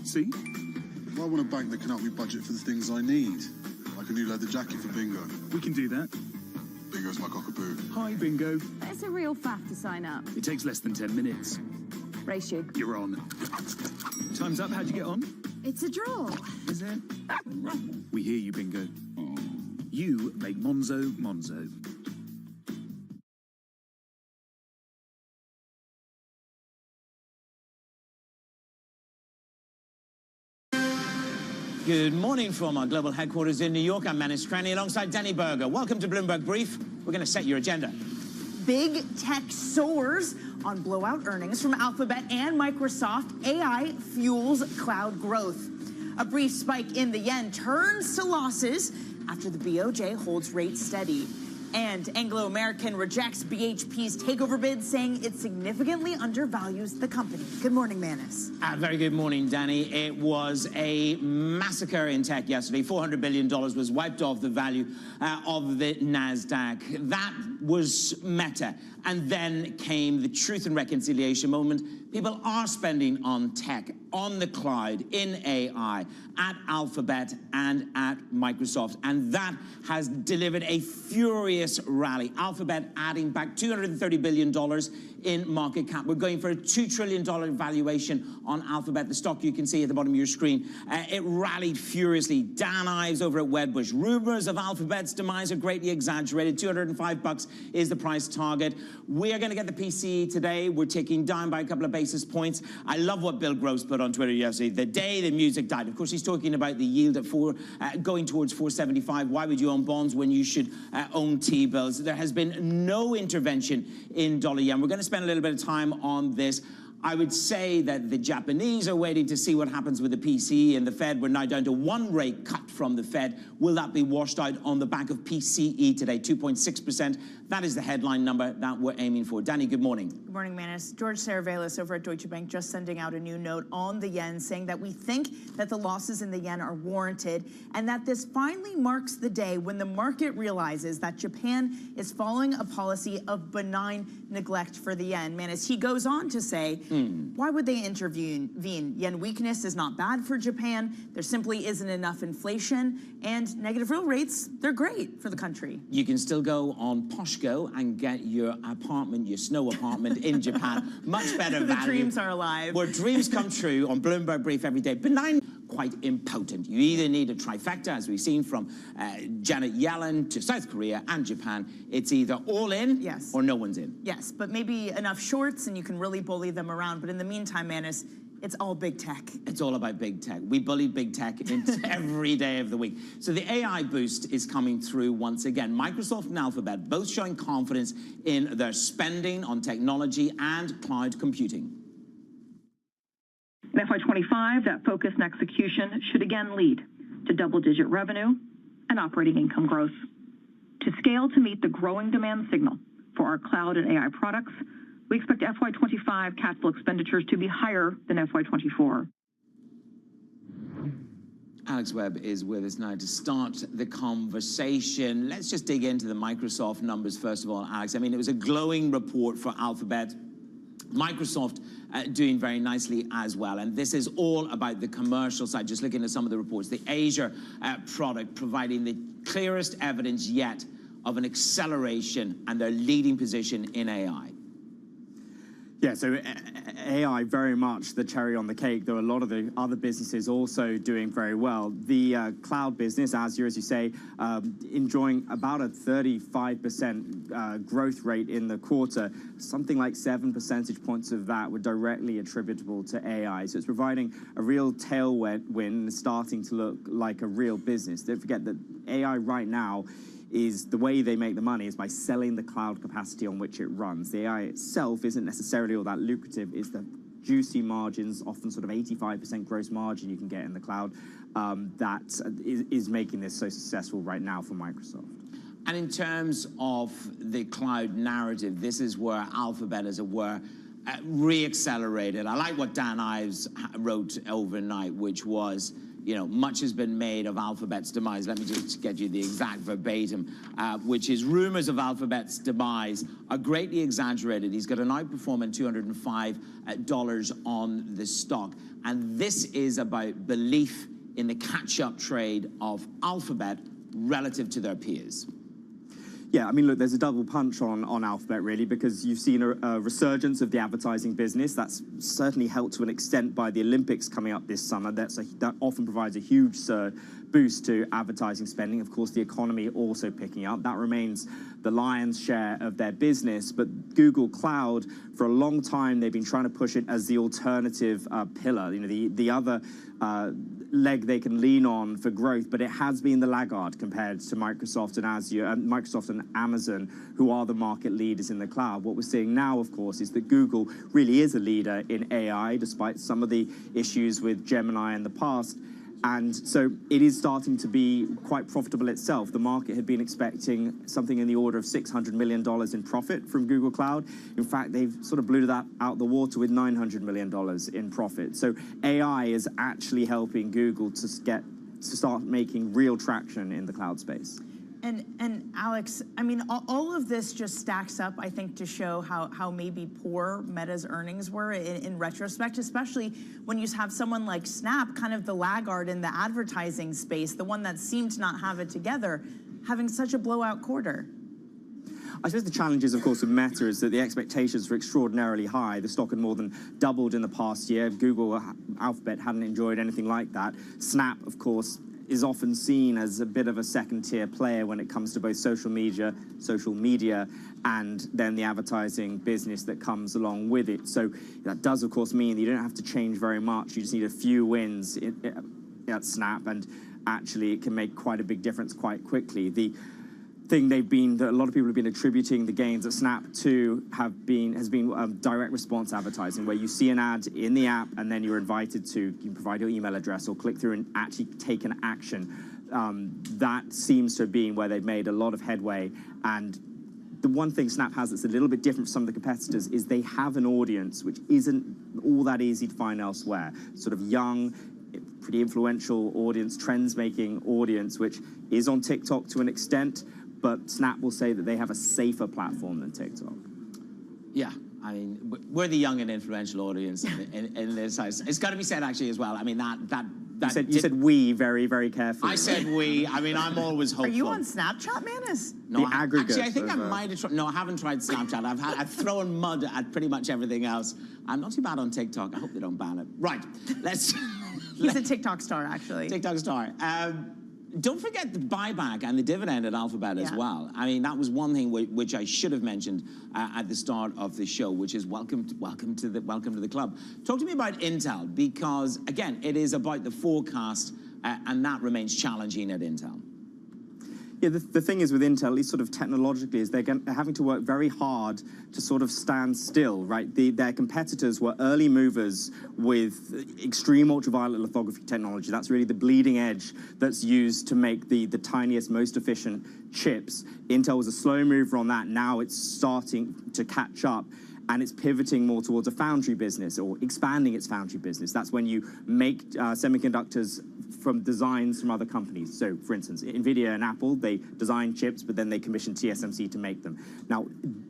S2: See?
S9: I want a bank that can help me budget for the things I need, like a new leather jacket for Bingo.
S2: We can do that.
S9: Bingo's my cockapoo.
S2: Hi, Bingo.
S23: It's a real faff to sign up.
S2: It takes less than 10 minutes.
S23: Race you.
S2: You're on. Time's up. How'd you get on?
S23: It's a draw.
S2: Is it? We hear you, Bingo. You make Monzo Monzo.
S25: Good morning from our global headquarters in New York. I'm Manus Cranny alongside Danny Berger. Welcome to Bloomberg Brief. We're going to set your agenda.
S26: Big tech soars on blowout earnings from Alphabet and Microsoft. AI fuels cloud growth. A brief spike in the yen turns to losses after the BOJ holds rates steady. And Anglo American rejects BHP's takeover bid, saying it significantly undervalues the company. Good morning, Manus.
S25: Very good morning, Danny. It was a massacre in tech yesterday. $400 billion was wiped off the value of the NASDAQ. That was Meta. And then came the truth and reconciliation moment. People are spending on tech, on the cloud, in AI, at Alphabet and at Microsoft. And that has delivered a furious rally. Alphabet adding back $230 billion in market cap. We're going for a $2 trillion valuation on Alphabet. The stock you can see at the bottom of your screen. It rallied furiously. Dan Ives over at Wedbush. Rumors of Alphabet's demise are greatly exaggerated. $205 is the price target. We're going to get the PCE today. We're ticking down by a couple of basis points. I love what Bill Gross put on Twitter yesterday. The day the music died. Of course, he's talking about the yield at going towards 475. Why would you own bonds when you should own T-bills? There has been no intervention in dollar yen. We're going to spend a little bit of time on this. I would say that the Japanese are waiting to see what happens with the PCE and the Fed. We're now down to one rate cut from the Fed. Will that be washed out on the back of PCE today? 2.6%. That is the headline number that we're aiming for. Danny, good morning.
S26: Good morning, Manus. George Saravelis over at Deutsche Bank just sending out a new note on the yen, saying that we think that the losses in the yen are warranted and that this finally marks the day when the market realizes that Japan is following a policy of benign neglect for the yen. Manus, he goes on to say, why would they intervene? Yen weakness is not bad for Japan. There simply isn't enough inflation, and negative real rates, they're great for the country.
S25: You can still go on Poshco and get your apartment, your snow apartment in Japan. Much better value.
S26: The dreams are alive.
S25: Where dreams come true on Bloomberg Brief every day. Benign, quite impotent. You either need a trifecta, as we've seen from Janet Yellen to South Korea and Japan. It's either all in or no one's in.
S26: Yes, but maybe enough shorts and you can really bully them around. But in the meantime, Manus, it's all big tech.
S25: It's all about big tech. We bully big tech every day of the week. So the AI boost is coming through once again. Microsoft and Alphabet both showing confidence in their spending on technology and cloud computing.
S27: In FY25, that focus and execution should again lead to double-digit revenue and operating income growth. To scale to meet the growing demand signal for our cloud and AI products, we expect FY25 capital expenditures to be higher than FY24.
S25: Alex Webb is with us now to start the conversation. Let's just dig into the Microsoft numbers first of all, Alex. I mean, it was a glowing report for Alphabet. Microsoft doing very nicely as well. And this is all about the commercial side. Just looking at some of the reports, the Azure product providing the clearest evidence yet of an acceleration and their leading position in AI.
S24: Yeah, so AI very much the cherry on the cake. There are a lot of the other businesses also doing very well. The cloud business, Azure, as you say, enjoying about a 35% growth rate in the quarter. Something like 7 percentage points of that were directly attributable to AI. So it's providing a real tailwind, starting to look like a real business. Don't forget that AI right now is the way they make the money is by selling the cloud capacity on which it runs. The AI itself isn't necessarily all that lucrative. It's the juicy margins, often sort of 85% gross margin you can get in the cloud, that is making this so successful right now for Microsoft.
S25: And in terms of the cloud narrative, this is where Alphabet, as it were, re-accelerated. I like what Dan Ives wrote overnight, which was, you know, much has been made of Alphabet's demise. Let me just get you the exact verbatim, which is rumors of Alphabet's demise are greatly exaggerated. He's got an outperformance $205 on the stock. And this is about belief in the catch-up trade of Alphabet relative to their peers.
S24: Yeah, I mean, look, there's a double punch on Alphabet, really, because you've seen a resurgence of the advertising business. That's certainly helped to an extent by the Olympics coming up this summer. That often provides a huge boost to advertising spending. Of course, the economy also picking up. That remains the lion's share of their business. But Google Cloud, for a long time, they've been trying to push it as the alternative pillar, you know, the other leg they can lean on for growth, but it has been the laggard compared to Microsoft and Azure, Microsoft and Amazon, who are the market leaders in the cloud. What we're seeing now, of course, is that Google really is a leader in AI, despite some of the issues with Gemini in the past. And so it is starting to be quite profitable itself. The market had been expecting something in the order of $600 million in profit from Google Cloud. In fact, they've sort of blew that out the water with $900 million in profit. So AI is actually helping Google to start making real traction in the cloud space.
S26: And Alex, I mean, all of this just stacks up, I think, to show how maybe poor Meta's earnings were in retrospect, especially when you have someone like Snap, kind of the laggard in the advertising space, the one that seemed to not have it together, having such a blowout quarter.
S24: I suppose the challenge is, of course, with Meta is that the expectations were extraordinarily high. The stock had more than doubled in the past year. Google, Alphabet hadn't enjoyed anything like that. Snap, of course, is often seen as a bit of a second-tier player when it comes to both social media, and then the advertising business that comes along with it. So that does, of course, mean that you don't have to change very much. You just need a few wins at Snap, and actually it can make quite a big difference quite quickly. The thing that a lot of people have been attributing the gains at Snap to has been direct response advertising, where you see an ad in the app and then you're invited to you can provide your email address or click through and actually take an action. That seems to have been where they've made a lot of headway. And the one thing Snap has that's a little bit different from some of the competitors is they have an audience which isn't all that easy to find elsewhere. Sort of young, pretty influential audience, trends-making audience, which is on TikTok to an extent, but Snap will say that they have a safer platform than TikTok.
S25: Yeah, I mean, we're the young and influential audience in this house. It's got to be said, actually, as well. I mean,
S24: you said we very, very carefully.
S25: I said we. I mean, I'm always hopeful.
S26: Are you on Snapchat, Manus?
S25: No,
S24: the aggregate.
S25: Actually, I think I might have tried. No, I haven't tried Snapchat. I've thrown mud at pretty much everything else. I'm not too bad on TikTok. I hope they don't ban it. Right, let's...
S26: He's a TikTok star, actually.
S25: TikTok star. Don't forget the buyback and the dividend at Alphabet as well. I mean, that was one thing which I should have mentioned at the start of the show, which is welcome to the club. Talk to me about Intel, because again, it is about the forecast, and that remains challenging at Intel.
S24: Yeah, the thing is with Intel, at least sort of technologically, is they're having to work very hard to sort of stand still, right? Their competitors were early movers with extreme ultraviolet lithography technology. That's really the bleeding edge that's used to make the tiniest, most efficient chips. Intel was a slow mover on that. Now it's starting to catch up, and it's pivoting more towards a foundry business, or expanding its foundry business. That's when you make semiconductors from designs from other companies. So, for instance, NVIDIA and Apple, they design chips, but then they commission TSMC to make them. Now,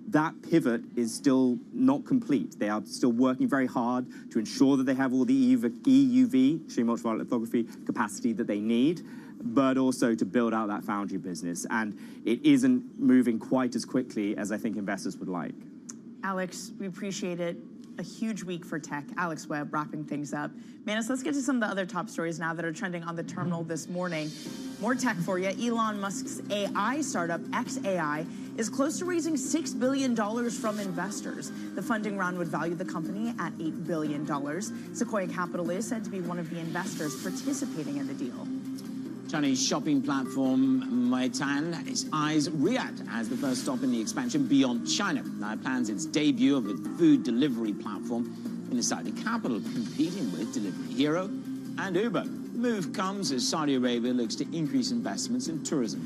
S24: that pivot is still not complete. They are still working very hard to ensure that they have all the EUV, extreme ultraviolet lithography, capacity that they need, but also to build out that foundry business. And it isn't moving quite as quickly as I think investors would like.
S26: Alex, we appreciate it. A huge week for tech. Alex Webb wrapping things up. Manus, let's get to some of the other top stories now that are trending on the terminal this morning. More tech for you. Elon Musk's AI startup, xAI, is close to raising $6 billion from investors. The funding round would value the company at $8 billion. Sequoia Capital is said to be one of the investors participating in the deal.
S25: Chinese shopping platform Meituan is eyes Riyadh as the first stop in the expansion beyond China. Now it plans its debut of a food delivery platform in the Saudi capital, competing with Delivery Hero and Uber. The move comes as Saudi Arabia looks to increase investments in tourism.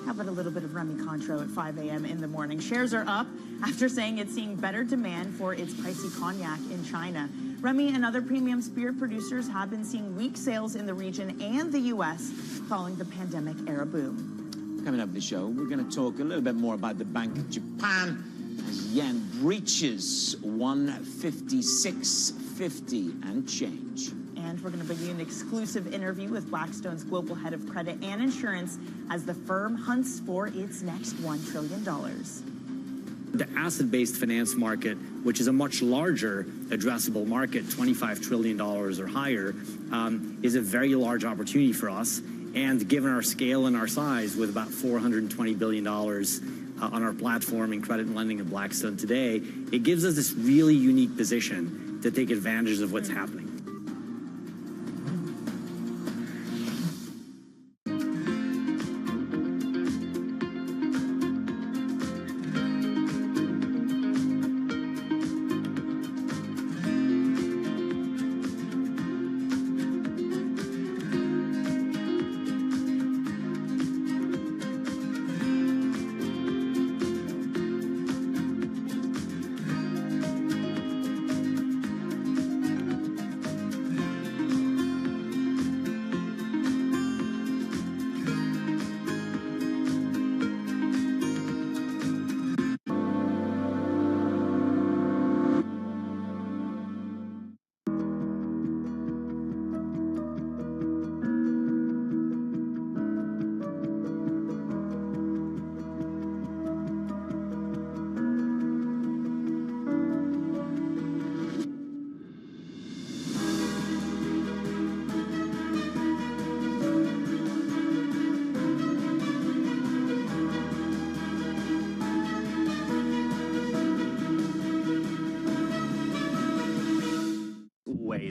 S26: How about a little bit of Remy Cointreau at 5 a.m. in the morning? Shares are up after saying it's seeing better demand for its pricey cognac in China. Remy and other premium spirit producers have been seeing weak sales in the region and the U.S. following the pandemic-era boom.
S25: Coming up the show, we're going to talk a little bit more about the Bank of Japan as yen breaches 156.50 and change.
S26: And we're going to bring you an exclusive interview with Blackstone's global head of credit and insurance as the firm hunts for its next $1 trillion.
S3: The asset-based finance market, which is a much larger addressable market, $25 trillion or higher, is a very large opportunity for us. And given our scale and our size, with about $420 billion on our platform in credit and lending at Blackstone today, it gives us this really unique position to take advantage of what's happening.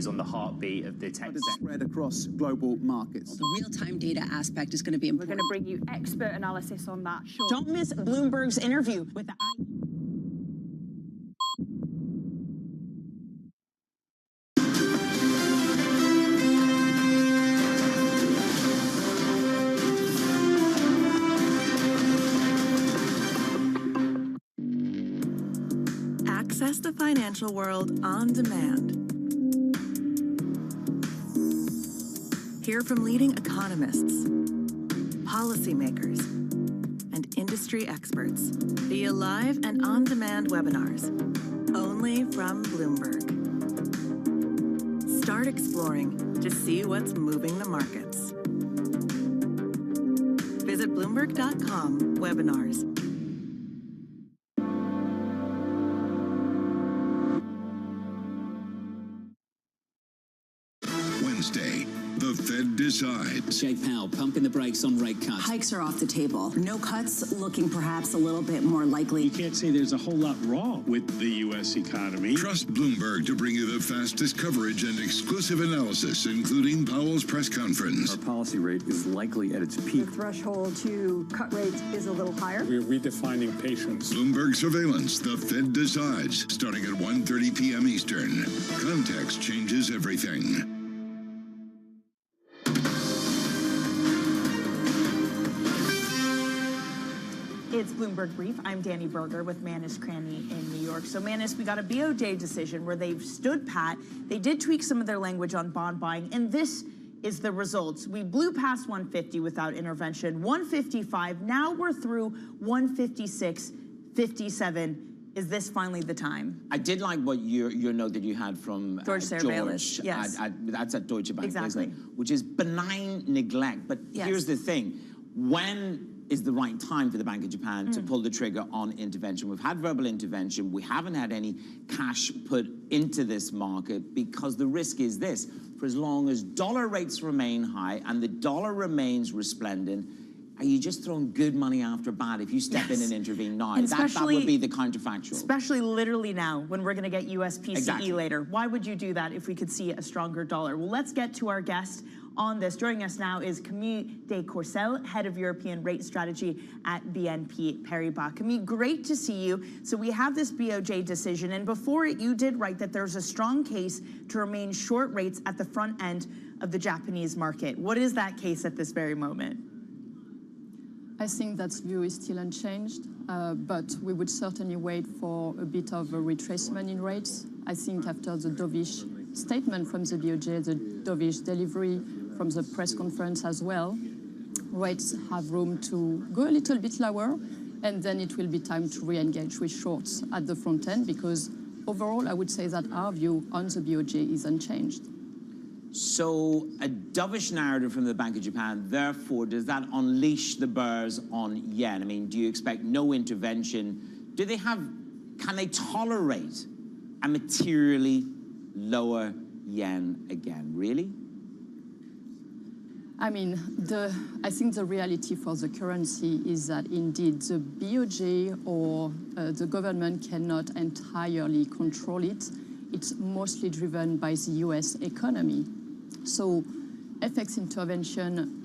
S5: On the heartbeat of the tech
S10: spread across global markets.
S21: The real-time data aspect is going to be important.
S23: We're going to bring you expert analysis on that. Sure.
S26: Don't miss Bloomberg's interview with the
S11: Access the financial world on demand. Hear from leading economists, policymakers, and industry experts via live and on-demand webinars, only from Bloomberg. Start exploring to see what's moving the markets. Visit Bloomberg.com/webinars.
S6: Wednesday, the Fed decides.
S14: Jake Powell pumping the brakes on rate cuts.
S21: Hikes are off the table. No cuts looking perhaps a little bit more likely.
S20: You can't say there's a whole lot wrong with the U.S. economy.
S6: Trust Bloomberg to bring you the fastest coverage and exclusive analysis, including Powell's press conference.
S22: Our policy rate is likely at its peak.
S23: The threshold to cut rates is a little higher.
S20: We're redefining patience.
S6: Bloomberg Surveillance, the Fed decides, starting at 1:30 p.m. Eastern. Context changes everything.
S26: It's Bloomberg Brief. I'm Danny Berger with Manus Cranny in New York. So Manus, we got a BOJ decision where they've stood pat. They did tweak some of their language on bond buying, and this is the results. We blew past 150 without intervention, 155. Now we're through 156.57. Is this finally the time?
S25: I did like what your note that you had from
S26: George Servalis. Yes.
S25: That's at Deutsche Bank,
S26: exactly.
S25: Isn't it? Which is benign neglect. But
S26: yes.
S25: Here's the thing. When is the right time for the Bank of Japan to pull the trigger on intervention? We've had verbal intervention. We haven't had any cash put into this market because the risk is this. For as long as dollar rates remain high and the dollar remains resplendent, are you just throwing good money after bad if you step in and intervene now? That would be the counterfactual.
S26: Especially literally now, when we're going to get US PCE later. Why would you do that if we could see a stronger dollar? Well, let's get to our guest on this. Joining us now is Camille Descourcelles, Head of European Rate Strategy at BNP Paribas. Camille, great to see you. So we have this BOJ decision, and before it, you did write that there's a strong case to remain short rates at the front end of the Japanese market. What is that case at this very moment?
S4: I think that view is still unchanged, but we would certainly wait for a bit of a retracement in rates. I think after the dovish statement from the BOJ, the dovish delivery from the press conference as well, rates have room to go a little bit lower, and then it will be time to re-engage with shorts at the front end, because overall I would say that our view on the BOJ is unchanged.
S25: So a dovish narrative from the Bank of Japan, therefore, does that unleash the bears on yen? I mean, do you expect no intervention? Can they tolerate a materially lower yen again, really?
S4: I mean, I think the reality for the currency is that indeed the BOJ or the government cannot entirely control it. It's mostly driven by the US economy. So FX intervention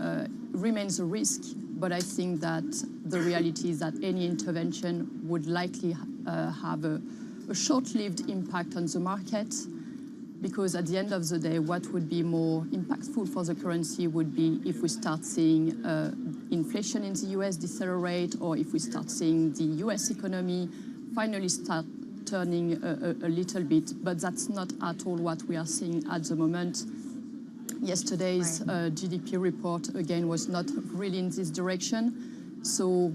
S4: remains a risk, but I think that the reality is that any intervention would likely have a short-lived impact on the market, because at the end of the day, what would be more impactful for the currency would be if we start seeing inflation in the US decelerate, or if we start seeing the US economy finally start turning a little bit, but that's not at all what we are seeing at the moment. Yesterday's GDP report, again, was not really in this direction. So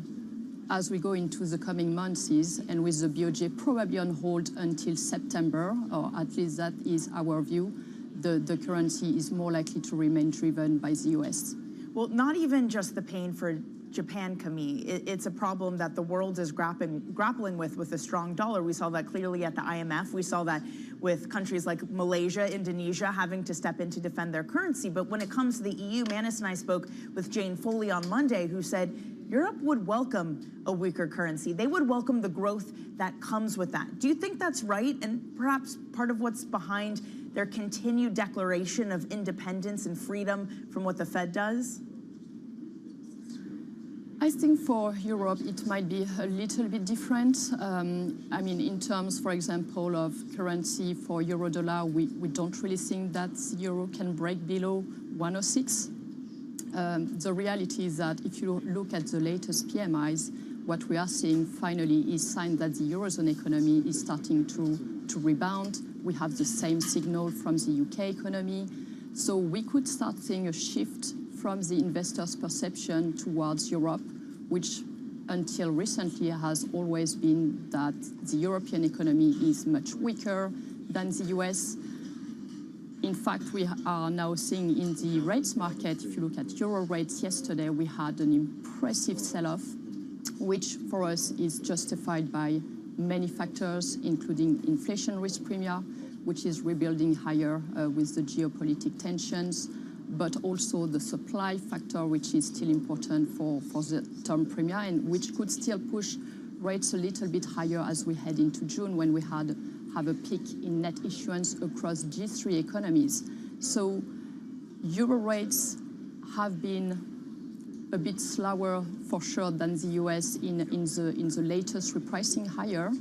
S4: as we go into the coming months, and with the BOJ probably on hold until September, or at least that is our view, the currency is more likely to remain driven by the US.
S26: Well, not even just the pain for Japan, Camille. It's a problem that the world is grappling with a strong dollar. We saw that clearly at the IMF. We saw that with countries like Malaysia, Indonesia having to step in to defend their currency. But when it comes to the EU, Manus and I spoke with Jane Foley on Monday, who said Europe would welcome a weaker currency. They would welcome the growth that comes with that. Do you think that's right? And perhaps part of what's behind their continued declaration of independence and freedom from what the Fed does?
S4: I think for Europe, it might be a little bit different. I mean, in terms, for example, of currency for euro-dollar, we don't really think that euro can break below 106. The reality is that if you look at the latest PMIs, what we are seeing finally is signs that the Eurozone economy is starting to rebound. We have the same signal from the UK economy. So we could start seeing a shift from the investors' perception towards Europe, which until recently has always been that the European economy is much weaker than the US. In fact, we are now seeing in the rates market, if you look at euro rates yesterday, we had an impressive sell-off, which for us is justified by many factors, including inflation risk premia, which is rebuilding higher with the geopolitical tensions, but also the supply factor, which is still important for the term premia, and which could still push rates a little bit higher as we head into June, when we have a peak in net issuance across G3 economies. So euro rates have been a bit slower for sure than the US in the latest repricing higher,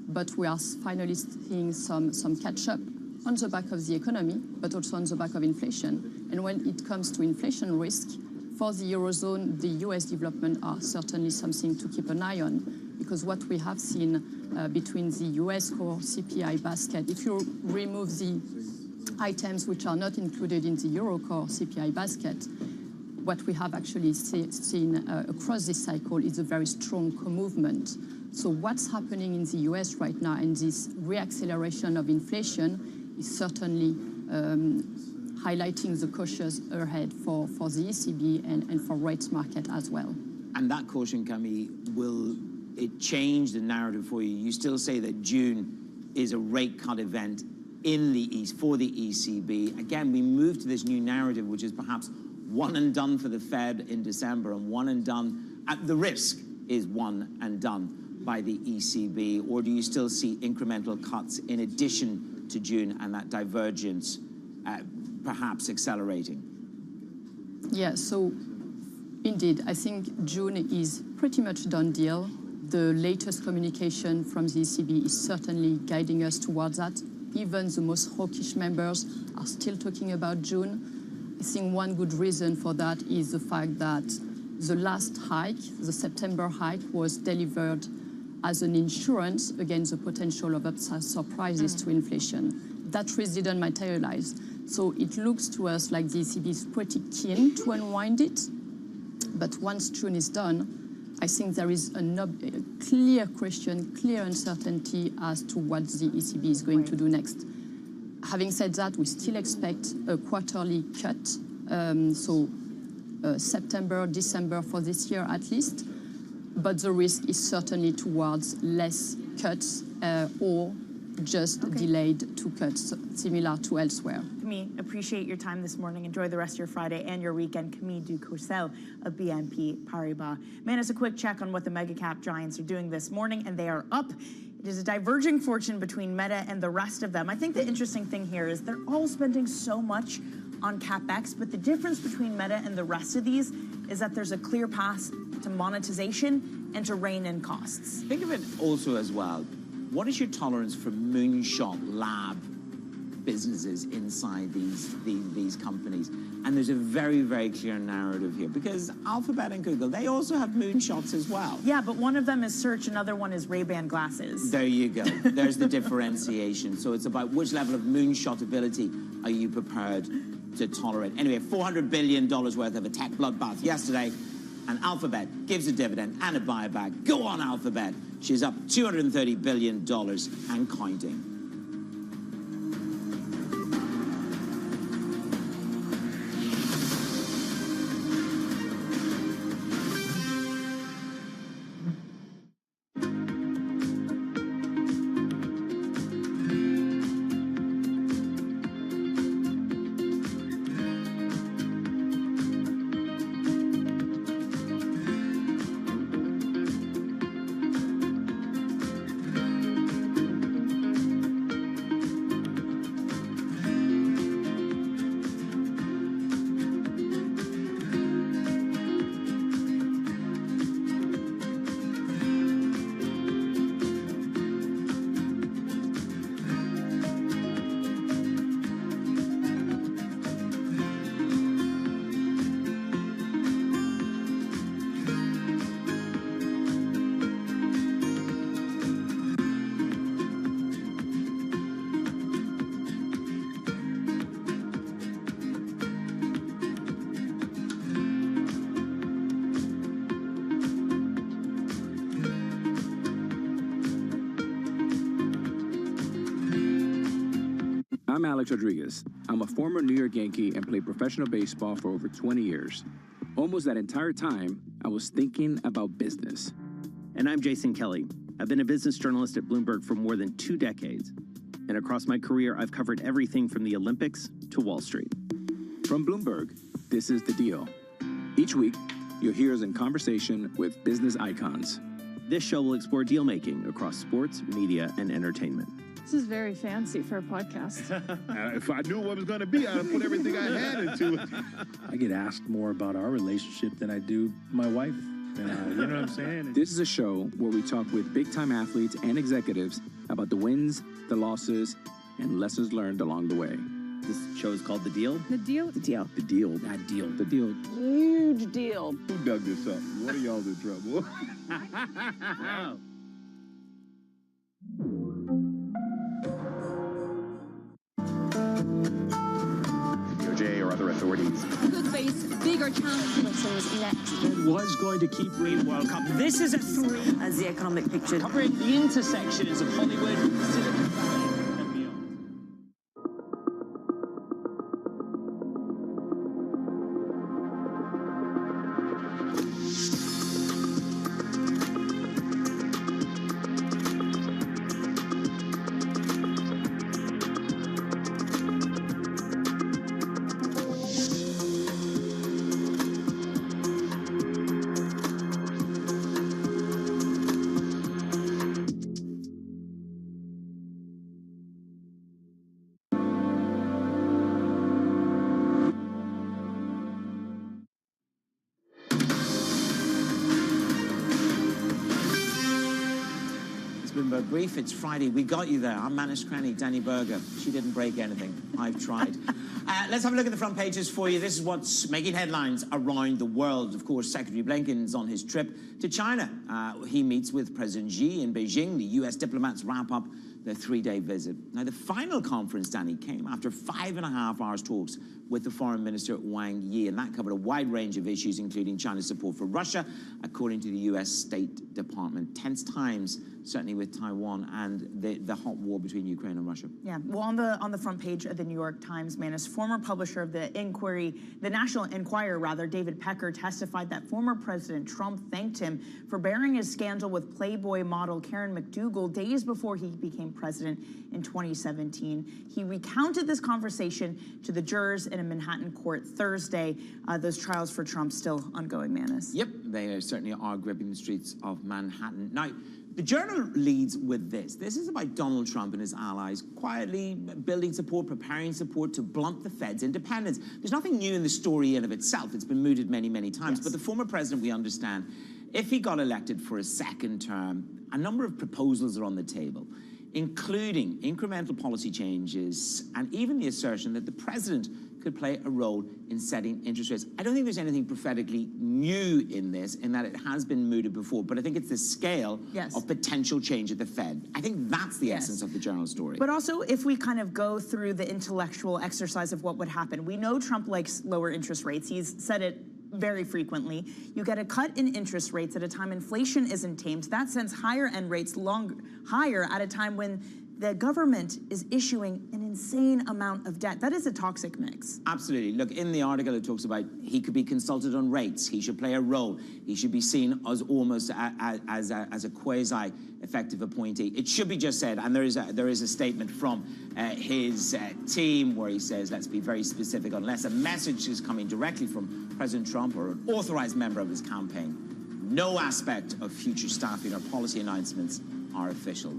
S4: but we are finally seeing some catch-up on the back of the economy, but also on the back of inflation. And when it comes to inflation risk, for the Eurozone, the US development are certainly something to keep an eye on, because what we have seen between the US core CPI basket, if you remove the items which are not included in the Euro core CPI basket, what we have actually seen across this cycle is a very strong co-movement. So what's happening in the US right now, and this reacceleration of inflation, is certainly highlighting the cautious ahead for the ECB and for rates market as well.
S25: And that caution, Camille, will it change the narrative for you? You still say that June is a rate cut event in the East for the ECB. Again, we move to this new narrative, which is perhaps one and done for the Fed in December and one and done, at the risk is one and done by the ECB? Or do you still see incremental cuts in addition to June and that divergence perhaps accelerating?
S4: Yeah, so indeed, I think June is pretty much a done deal. The latest communication from the ECB is certainly guiding us towards that. Even the most hawkish members are still talking about June. I think one good reason for that is the fact that the last hike, the September hike, was delivered as an insurance against the potential of upside surprises to inflation. That risk didn't materialize. So it looks to us like the ECB is pretty keen to unwind it. But once June is done, I think there is a clear question, clear uncertainty as to what the ECB is going to do next. Having said that, we still expect a quarterly cut, September, December for this year at least, but the risk is certainly towards less cuts or just delayed to cuts, similar to elsewhere.
S26: Camille, appreciate your time this morning. Enjoy the rest of your Friday and your weekend. Camille Ducourcel of BNP Paribas. Man, it's a quick check on what the mega cap giants are doing this morning, and they are up. It is a diverging fortune between Meta and the rest of them. I think the interesting thing here is they're all spending so much on CapEx, but the difference between Meta and the rest of these is that there's a clear path to monetization and to rein in costs.
S25: Think of it also as well. What is your tolerance for moonshot lab businesses inside these companies? And there's a very, very clear narrative here because Alphabet and Google, they also have moonshots as well.
S26: Yeah, but one of them is search, another one is Ray-Ban glasses.
S25: There you go. There's the differentiation. So it's about which level of moonshot ability are you prepared to tolerate. Anyway, $400 billion worth of a tech bloodbath yesterday, and Alphabet gives a dividend and a buyback. Go on, Alphabet. She's up $230 billion and counting.
S12: I'm Alex Rodriguez. I'm a former New York Yankee and played professional baseball for over 20 years. Almost that entire time, I was thinking about business.
S13: And I'm Jason Kelly. I've been a business journalist at Bloomberg for more than 2 decades. And across my career, I've covered everything from the Olympics to Wall Street.
S12: From Bloomberg, this is The Deal. Each week, you'll hear us in conversation with business icons.
S13: This show will explore deal-making across sports, media, and entertainment.
S15: This is very fancy for a podcast.
S16: If I knew what it was going to be, I'd put everything I had into it.
S17: I get asked more about our relationship than I do my wife. You know what I'm saying?
S12: This is a show where we talk with big-time athletes and executives about the wins, the losses, and lessons learned along the way.
S13: This show is called The Deal.
S15: The Deal?
S13: The Deal.
S12: The Deal. That deal. The Deal.
S15: Huge deal.
S16: Who dug this up? What are y'all in trouble?
S13: Wow.
S22: DOJ or other authorities.
S15: Could face bigger challenges next.
S20: It was going to keep Green World Cup. This is a 3.
S27: As the economic picture
S20: Covering the intersections of Hollywood, Silicon Valley, and beyond.
S25: Bloomberg Brief. It's Friday. We got you there. I'm Managed Cranny, Danny Berger. She didn't break anything. I've tried. Let's have a look at the front pages for you. This is what's making headlines around the world. Of course, Secretary Blinken's on his trip to China. He meets with President Xi in Beijing. The U.S. diplomats wrap up their 3-day visit. Now, the final conference, Danny, came after 5.5 hours talks with the Foreign Minister Wang Yi, and that covered a wide range of issues, including China's support for Russia, according to the U.S. State Department. Tense times, certainly with Taiwan and the hot war between Ukraine and Russia.
S26: Yeah, well, on the front page of the New York Times, Manus, former publisher of the National Enquirer, rather, David Pecker, testified that former President Trump thanked him for bearing his scandal with Playboy model Karen McDougal days before he became president in 2017. He recounted this conversation to the jurors in a Manhattan court Thursday. Those trials for Trump still ongoing, Manus.
S25: Yep, they certainly are gripping the streets of Manhattan. Now, the Journal leads with this. This is about Donald Trump and his allies quietly building support, preparing support to blunt the Fed's independence. There's nothing new in the story in of itself. It's been mooted many, many times. Yes. But the former president, we understand, if he got elected for a second term, a number of proposals are on the table, including incremental policy changes and even the assertion that the president could play a role in setting interest rates. I don't think there's anything prophetically new in this, in that it has been mooted before, but I think it's the scale of potential change at the Fed. I think that's the essence of the Journal story.
S26: But also, if we kind of go through the intellectual exercise of what would happen, we know Trump likes lower interest rates. He's said it very frequently. You get a cut in interest rates at a time inflation isn't tamed. That sends higher end rates higher at a time when the government is issuing an insane amount of debt. That is a toxic mix.
S25: Absolutely. Look, in the article, it talks about he could be consulted on rates. He should play a role. He should be seen as almost as a quasi-effective appointee. It should be just said, and there is a statement from his team where he says, let's be very specific, unless a message is coming directly from President Trump or an authorized member of his campaign, no aspect of future staffing or policy announcements are official.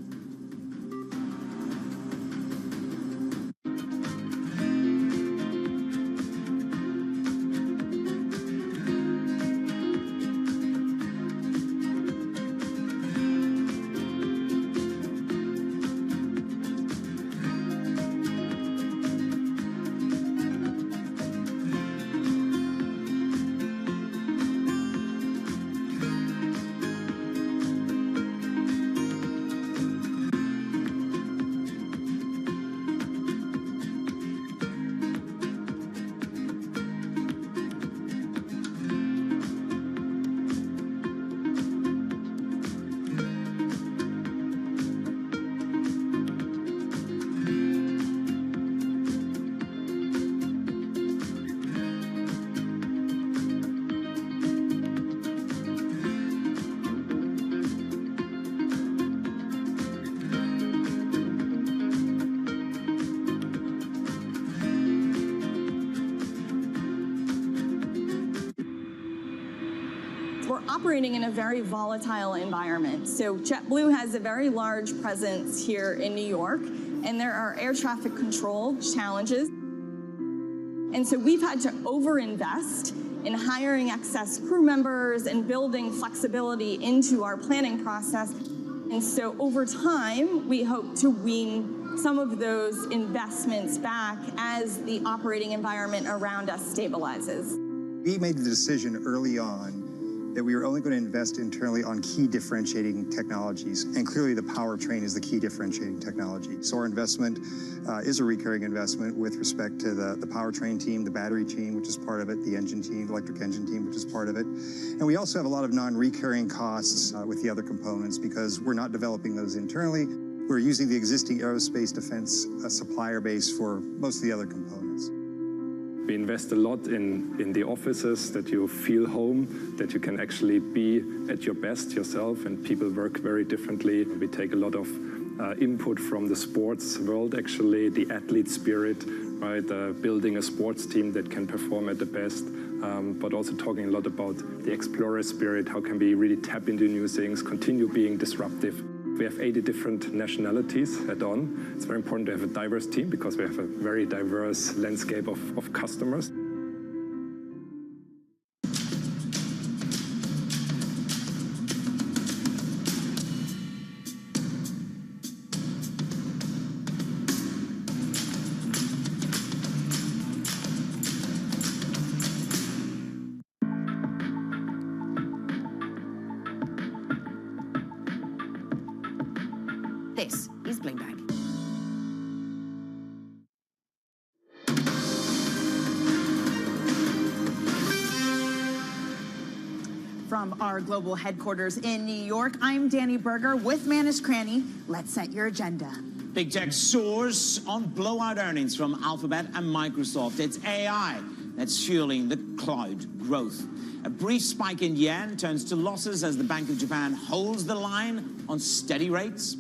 S1: Operating in a very volatile environment. So JetBlue has a very large presence here in New York, and there are air traffic control challenges. And so we've had to overinvest in hiring excess crew members and building flexibility into our planning process. And so over time, we hope to wean some of those investments back as the operating environment around us stabilizes.
S2: We made the decision early on that we were only going to invest internally on key differentiating technologies, and clearly the powertrain is the key differentiating technology. So our investment is a recurring investment with respect to the powertrain team, the battery team, which is part of it, the engine team, electric engine team, which is part of it. And we also have a lot of non-recurring costs with the other components because we're not developing those internally. We're using the existing aerospace defense supplier base for most of the other components.
S7: We invest a lot in the offices, that you feel home, that you can actually be at your best yourself, and people work very differently. We take a lot of input from the sports world, actually, the athlete spirit, right? Building a sports team that can perform at the best, but also talking a lot about the explorer spirit. How can we really tap into new things, continue being disruptive? We have 80 different nationalities at On. It's very important to have a diverse team because we have a very diverse landscape of customers.
S3: This is Bloomberg.
S26: From our global headquarters in New York, I'm Danny Berger with Manus Cranny. Let's set your agenda.
S25: Big tech soars on blowout earnings from Alphabet and Microsoft. It's AI that's fueling the cloud growth. A brief spike in yen turns to losses as the Bank of Japan holds the line on steady rates.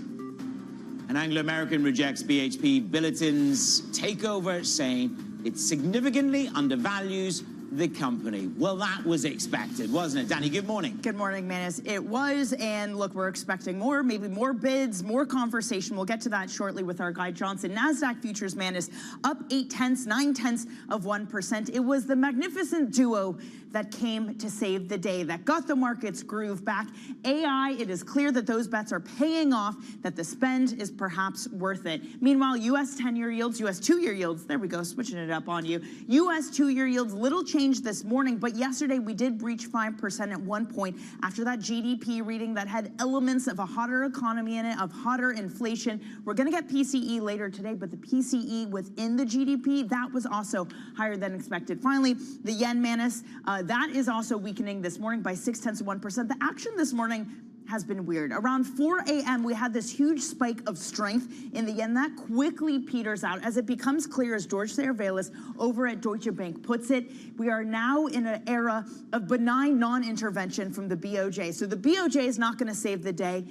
S25: And Anglo-American rejects BHP Billiton's takeover, saying it significantly undervalues the company. Well, that was expected, wasn't it? Danny, good morning.
S26: Good morning, Manus. It was, and look, we're expecting more, maybe more bids, more conversation. We'll get to that shortly with our Guy Johnson. NASDAQ futures, Manus, up 0.8%. It was the magnificent duo that came to save the day, that got the market's groove back. AI, it is clear that those bets are paying off, that the spend is perhaps worth it. Meanwhile, U.S. 10-year yields, U.S. 2-year yields, there we go, switching it up on you. U.S. 2-year yields, little change this morning, but yesterday we did breach 5% at one point after that GDP reading that had elements of a hotter economy in it, of hotter inflation. We're going to get PCE later today, but the PCE within the GDP, that was also higher than expected. Finally, the yen, Manus, that is also weakening this morning by 0.6%. The action this morning has been weird. Around 4 a.m., we had this huge spike of strength in the yen. That quickly peters out as it becomes clear, as George Servelis over at Deutsche Bank puts it, we are now in an era of benign non-intervention from the BOJ. So the BOJ is not going to save the day,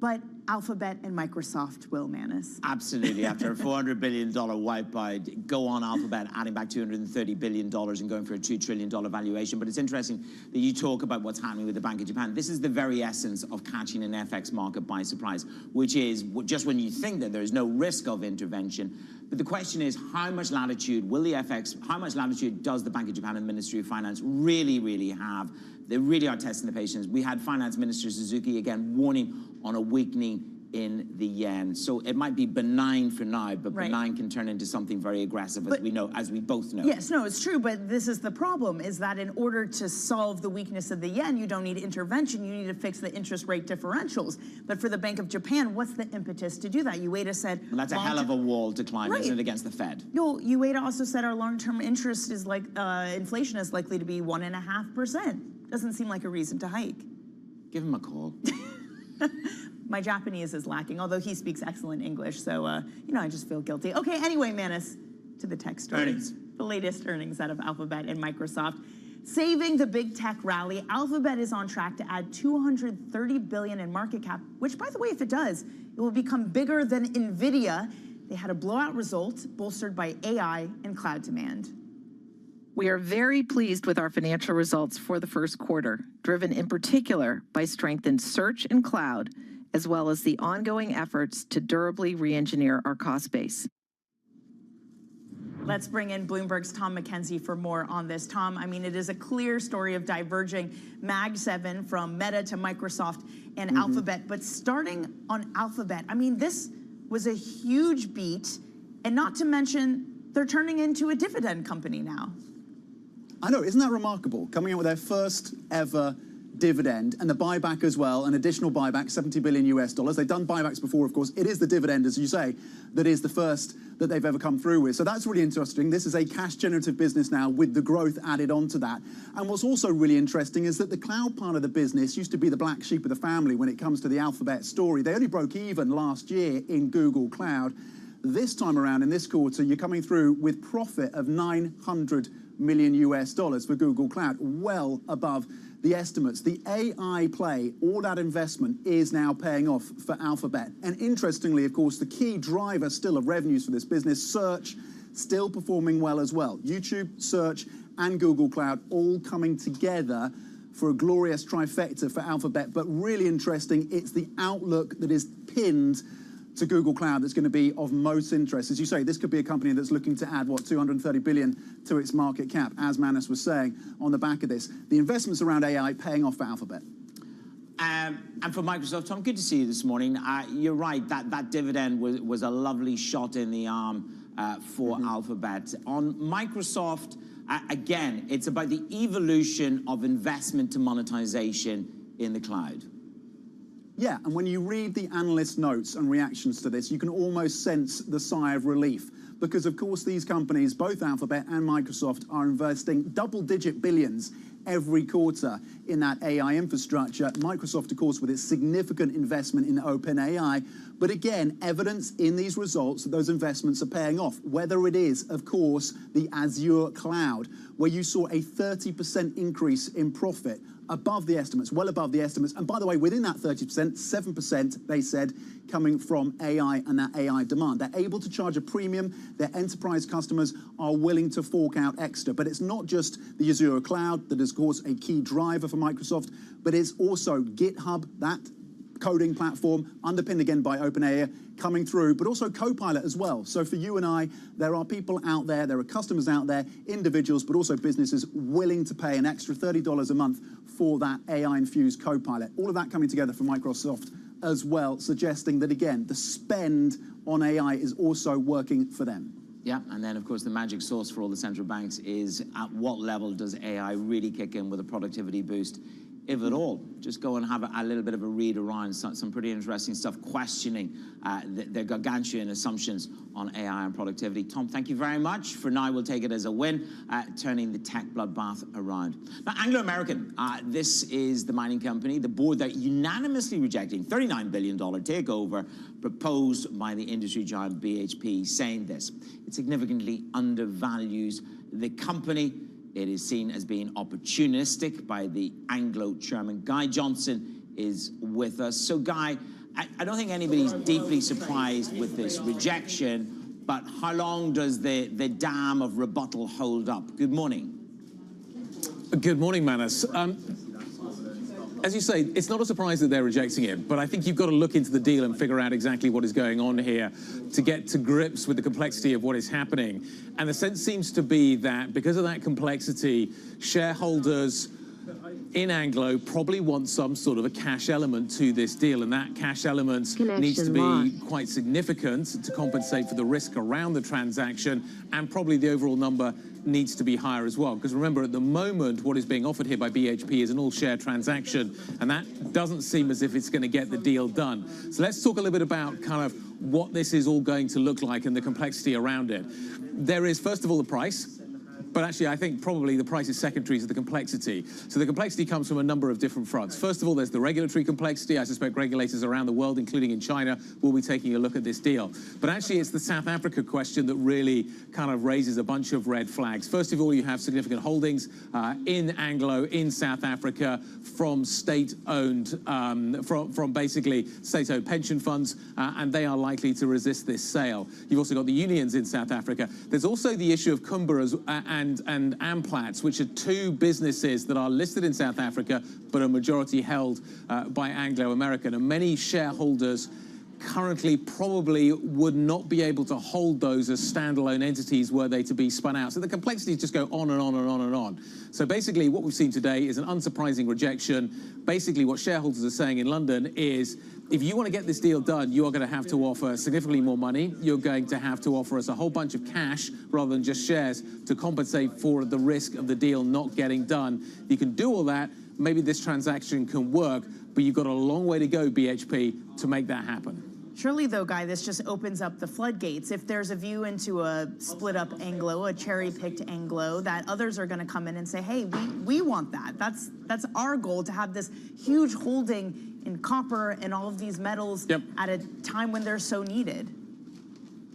S26: but Alphabet and Microsoft will, Manus.
S25: Absolutely. After a $400 billion wipeout, go on Alphabet, adding back $230 billion and going for a $2 trillion valuation. But it's interesting that you talk about what's happening with the Bank of Japan. This is the very essence of catching an FX market by surprise, which is just when you think that there is no risk of intervention. But the question is, how much latitude will the FX, how much latitude does the Bank of Japan and Ministry of Finance really have? They really are testing the patience. We had Finance Minister Suzuki again warning on a weakening in the yen. So it might be benign for now, but benign can turn into something very aggressive, as we know, as we both know.
S26: Yes, no, it's true, but this is the problem, is that in order to solve the weakness of the yen, you don't need intervention, you need to fix the interest rate differentials. But for the Bank of Japan, what's the impetus to do that? UEDA said...
S25: Well, that's a hell of a wall to climb, isn't it, against the Fed?
S26: No, UEDA also said our long-term interest is like, inflation is likely to be 1.5%. Doesn't seem like a reason to hike.
S25: Give him a call.
S26: My Japanese is lacking, although he speaks excellent English, so, you know, I just feel guilty. Okay, anyway, Manus, to the tech story.
S25: Earnings.
S26: The latest earnings out of Alphabet and Microsoft. Saving the big tech rally, Alphabet is on track to add $230 billion in market cap, which, by the way, if it does, it will become bigger than NVIDIA. They had a blowout result bolstered by AI and cloud demand.
S5: We are very pleased with our financial results for the first quarter, driven in particular by strength in search and cloud, as well as the ongoing efforts to durably re-engineer our cost base.
S26: Let's bring in Bloomberg's Tom McKenzie for more on this. Tom, I mean, it is a clear story of diverging Mag 7 from Meta to Microsoft and Alphabet. But starting on Alphabet, I mean, this was a huge beat. And not to mention, they're turning into a dividend company now.
S10: I know, isn't that remarkable? Coming out with their first ever dividend and the buyback as well, an additional buyback, $70 billion US. They've done buybacks before, of course. It is the dividend, as you say, that is the first that they've ever come through with. So that's really interesting. This is a cash generative business now with the growth added onto that. And what's also really interesting is that the cloud part of the business used to be the black sheep of the family when it comes to the Alphabet story. They only broke even last year in Google Cloud. This time around in this quarter, you're coming through with profit of $900 million US for Google Cloud, well above the estimates. The AI play, all that investment is now paying off for Alphabet. And interestingly, of course, the key driver still of revenues for this business, search, still performing well as well. YouTube, search, and Google Cloud all coming together for a glorious trifecta for Alphabet. But really interesting, it's the outlook that is pinned to Google Cloud that's going to be of most interest. As you say, this could be a company that's looking to add, what, $230 billion to its market cap, as Manus was saying, on the back of this. The investments around AI paying off for Alphabet.
S25: And for Microsoft, Tom, good to see you this morning. You're right, that dividend was a lovely shot in the arm for Alphabet. On Microsoft, again, it's about the evolution of investment to monetization in the cloud.
S10: Yeah, and when you read the analyst notes and reactions to this, you can almost sense the sigh of relief. Because, of course, these companies, both Alphabet and Microsoft, are investing double-digit billions every quarter in that AI infrastructure. Microsoft, of course, with its significant investment in OpenAI. But again, evidence in these results that those investments are paying off, whether it is, of course, the Azure cloud, where you saw a 30% increase in profit, above the estimates, well above the estimates. And by the way, within that 30%, 7%, they said, coming from AI and that AI demand. They're able to charge a premium. Their enterprise customers are willing to fork out extra. But it's not just the Azure cloud that is, of course, a key driver for Microsoft, but it's also GitHub, that coding platform, underpinned again by OpenAI, coming through, but also Copilot as well. So for you and I, there are people out there, there are customers out there, individuals, but also businesses willing to pay an extra $30 a month for that AI-infused Copilot. All of that coming together for Microsoft as well, suggesting that, again, the spend on AI is also working for them.
S25: Yeah, and then, of course, the magic sauce for all the central banks is at what level does AI really kick in with a productivity boost, if at all? Just go and have a little bit of a read around some pretty interesting stuff, questioning the gargantuan assumptions on AI and productivity. Tom, thank you very much. For now, we'll take it as a win, turning the tech bloodbath around. Now, Anglo American, this is the mining company, the board that unanimously rejecting $39 billion takeover proposed by the industry giant BHP, saying this: it significantly undervalues the company. It is seen as being opportunistic by the Anglo chairman. Guy Johnson is with us. So, Guy, I don't think anybody's deeply surprised with this rejection, but how long does the dam of rebuttal hold up? Good morning.
S3: Good morning, Manus. As you say, it's not a surprise that they're rejecting it, but I think you've got to look into the deal and figure out exactly what is going on here to get to grips with the complexity of what is happening. And the sense seems to be that because of that complexity, shareholders in Anglo probably want some sort of a cash element to this deal, and that cash element needs to be quite significant to compensate for the risk around the transaction, and probably the overall number needs to be higher as well. Because remember, at the moment, what is being offered here by BHP is an all-share transaction, and that doesn't seem as if it's going to get the deal done. So let's talk a little bit about kind of what this is all going to look like and the complexity around it. There is, first of all, the price. But actually, I think probably the price is secondary to the complexity. So the complexity comes from a number of different fronts. First of all, there's the regulatory complexity. I suspect regulators around the world, including in China, will be taking a look at this deal. But actually, it's the South Africa question that really kind of raises a bunch of red flags. First of all, you have significant holdings in Anglo, in South Africa, from state-owned, from basically state-owned pension funds, and they are likely to resist this sale. You've also got the unions in South Africa. There's also the issue of Kumba and Amplats, which are two businesses that are listed in South Africa, but are majority held by Anglo American. And many shareholders currently probably would not be able to hold those as standalone entities were they to be spun out. So the complexities just go on and on and on and on. So basically what we've seen today is an unsurprising rejection. Basically what shareholders are saying in London is, if you want to get this deal done, you are going to have to offer significantly more money. You're going to have to offer us a whole bunch of cash rather than just shares to compensate for the risk of the deal not getting done. You can do all that. Maybe this transaction can work, but you've got a long way to go, BHP, to make that happen.
S26: Surely, though, Guy, this just opens up the floodgates. If there's a view into a split-up Anglo, a cherry-picked Anglo, that others are going to come in and say, hey, we want that. That's our goal, to have this huge holding in copper and all of these metals at a time when they're so needed.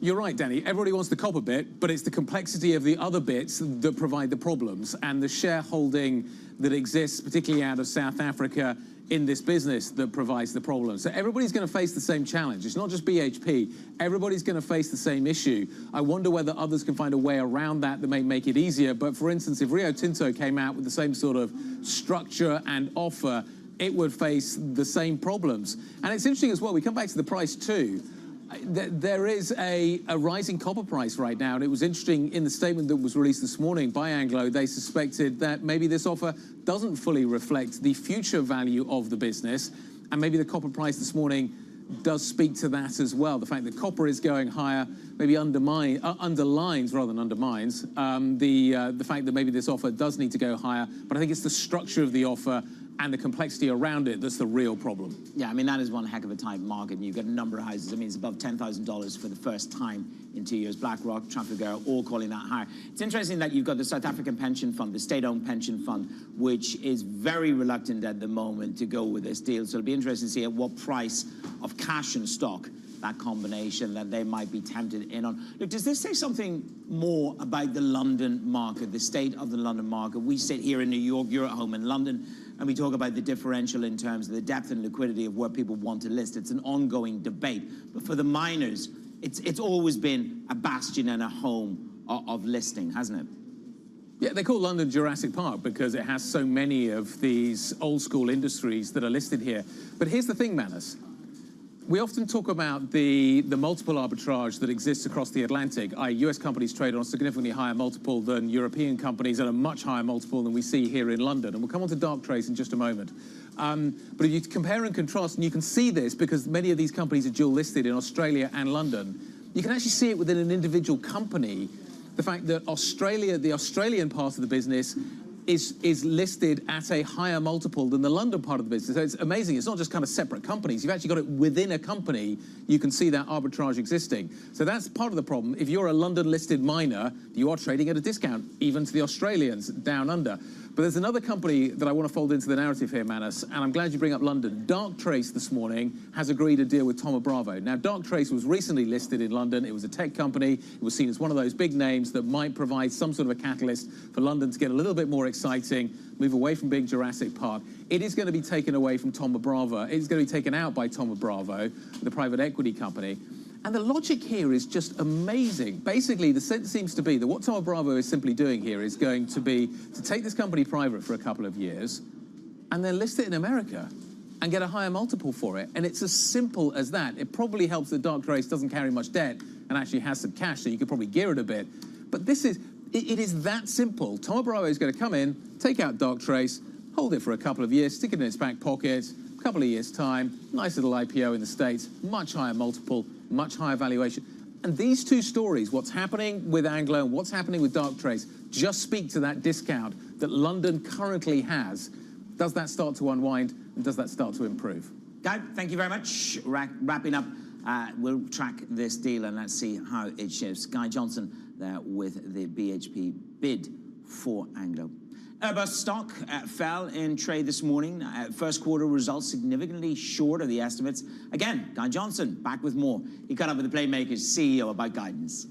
S3: You're right, Danny. Everybody wants the copper bit, but it's the complexity of the other bits that provide the problems, and the shareholding that exists, particularly out of South Africa, in this business that provides the problem. So everybody's going to face the same challenge. It's not just BHP. Everybody's going to face the same issue. I wonder whether others can find a way around that may make it easier. But for instance, if Rio Tinto came out with the same sort of structure and offer, it would face the same problems. And it's interesting as well, we come back to the price too. There is a rising copper price right now, and it was interesting in the statement that was released this morning by Anglo, they suspected that maybe this offer doesn't fully reflect the future value of the business, and maybe the copper price this morning does speak to that as well. The fact that copper is going higher maybe underlines rather than undermines the fact that maybe this offer does need to go higher, but I think it's the structure of the offer and the complexity around it that's the real problem.
S25: Yeah, I mean, that is one heck of a tight market, and you've got a number of houses. I mean, it's above $10,000 for the first time in 2 years. BlackRock, Trafalgar, all calling that higher. It's interesting that you've got the South African pension fund, the state-owned pension fund, which is very reluctant at the moment to go with this deal. So it'll be interesting to see at what price of cash and stock, that combination, that they might be tempted in on. Look, does this say something more about the London market, the state of the London market? We sit here in New York, you're at home in London, and we talk about the differential in terms of the depth and liquidity of where people want to list. It's an ongoing debate. But for the miners, it's always been a bastion and a home of listing, hasn't it?
S3: Yeah, they call London Jurassic Park because it has so many of these old school industries that are listed here. But here's the thing, Manus. We often talk about the multiple arbitrage that exists across the Atlantic, i.e. US companies trade on a significantly higher multiple than European companies at a much higher multiple than we see here in London. And we'll come on to Darktrace in just a moment. But if you compare and contrast, and you can see this because many of these companies are dual listed in Australia and London, you can actually see it within an individual company, the fact that Australia, the Australian part of the business, is listed at a higher multiple than the London part of the business. So it's amazing. It's not just kind of separate companies. You've actually got it within a company. You can see that arbitrage existing. So that's part of the problem. If you're a London-listed miner, you are trading at a discount, even to the Australians down under. But there's another company that I want to fold into the narrative here, Manus, and I'm glad you bring up London. Darktrace this morning has agreed a deal with Thoma Bravo. Now, Darktrace was recently listed in London. It was a tech company. It was seen as one of those big names that might provide some sort of a catalyst for London to get a little bit more exciting, move away from being Jurassic Park. It is going to be taken away from Thoma Bravo. It is going to be taken out by Thoma Bravo, the private equity company. And the logic here is just amazing. Basically, the sense seems to be that what Thoma Bravo is simply doing here is going to be to take this company private for a couple of years and then list it in America and get a higher multiple for it. And it's as simple as that. It probably helps that Darktrace doesn't carry much debt and actually has some cash, so you could probably gear it a bit. But this is, it is that simple. Thoma Bravo is going to come in, take out Darktrace, hold it for a couple of years, stick it in its back pocket, a couple of years' time, nice little IPO in the States, much higher multiple, much higher valuation. And these two stories, what's happening with Anglo and what's happening with Darktrace, just speak to that discount that London currently has. Does that start to unwind, and does that start to improve?
S25: Guy, thank you very much. Wrapping up, we'll track this deal and let's see how it shifts. Guy Johnson there with the BHP bid for Anglo. Airbus stock fell in trade this morning. First quarter results significantly short of the estimates. Again, Guy Johnson back with more. He caught up with the Playmakers CEO about guidance.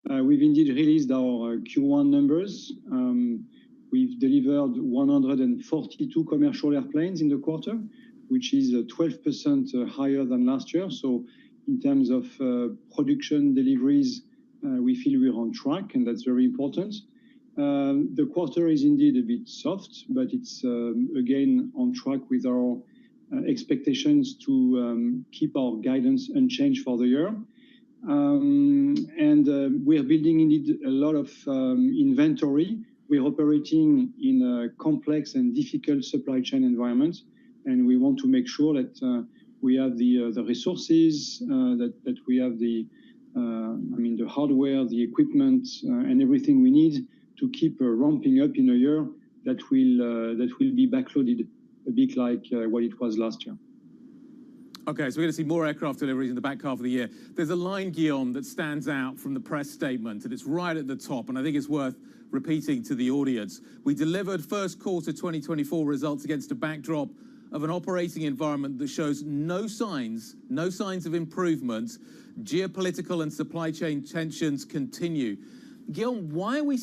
S8: We've indeed released our Q1 numbers. We've delivered 142 commercial airplanes in the quarter, which is 12% higher than last year. So in terms of production deliveries, we feel we're on track, and that's very important. The quarter is indeed a bit soft, but it's again on track with our expectations to keep our guidance unchanged for the year. We are building indeed a lot of inventory. We're operating in a complex and difficult supply chain environment, and we want to make sure that we have the resources, that we have the hardware, the equipment, and everything we need to keep ramping up in a year that will be backloaded, a bit like what it was last year.
S3: Okay, so we're going to see more aircraft deliveries in the back half of the year. There's a line, Guillaume, that stands out from the press statement, and it's right at the top, and I think it's worth repeating to the audience. We delivered first quarter 2024 results against a backdrop of an operating environment that shows no signs of improvement. Geopolitical and supply chain tensions continue. Guillaume, why are you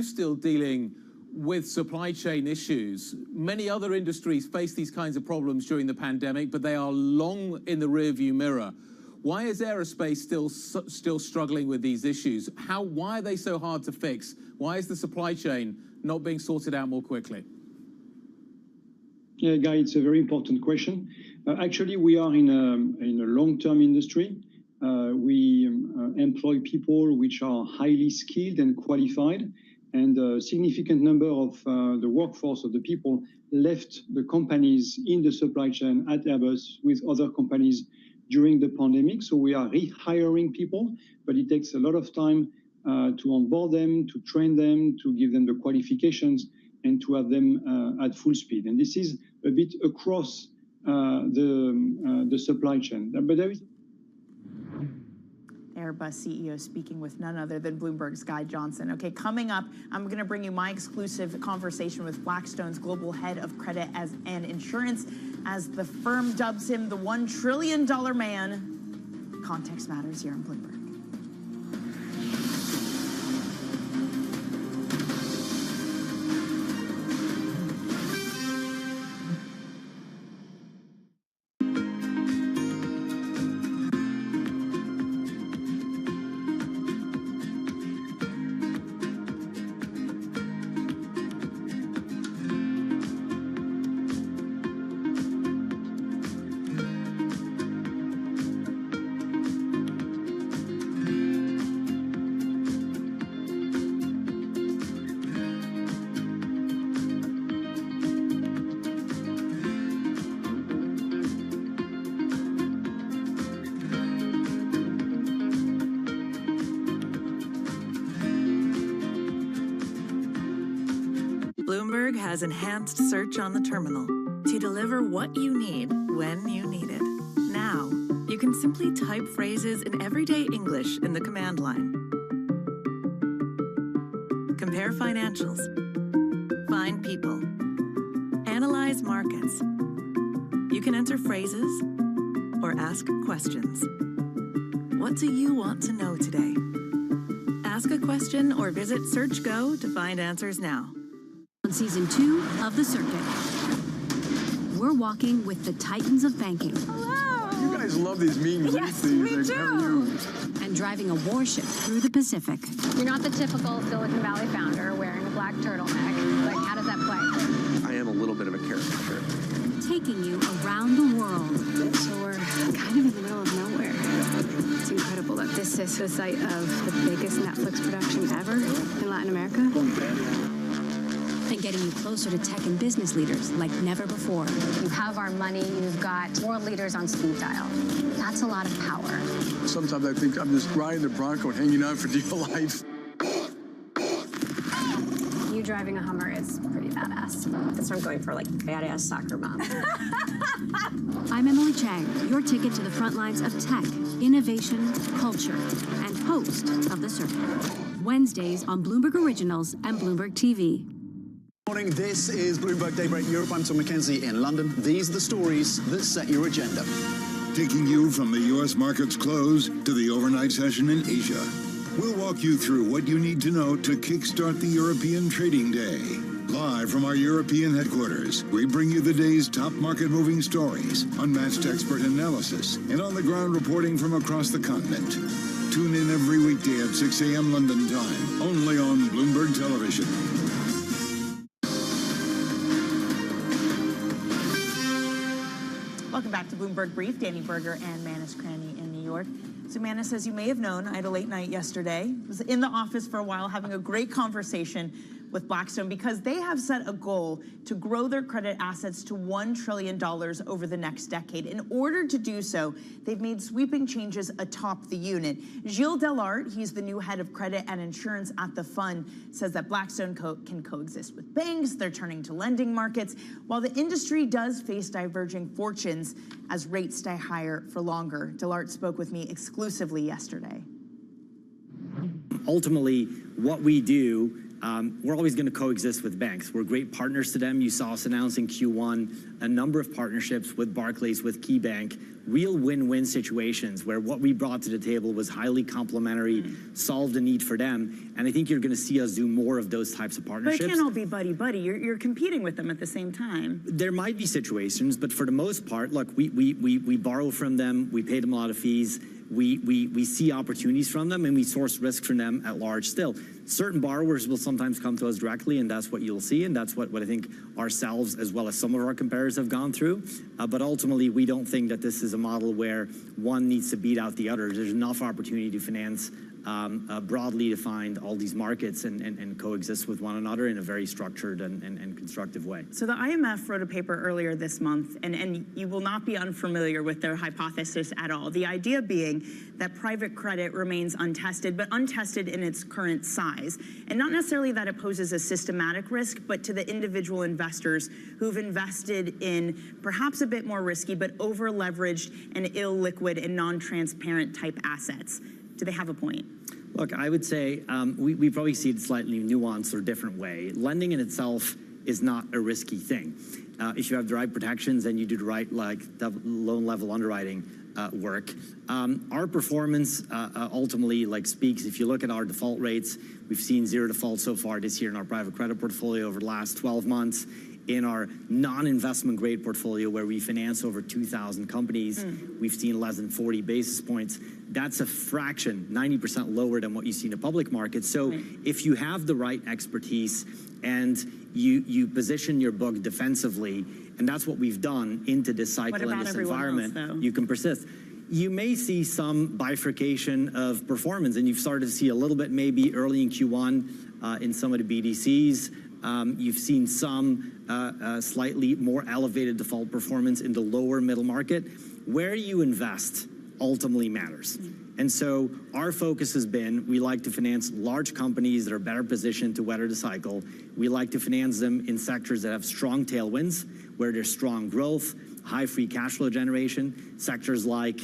S3: still dealing with supply chain issues? Many other industries face these kinds of problems during the pandemic, but they are long in the rearview mirror. Why is aerospace still struggling with these issues? Why are they so hard to fix? Why is the supply chain not being sorted out more quickly?
S8: Yeah, Guy, it's a very important question. Actually, we are in a long-term industry. We employ people which are highly skilled and qualified, and a significant number of the workforce of the people left the companies in the supply chain at Airbus with other companies during the pandemic. So we are rehiring people, but it takes a lot of time to onboard them, to train them, to give them the qualifications. and to have them at full speed. And this is a bit across the supply chain. But there is
S26: Airbus CEO speaking with none other than Bloomberg's Guy Johnson. Okay, coming up, I'm going to bring you my exclusive conversation with Blackstone's global head of credit and insurance, as the firm dubs him the $1 trillion man. Context matters here on Bloomberg.
S9: Bloomberg has enhanced search on the terminal to deliver what you need when you need it. Now, you can simply type phrases in everyday English in the command line. Compare financials. Find people. Analyze markets. You can enter phrases or ask questions. What do you want to know today? Ask a question or visit SearchGo to find answers now.
S11: On season 2 of The Circuit, we're walking with the titans of banking.
S14: You guys love these meet and greets.
S11: Yes, we do. And driving a warship through the Pacific.
S18: You're not the typical Silicon Valley founder wearing a black turtleneck. Like, how does that play?
S14: I am a little bit of a caricature.
S11: Taking you around the world.
S18: So we're kind of in the middle of nowhere. It's incredible that this is the site of the biggest Netflix production ever in Latin America.
S11: And getting you closer to tech and business leaders like never before.
S18: You have our money, you've got world leaders on speed dial. That's a lot of power.
S14: Sometimes I think I'm just riding the Bronco and hanging out for dear life.
S18: You driving a Hummer is pretty badass. That's what I'm going for, like badass soccer mom.
S11: I'm Emily Chang, your ticket to the front lines of tech, innovation, culture, and host of The Circuit. Wednesdays on Bloomberg Originals and Bloomberg TV.
S10: Morning, this is Bloomberg Daybreak Europe. I'm Tom McKenzie in London. These are the stories that set your agenda.
S6: Taking you from the U.S. market's close to the overnight session in Asia. We'll walk you through what you need to know to kickstart the European trading day. Live from our European headquarters, we bring you the day's top market-moving stories, unmatched expert analysis, and on-the-ground reporting from across the continent. Tune in every weekday at 6 a.m. London time, only on Bloomberg Television.
S26: Welcome back to Bloomberg Brief. Danny Berger and Manus Cranny in New York. So Manus, as you may have known, I had a late night yesterday. I was in the office for a while having a great conversation with Blackstone because they have set a goal to grow their credit assets to $1 trillion over the next decade. In order to do so, they've made sweeping changes atop the unit. Gilles Delart, he's the new head of credit and insurance at the fund, says that Blackstone can coexist with banks. They're turning to lending markets, while the industry does face diverging fortunes as rates stay higher for longer. Delart spoke with me exclusively yesterday.
S19: Ultimately, what we do, we're always going to coexist with banks. We're great partners to them. You saw us announce in Q1 a number of partnerships with Barclays, with KeyBank, real win-win situations where what we brought to the table was highly complementary, solved a need for them. And I think you're going to see us do more of those types of partnerships.
S26: But it can't all be buddy-buddy. You're competing with them at the same time.
S19: There might be situations, but for the most part, look, we borrow from them. We pay them a lot of fees. We see opportunities from them, and we source risk from them at large still. Certain borrowers will sometimes come to us directly, and that's what you'll see, and that's what I think ourselves as well as some of our competitors have gone through. But ultimately, we don't think that this is a model where one needs to beat out the other. There's enough opportunity to finance broadly defined all these markets and coexist with one another in a very structured and constructive way.
S26: So the IMF wrote a paper earlier this month, and you will not be unfamiliar with their hypothesis at all. The idea being that private credit remains untested, but untested in its current size. And not necessarily that it poses a systematic risk, but to the individual investors who've invested in perhaps a bit more risky, but over-leveraged and illiquid and non-transparent type assets. Do they have a point?
S19: Look, I would say we probably see it slightly nuanced or different way. Lending in itself is not a risky thing. If you have the right protections and you do the right loan level underwriting work. Our performance ultimately speaks. If you look at our default rates, we've seen zero default so far this year in our private credit portfolio over the last 12 months. In our non-investment grade portfolio, where we finance over 2,000 companies, we've seen less than 40 basis points. That's a fraction, 90% lower than what you see in the public market. So if you have the right expertise and you position your book defensively, and that's what we've done into this cycle and this environment, you can persist. You may see some bifurcation of performance, and you've started to see a little bit maybe early in Q1 in some of the BDCs. You've seen some slightly more elevated default performance in the lower middle market. Where you invest ultimately matters. And so our focus has been, we like to finance large companies that are better positioned to weather the cycle. We like to finance them in sectors that have strong tailwinds, where there's strong growth, high free cash flow generation, sectors like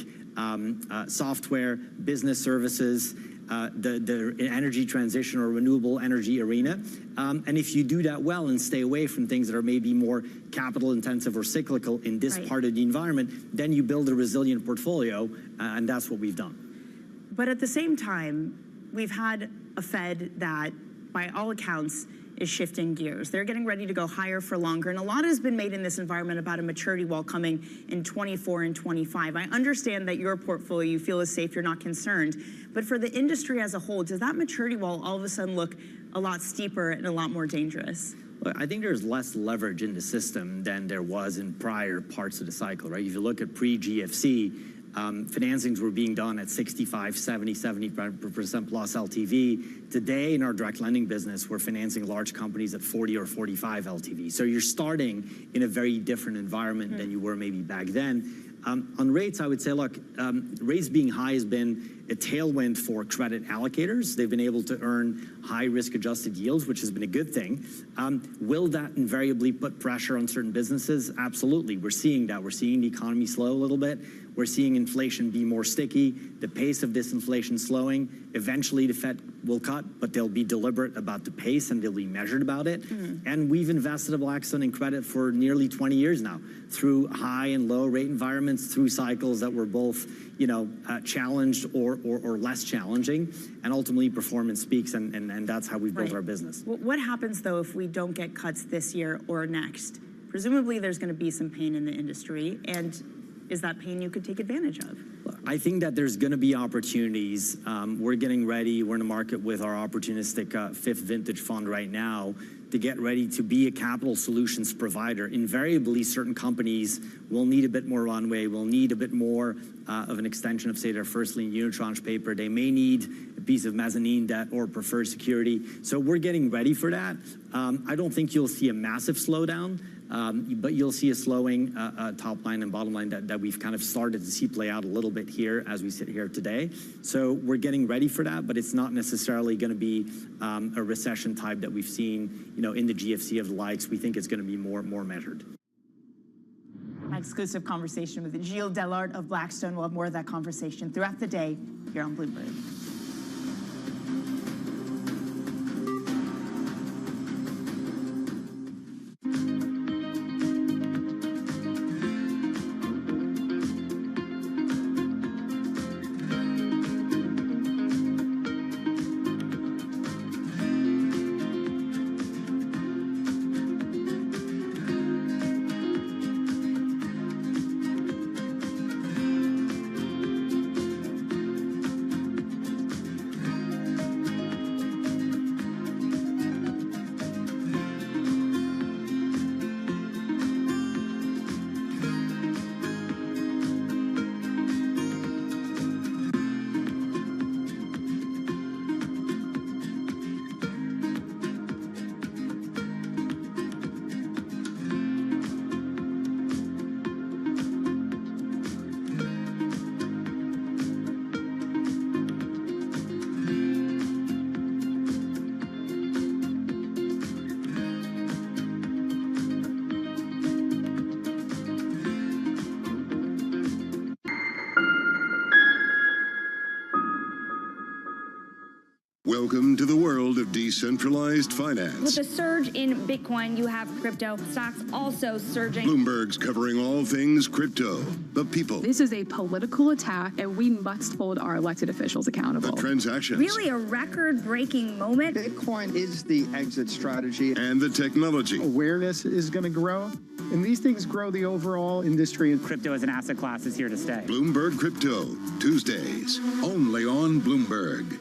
S19: software, business services, the energy transition or renewable energy arena. And if you do that well and stay away from things that are maybe more capital intensive or cyclical in this part of the environment, then you build a resilient portfolio, and that's what we've done.
S26: But at the same time, we've had a Fed that, by all accounts, is shifting gears. They're getting ready to go higher for longer, and a lot has been made in this environment about a maturity wall coming in 24 and 25. I understand that your portfolio, you feel is safe, you're not concerned, but for the industry as a whole, does that maturity wall all of a sudden look a lot steeper and a lot more dangerous?
S19: Well, I think there's less leverage in the system than there was in prior parts of the cycle, right? If you look at pre-GFC, financings were being done at 65, 70, 70% plus LTV. Today, in our direct lending business, we're financing large companies at 40 or 45 LTV. So you're starting in a very different environment than you were maybe back then. On rates, I would say, look, rates being high has been a tailwind for credit allocators. They've been able to earn high risk-adjusted yields, which has been a good thing. Will that invariably put pressure on certain businesses? Absolutely. We're seeing that. We're seeing the economy slow a little bit. We're seeing inflation be more sticky, the pace of disinflation slowing. Eventually, the Fed will cut, but they'll be deliberate about the pace and they'll be measured about it. And we've invested at Blackstone in credit for nearly 20 years now, through high and low rate environments, through cycles that were both, challenged or less challenging. And ultimately, performance speaks, and that's how we've built our business.
S26: What happens, though, if we don't get cuts this year or next? Presumably, there's going to be some pain in the industry, and is that pain you could take advantage of?
S19: I think that there's going to be opportunities. We're getting ready. We're in the market with our opportunistic fifth vintage fund right now to get ready to be a capital solutions provider. Invariably, certain companies will need a bit more runway, will need a bit more of an extension of, say, their first lien unitranche paper. They may need a piece of mezzanine debt or preferred security. So we're getting ready for that. I don't think you'll see a massive slowdown. But you'll see a slowing top line and bottom line that we've kind of started to see play out a little bit here as we sit here today. So we're getting ready for that, but it's not necessarily going to be a recession type that we've seen, in the GFC of the likes. We think it's going to be more measured.
S26: My exclusive conversation with Gilles Delart of Blackstone. We'll have more of that conversation throughout the day here on Bloomberg.
S6: Welcome to the world of decentralized finance.
S4: With the surge in Bitcoin, you have crypto stocks also surging.
S6: Bloomberg's covering all things crypto, the people,
S12: This is a political attack, and we must hold our elected officials accountable.
S6: the transactions,
S4: Really a record-breaking moment.
S16: Bitcoin is the exit strategy.
S6: and the technology.
S16: Awareness is going to grow, and these things grow the overall industry.
S17: Crypto as an asset class is here to stay.
S6: Bloomberg Crypto, Tuesdays, only on Bloomberg.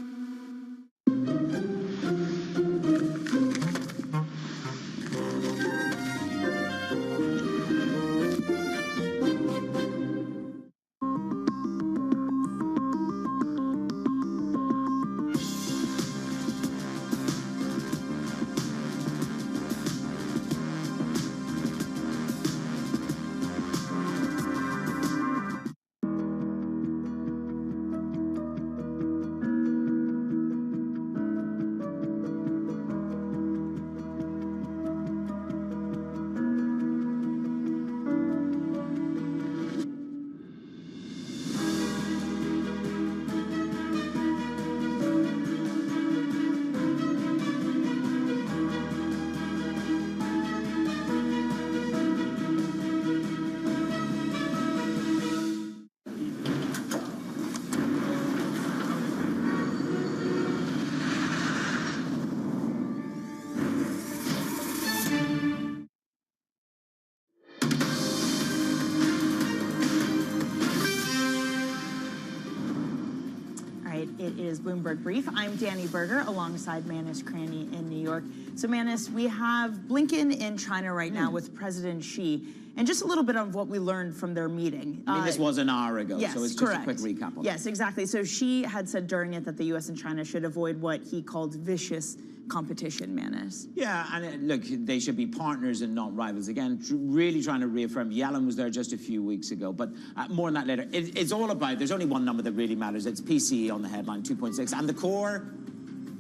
S26: It is Bloomberg Brief. I'm Danny Berger alongside Manus Cranny in New York. So Manus, we have Blinken in China right now with President Xi, and just a little bit of what we learned from their meeting.
S25: I mean, this was an hour ago,
S26: yes,
S25: so it's
S26: correct.
S25: just a quick recap on
S26: Yes, exactly. So Xi had said during it that the U.S. and China should avoid what he called vicious competition, Manus.
S25: Yeah, and look, they should be partners and not rivals. Again, really trying to reaffirm. Yellen was there just a few weeks ago, but more on that later. It's all about, there's only one number that really matters. It's PCE on the headline, 2.6. And the core...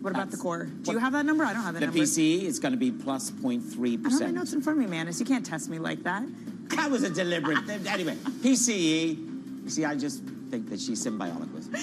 S26: What about the core? Do you have that number? I don't have that number.
S25: The PCE is going to be plus 0.3%.
S26: I don't have my notes in front of me, Manus. You can't test me like that.
S25: That was a deliberate... Anyway, PCE. See, I just think that she's symbiotic with me.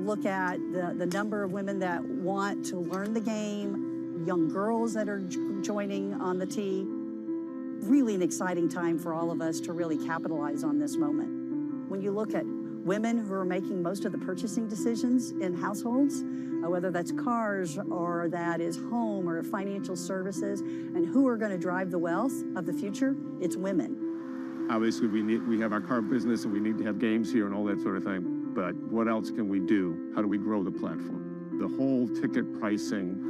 S21: Look at the number of women that want to learn the game, young girls that are joining on the tee. Really an exciting time for all of us to really capitalize on this moment. When you look at women who are making most of the purchasing decisions in households, whether that's cars or that is home or financial services, and who are going to drive the wealth of the future, it's women.
S23: Obviously, we have our car business and we need to have games here and all that sort of thing. But what else can we do? How do we grow the platform? The whole ticket pricing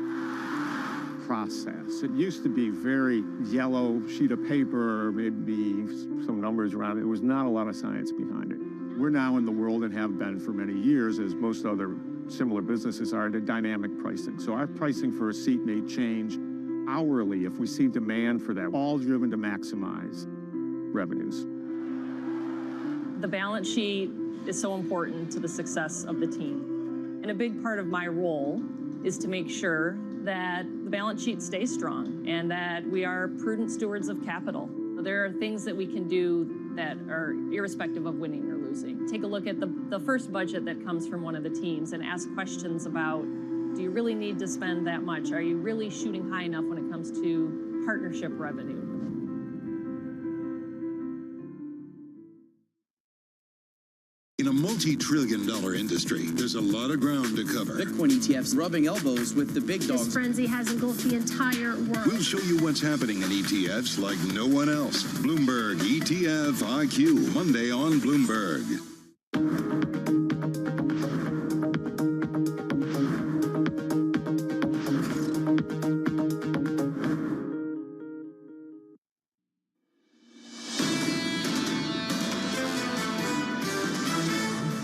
S23: process. It used to be very yellow sheet of paper, maybe some numbers around it. There was not a lot of science behind it. We're now in the world and have been for many years, as most other similar businesses are, to dynamic pricing. So our pricing for a seat may change hourly if we see demand for that, all driven to maximize revenues.
S24: The balance sheet is so important to the success of the team. And a big part of my role is to make sure that the balance sheet stays strong and that we are prudent stewards of capital. There are things that we can do that are irrespective of winning or losing. Take a look at the first budget that comes from one of the teams and ask questions about, do you really need to spend that much? Are you really shooting high enough when it comes to partnership revenue?
S6: In a multi-trillion-dollar industry, there's a lot of ground to cover.
S1: Bitcoin ETFs rubbing elbows with the big dogs.
S2: This frenzy has engulfed the entire world.
S6: We'll show you what's happening in ETFs like no one else. Bloomberg ETF IQ, Monday on Bloomberg.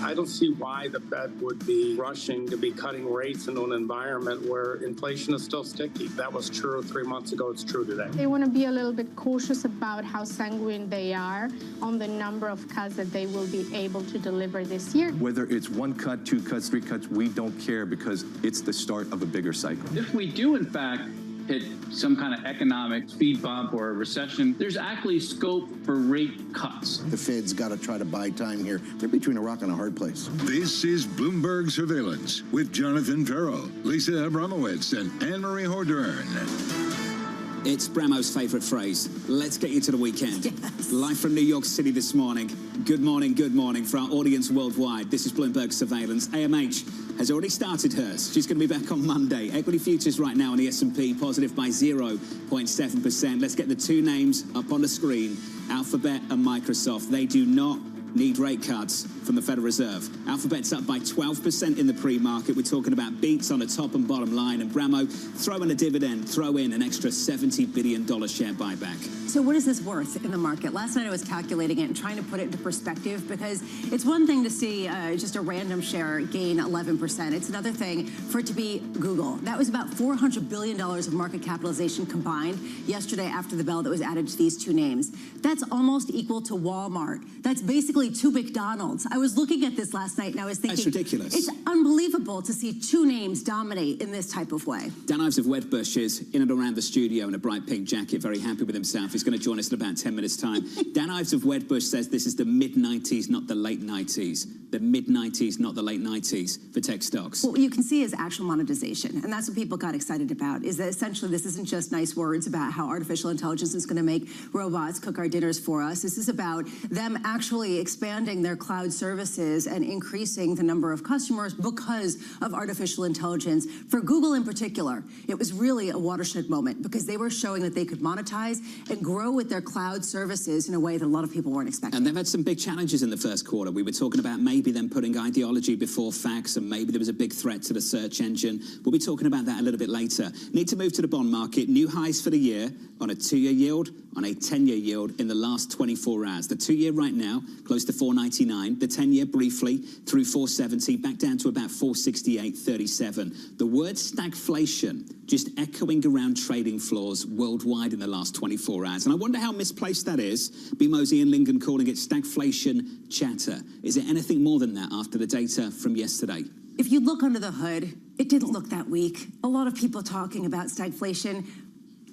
S13: I don't see why the Fed would be rushing to be cutting rates into an environment where inflation is still sticky. That was true 3 months ago. It's true today.
S15: They want to be a little bit cautious about how sanguine they are on the number of cuts that they will be able to deliver this year.
S20: Whether it's 1 cut, 2 cuts, 3 cuts, we don't care because it's the start of a bigger cycle.
S22: If we do, in fact, hit some kind of economic speed bump or a recession, there's actually scope for rate cuts.
S27: The Fed's got to try to buy time here. They're between a rock and a hard place.
S6: This is Bloomberg Surveillance with Jonathan Ferro, Lisa Abramowitz, and Anne-Marie Hordern.
S28: It's Bramo's favorite phrase. Let's get you to the weekend.
S21: Yes.
S28: Live from New York City this morning. Good morning, good morning. For our audience worldwide, this is Bloomberg Surveillance. AMH has already started hers. She's going to be back on Monday. Equity futures right now on the S&P positive by 0.7%. Let's get the two names up on the screen. Alphabet and Microsoft. They do not need rate cuts from the Federal Reserve. Alphabet's up by 12% in the pre-market. We're talking about beats on the top and bottom line. And Bramo, throw in a dividend, throw in an extra $70 billion share buyback.
S29: So what is this worth in the market? Last night I was calculating it and trying to put it into perspective because it's one thing to see just a random share gain 11%. It's another thing for it to be Google. That was about $400 billion of market capitalization combined yesterday after the bell that was added to these two names. That's almost equal to Walmart. That's basically two McDonald's. I was looking at this last night and I was thinking,
S28: that's ridiculous.
S29: It's unbelievable to see two names dominate in this type of way.
S28: Dan Ives of Wedbush is in and around the studio in a bright pink jacket, very happy with himself. He's going to join us in about 10 minutes' time. Dan Ives of Wedbush says this is the mid-90s, not the late 90s. The mid-90s, not the late 90s for tech stocks.
S29: What you can see is actual monetization, and that's what people got excited about, is that essentially this isn't just nice words about how artificial intelligence is going to make robots cook our dinners for us. This is about them actually expanding their cloud services and increasing the number of customers because of artificial intelligence. For Google in particular, it was really a watershed moment because they were showing that they could monetize and grow with their cloud services in a way that a lot of people weren't expecting.
S28: And they've had some big challenges in the first quarter. We were talking about maybe them putting ideology before facts, and maybe there was a big threat to the search engine. We'll be talking about that a little bit later. Need to move to the bond market. New highs for the year on a 2-year yield, on a 10-year yield in the last 24 hours. The 2-year right now, close to 499. The 10-year briefly through 470, back down to about 468.37. The word stagflation just echoing around trading floors worldwide in the last 24 hours. And I wonder how misplaced that is. B. Mosey and Lincoln calling it stagflation chatter. Is it anything more than that after the data from yesterday?
S29: If you look under the hood, it didn't look that weak. A lot of people talking about stagflation.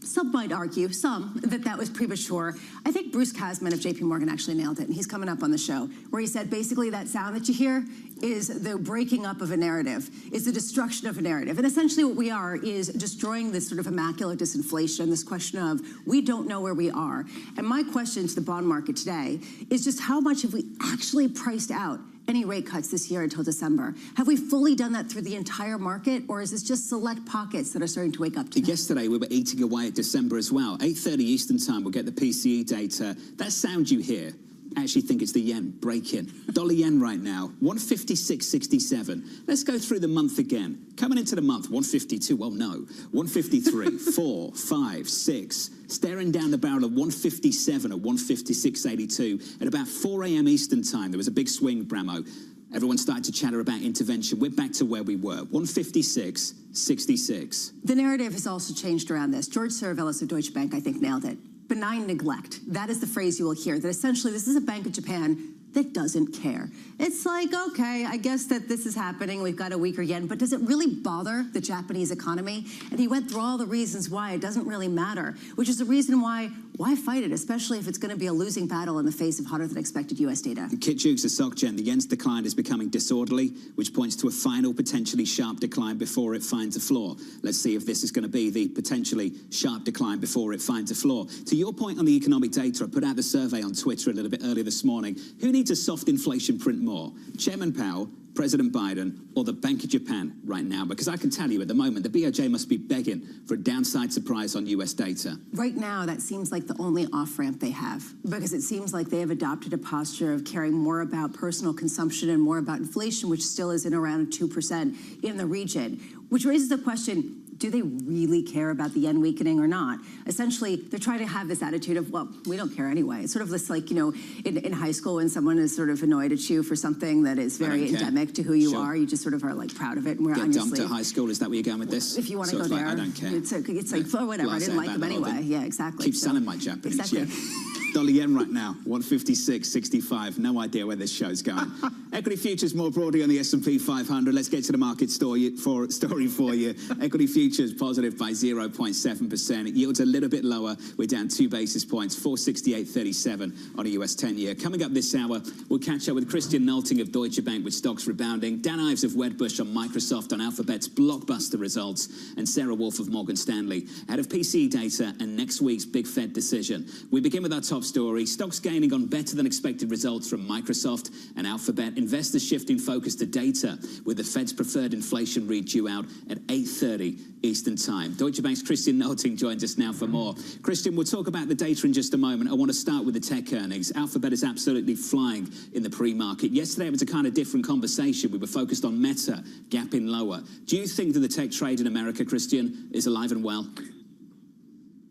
S29: Some might argue, that was premature. I think Bruce Kasman of JP Morgan actually nailed it, and he's coming up on the show, where he said basically that sound that you hear is the breaking up of a narrative, is the destruction of a narrative. And essentially what we are is destroying this sort of immaculate disinflation, this question of we don't know where we are. And my question to the bond market today is just how much have we actually priced out any rate cuts this year until December? Have we fully done that through the entire market, or is this just select pockets that are starting to wake up to that?
S28: Yesterday, we were eating away at December as well. 8:30 Eastern time, we'll get the PCE data. That sound you hear, I actually think it's the yen breaking. Dollar yen right now, 156.67. Let's go through the month again. Coming into the month, 152, well, no. 153, 4, 5, 6. Staring down the barrel of 157 at 156.82. At about 4 a.m. Eastern time, there was a big swing, Bramo. Everyone started to chatter about intervention. We're back to where we were, 156.66.
S29: The narrative has also changed around this. George Saravelis of Deutsche Bank, I think, nailed it. Benign neglect. That is the phrase you will hear, that essentially this is a Bank of Japan that doesn't care. It's like, okay, I guess that this is happening. We've got a weaker yen, but does it really bother the Japanese economy? And he went through all the reasons why it doesn't really matter, which is the reason why why fight it, especially if it's going to be a losing battle in the face of hotter than expected U.S. data?
S28: Kit Jukes of SocGen, the yen's decline is becoming disorderly, which points to a final potentially sharp decline before it finds a floor. Let's see if this is going to be the potentially sharp decline before it finds a floor. To your point on the economic data, I put out the survey on Twitter a little bit earlier this morning. Who needs a soft inflation print more? Chairman Powell, President Biden, or the Bank of Japan right now? Because I can tell you at the moment, the BOJ must be begging for a downside surprise on U.S. data.
S29: Right now, that seems like the only off-ramp they have, because it seems like they have adopted a posture of caring more about personal consumption and more about inflation, which still is in around 2% in the region, which raises the question, do they really care about the yen weakening or not? Essentially, they're trying to have this attitude of, well, we don't care anyway. It's sort of this, like, you know, in high school when someone is sort of annoyed at you for something that is very endemic to who you are, you just sort of are like proud of it and we're on your sleeve.
S28: Get dumped at high school, is that where you're going with this?
S29: If you want to go there.
S28: I don't care.
S29: It's like, oh, whatever, I didn't like them anyway. Yeah, exactly.
S28: Keep selling my Japanese.
S29: Exactly.
S28: Yeah. Dollar yen right now, 156.65. No idea where this show's going. Equity futures more broadly on the S&P 500. Let's get to the market story for you. Equity futures positive by 0.7%. Yields a little bit lower. We're down 2 basis points, 468.37 on a US 10-year. Coming up this hour, we'll catch up with Christian Nolting of Deutsche Bank with stocks rebounding, Dan Ives of Wedbush on Microsoft on Alphabet's blockbuster results, and Sarah Wolf of Morgan Stanley ahead of PCE data and next week's big Fed decision. We begin with our top story. Stocks gaining on better than expected results from Microsoft and Alphabet. Investors shifting focus to data with the Fed's preferred inflation read due out at 8:30 Eastern Time. Deutsche Bank's Christian Nolting joins us now for more. Christian, we'll talk about the data in just a moment. I want to start with the tech earnings. Alphabet is absolutely flying in the pre-market. Yesterday it was a kind of different conversation. We were focused on Meta gapping lower. Do you think that the tech trade in America, Christian, is alive and well?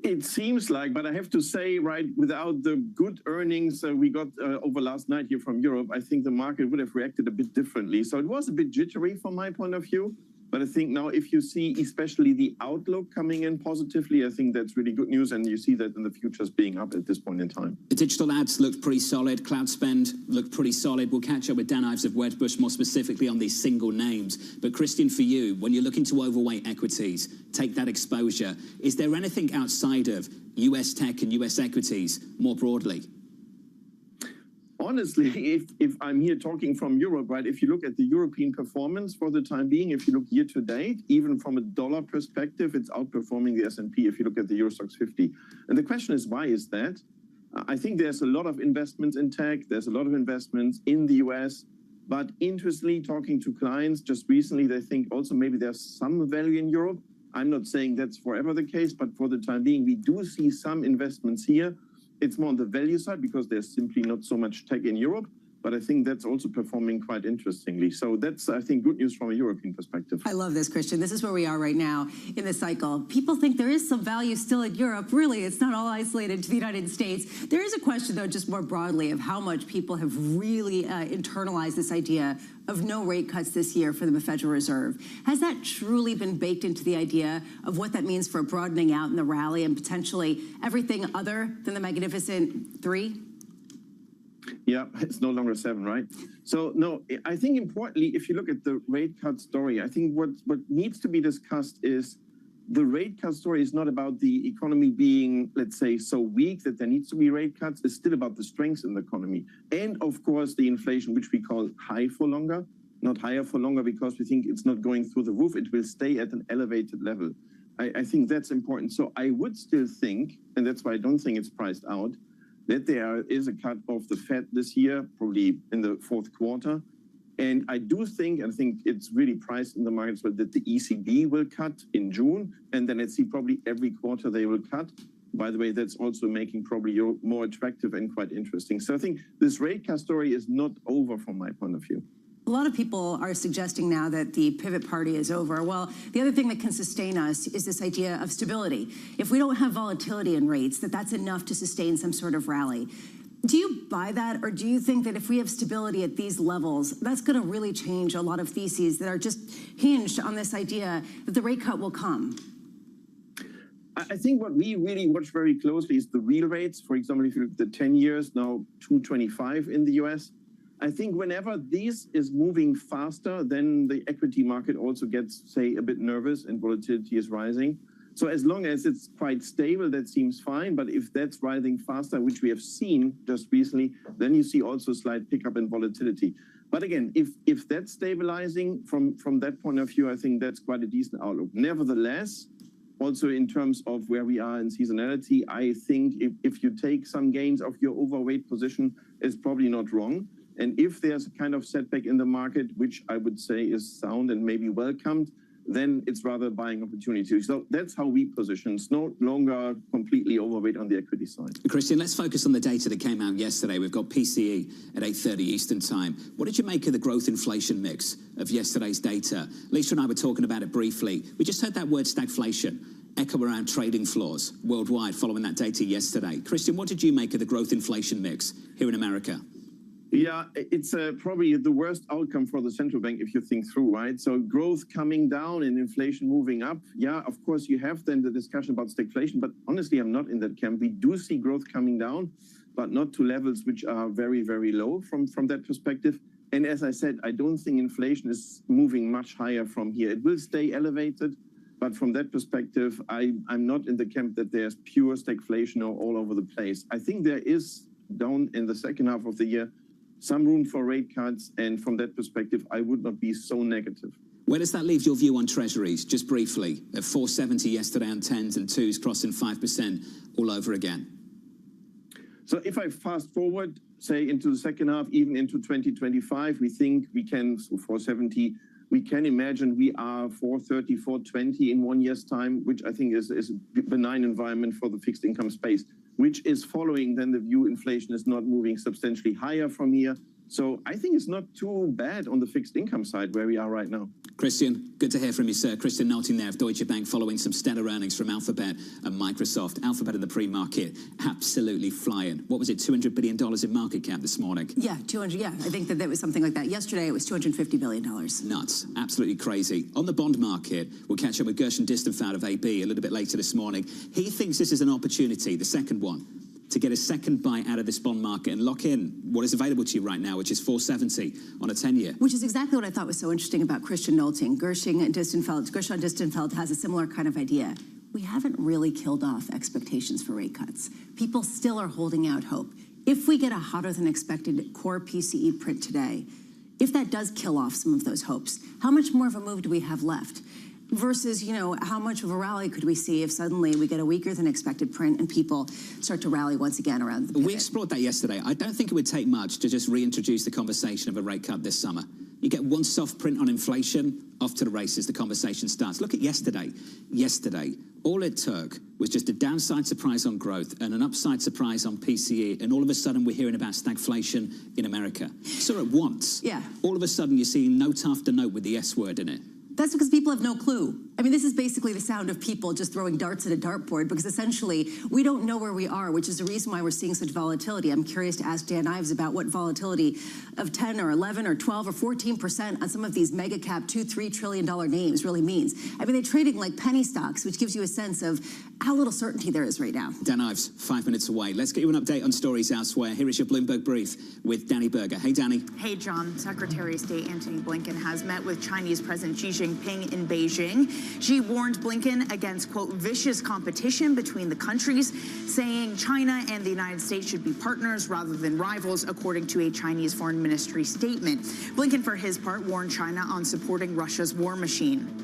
S3: It seems like, but I have to say, right, without the good earnings we got over last night here from Europe, I think the market would have reacted a bit differently. So it was a bit jittery from my point of view. But I think now if you see especially the outlook coming in positively, I think that's really good news. And you see that in the futures being up at this point in time.
S28: The digital ads looked pretty solid. Cloud spend looked pretty solid. We'll catch up with Dan Ives of Wedbush more specifically on these single names. But Christian, for you, when you're looking to overweight equities, take that exposure. Is there anything outside of US tech and US equities more broadly?
S3: Honestly, if I'm here talking from Europe, right, if you look at the European performance for the time being, if you look year to date, even from a dollar perspective, it's outperforming the S&P if you look at the Euro Stoxx 50. And the question is, why is that? I think there's a lot of investments in tech. There's a lot of investments in the US. But interestingly, talking to clients just recently, they think also maybe there's some value in Europe. I'm not saying that's forever the case, but for the time being, we do see some investments here. It's more on the value side because there's simply not so much tech in Europe, but I think that's also performing quite interestingly. So that's, I think, good news from a European perspective.
S29: I love this, Christian. This is where we are right now in the cycle. People think there is some value still in Europe. Really, it's not all isolated to the United States. There is a question, though, just more broadly of how much people have really internalized this idea of no rate cuts this year for the Federal Reserve. Has that truly been baked into the idea of what that means for broadening out in the rally and potentially everything other than the Magnificent Three?
S3: Yeah, it's no longer 7, right? So, no, I think importantly, if you look at the rate cut story, I think what needs to be discussed is the rate cut story is not about the economy being, let's say, so weak that there needs to be rate cuts. It's still about the strengths in the economy. And, of course, the inflation, which we call high for longer, not higher for longer because we think it's not going through the roof. It will stay at an elevated level. I think that's important. So I would still think, and that's why I don't think it's priced out, that there is a cut of the Fed this year, probably in the fourth quarter. And I do think, and I think it's really priced in the markets, but that the ECB will cut in June, and then let's see probably every quarter they will cut. By the way, that's also making probably Europe more attractive and quite interesting. So I think this rate cut story is not over from my point of view.
S29: A lot of people are suggesting now that the pivot party is over. Well, the other thing that can sustain us is this idea of stability. If we don't have volatility in rates, that's enough to sustain some sort of rally. Do you buy that, or do you think that if we have stability at these levels, that's going to really change a lot of theses that are just hinged on this idea that the rate cut will come?
S3: I think what we really watch very closely is the real rates. For example, if you look at the 10 years, now 2.25 in the US. I think whenever this is moving faster, then the equity market also gets, say, a bit nervous and volatility is rising. So as long as it's quite stable, that seems fine. But if that's rising faster, which we have seen just recently, then you see also a slight pickup in volatility. But again, if that's stabilizing from that point of view, I think that's quite a decent outlook. Nevertheless, also in terms of where we are in seasonality, I think if you take some gains of your overweight position, it's probably not wrong. And if there's a kind of setback in the market, which I would say is sound and maybe welcomed, then it's rather a buying opportunity. So that's how we position. It's no longer completely overweight on the equity side.
S28: Christian, let's focus on the data that came out yesterday. We've got PCE at 8:30 Eastern Time. What did you make of the growth inflation mix of yesterday's data? Lisa and I were talking about it briefly. We just heard that word stagflation echo around trading floors worldwide following that data yesterday. Christian, what did you make of the growth inflation mix here in America?
S3: Yeah, it's probably the worst outcome for the central bank if you think through, right? So growth coming down and inflation moving up. Yeah, of course, you have then the discussion about stagflation, but honestly, I'm not in that camp. We do see growth coming down, but not to levels which are very, very low from that perspective. And as I said, I don't think inflation is moving much higher from here. It will stay elevated, but from that perspective, I'm not in the camp that there's pure stagflation all over the place. I think there is, down in the second half of the year, some room for rate cuts, and from that perspective, I would not be so negative.
S28: Where does that leave your view on treasuries, just briefly? At 470 yesterday on 10s and 2s, crossing 5% all over again.
S3: So if I fast forward, say, into the second half, even into 2025, we think we can, so 470, we can imagine we are 430, 420 in 1 year's time, which I think is a benign environment for the fixed income space, which is following then the view inflation is not moving substantially higher from here. So I think it's not too bad on the fixed income side where we are right now.
S28: Christian, good to hear from you, sir. Christian Nolting there of Deutsche Bank, following some stellar earnings from Alphabet and Microsoft. Alphabet in the pre-market, absolutely flying. What was it, $200 billion in market cap this morning?
S29: Yeah, 200, yeah. I think that was something like that. Yesterday, it was $250 billion.
S28: Nuts, absolutely crazy. On the bond market, we'll catch up with Gershon Distenfeld of AB a little bit later this morning. He thinks this is an opportunity, the second one, to get a second bite out of this bond market and lock in what is available to you right now, which is 470 on a 10-year.
S29: Which is exactly what I thought was so interesting about Christian Nolting. Gershon Distenfeld has a similar kind of idea. We haven't really killed off expectations for rate cuts. People still are holding out hope. If we get a hotter than expected core PCE print today, if that does kill off some of those hopes, how much more of a move do we have left? Versus, how much of a rally could we see if suddenly we get a weaker than expected print and people start to rally once again around the pivot?
S28: We explored that yesterday. I don't think it would take much to just reintroduce the conversation of a rate cut this summer. You get one soft print on inflation, off to the races, the conversation starts. Look at yesterday. Yesterday, all it took was just a downside surprise on growth and an upside surprise on PCE, and all of a sudden we're hearing about stagflation in America. So at once, all of a sudden you're seeing note after note with the S word in it.
S29: That's because people have no clue. I mean, this is basically the sound of people just throwing darts at a dartboard, because essentially we don't know where we are, which is the reason why we're seeing such volatility. I'm curious to ask Dan Ives about what volatility of 10 or 11 or 12 or 14% on some of these mega cap $2-3 trillion names really means. I mean, they're trading like penny stocks, which gives you a sense of how little certainty there is right now.
S28: Dan Ives, 5 minutes away. Let's get you an update on stories elsewhere. Here is your Bloomberg Brief with Danny Berger. Hey, Danny.
S26: Hey, John. Secretary of State Antony Blinken has met with Chinese President Xi Jinping in Beijing. Xi warned Blinken against, quote, vicious competition between the countries, saying China and the United States should be partners rather than rivals, according to a Chinese Foreign Ministry statement. Blinken, for his part, warned China on supporting Russia's war machine.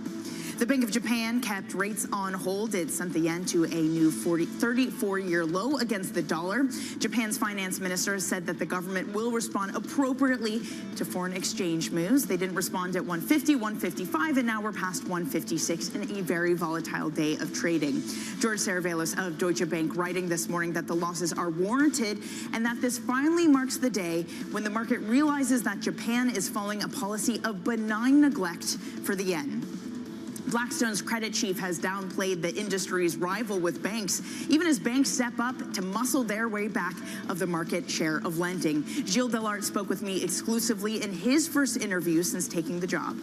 S26: The Bank of Japan kept rates on hold. It sent the yen to a new 34-year low against the dollar. Japan's finance minister said that the government will respond appropriately to foreign exchange moves. They didn't respond at 150, 155, and now we're past 156 in a very volatile day of trading. George Saravelis of Deutsche Bank writing this morning that the losses are warranted and that this finally marks the day when the market realizes that Japan is following a policy of benign neglect for the yen. Blackstone's credit chief has downplayed the industry's rival with banks, even as banks step up to muscle their way back of the market share of lending. Gilles Dellart spoke with me exclusively in his first interview since taking the job.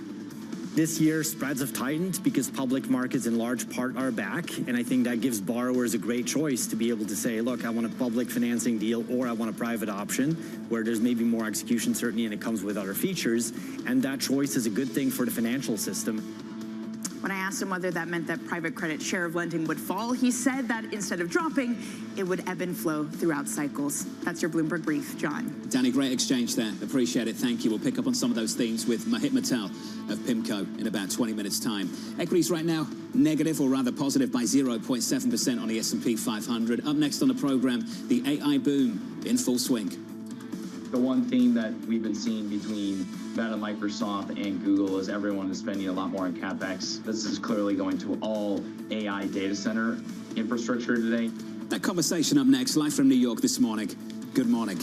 S5: This year, spreads have tightened because public markets in large part are back, and I think that gives borrowers a great choice to be able to say, look, I want a public financing deal or I want a private option where there's maybe more execution certainty and it comes with other features, and that choice is a good thing for the financial system.
S26: When I asked him whether that meant that private credit share of lending would fall, he said that instead of dropping, it would ebb and flow throughout cycles. That's your Bloomberg Brief, John.
S28: Danny, great exchange there. Appreciate it. Thank you. We'll pick up on some of those themes with Mohit Mittal of PIMCO in about 20 minutes' time. Equities right now negative, or rather positive, by 0.7% on the S&P 500. Up next on the program, the AI boom in full swing.
S7: The one theme that we've been seeing between Meta, Microsoft, and Google is everyone is spending a lot more on CapEx. This is clearly going to all AI data center infrastructure today.
S28: That conversation up next, live from New York this morning. Good morning.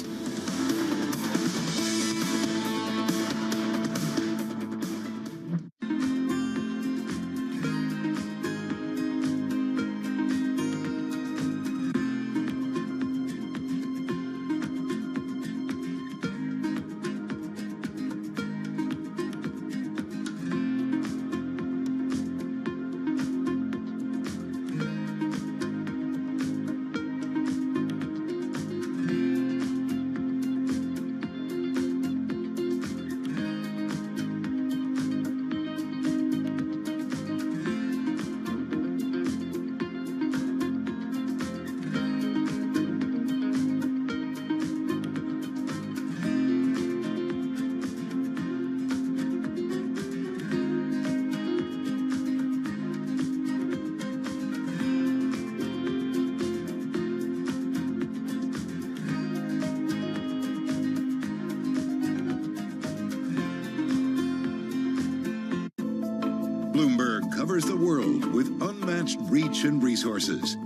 S6: Bloomberg covers the world with unmatched reach and resources.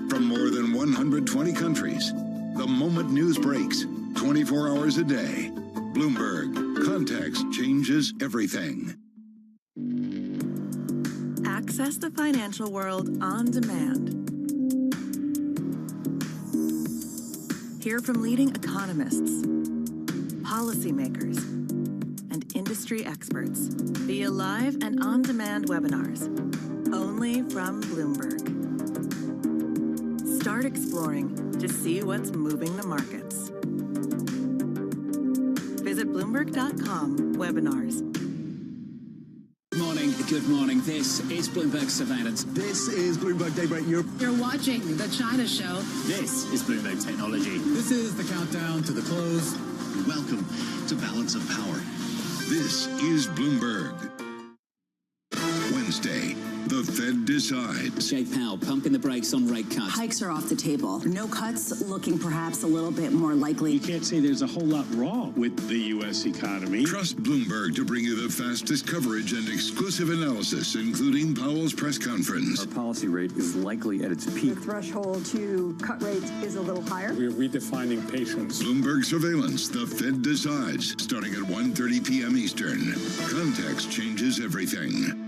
S6: From more than 120 countries, the moment news breaks, 24 hours a day. Bloomberg, context changes everything.
S8: Access the financial world on demand. Hear from leading economists, policymakers, and industry experts via live and on-demand webinars, only from Bloomberg. Start exploring to see what's moving the markets. Visit Bloomberg.com/webinars.
S28: Good morning. This is Bloomberg Surveillance.
S9: This is Bloomberg Daybreak Europe.
S10: You're watching The China Show.
S28: This is Bloomberg Technology.
S9: This is the countdown to the close.
S6: Welcome to Balance of Power. This is Bloomberg. Wednesday, the Fed decides.
S28: Jay Powell pumping the brakes on rate cuts.
S29: Hikes are off the table. No cuts looking perhaps a little bit more likely.
S11: You can't say there's a whole lot wrong with the U.S. economy.
S6: Trust Bloomberg to bring you the fastest coverage and exclusive analysis, including Powell's press conference.
S20: Our policy rate is likely at its peak.
S12: The threshold to cut rates is a little higher.
S11: We're redefining patience.
S6: Bloomberg Surveillance, the Fed decides, starting at 1:30 p.m. Eastern. Context changes everything.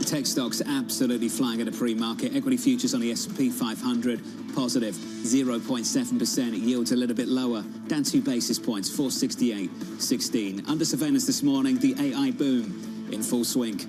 S28: Tech stocks absolutely flying at a pre-market. Equity futures on the S&P 500 positive 0.7%. Yields a little bit lower, down 2 basis points, 468.16. Under surveillance this morning, the AI boom in full swing.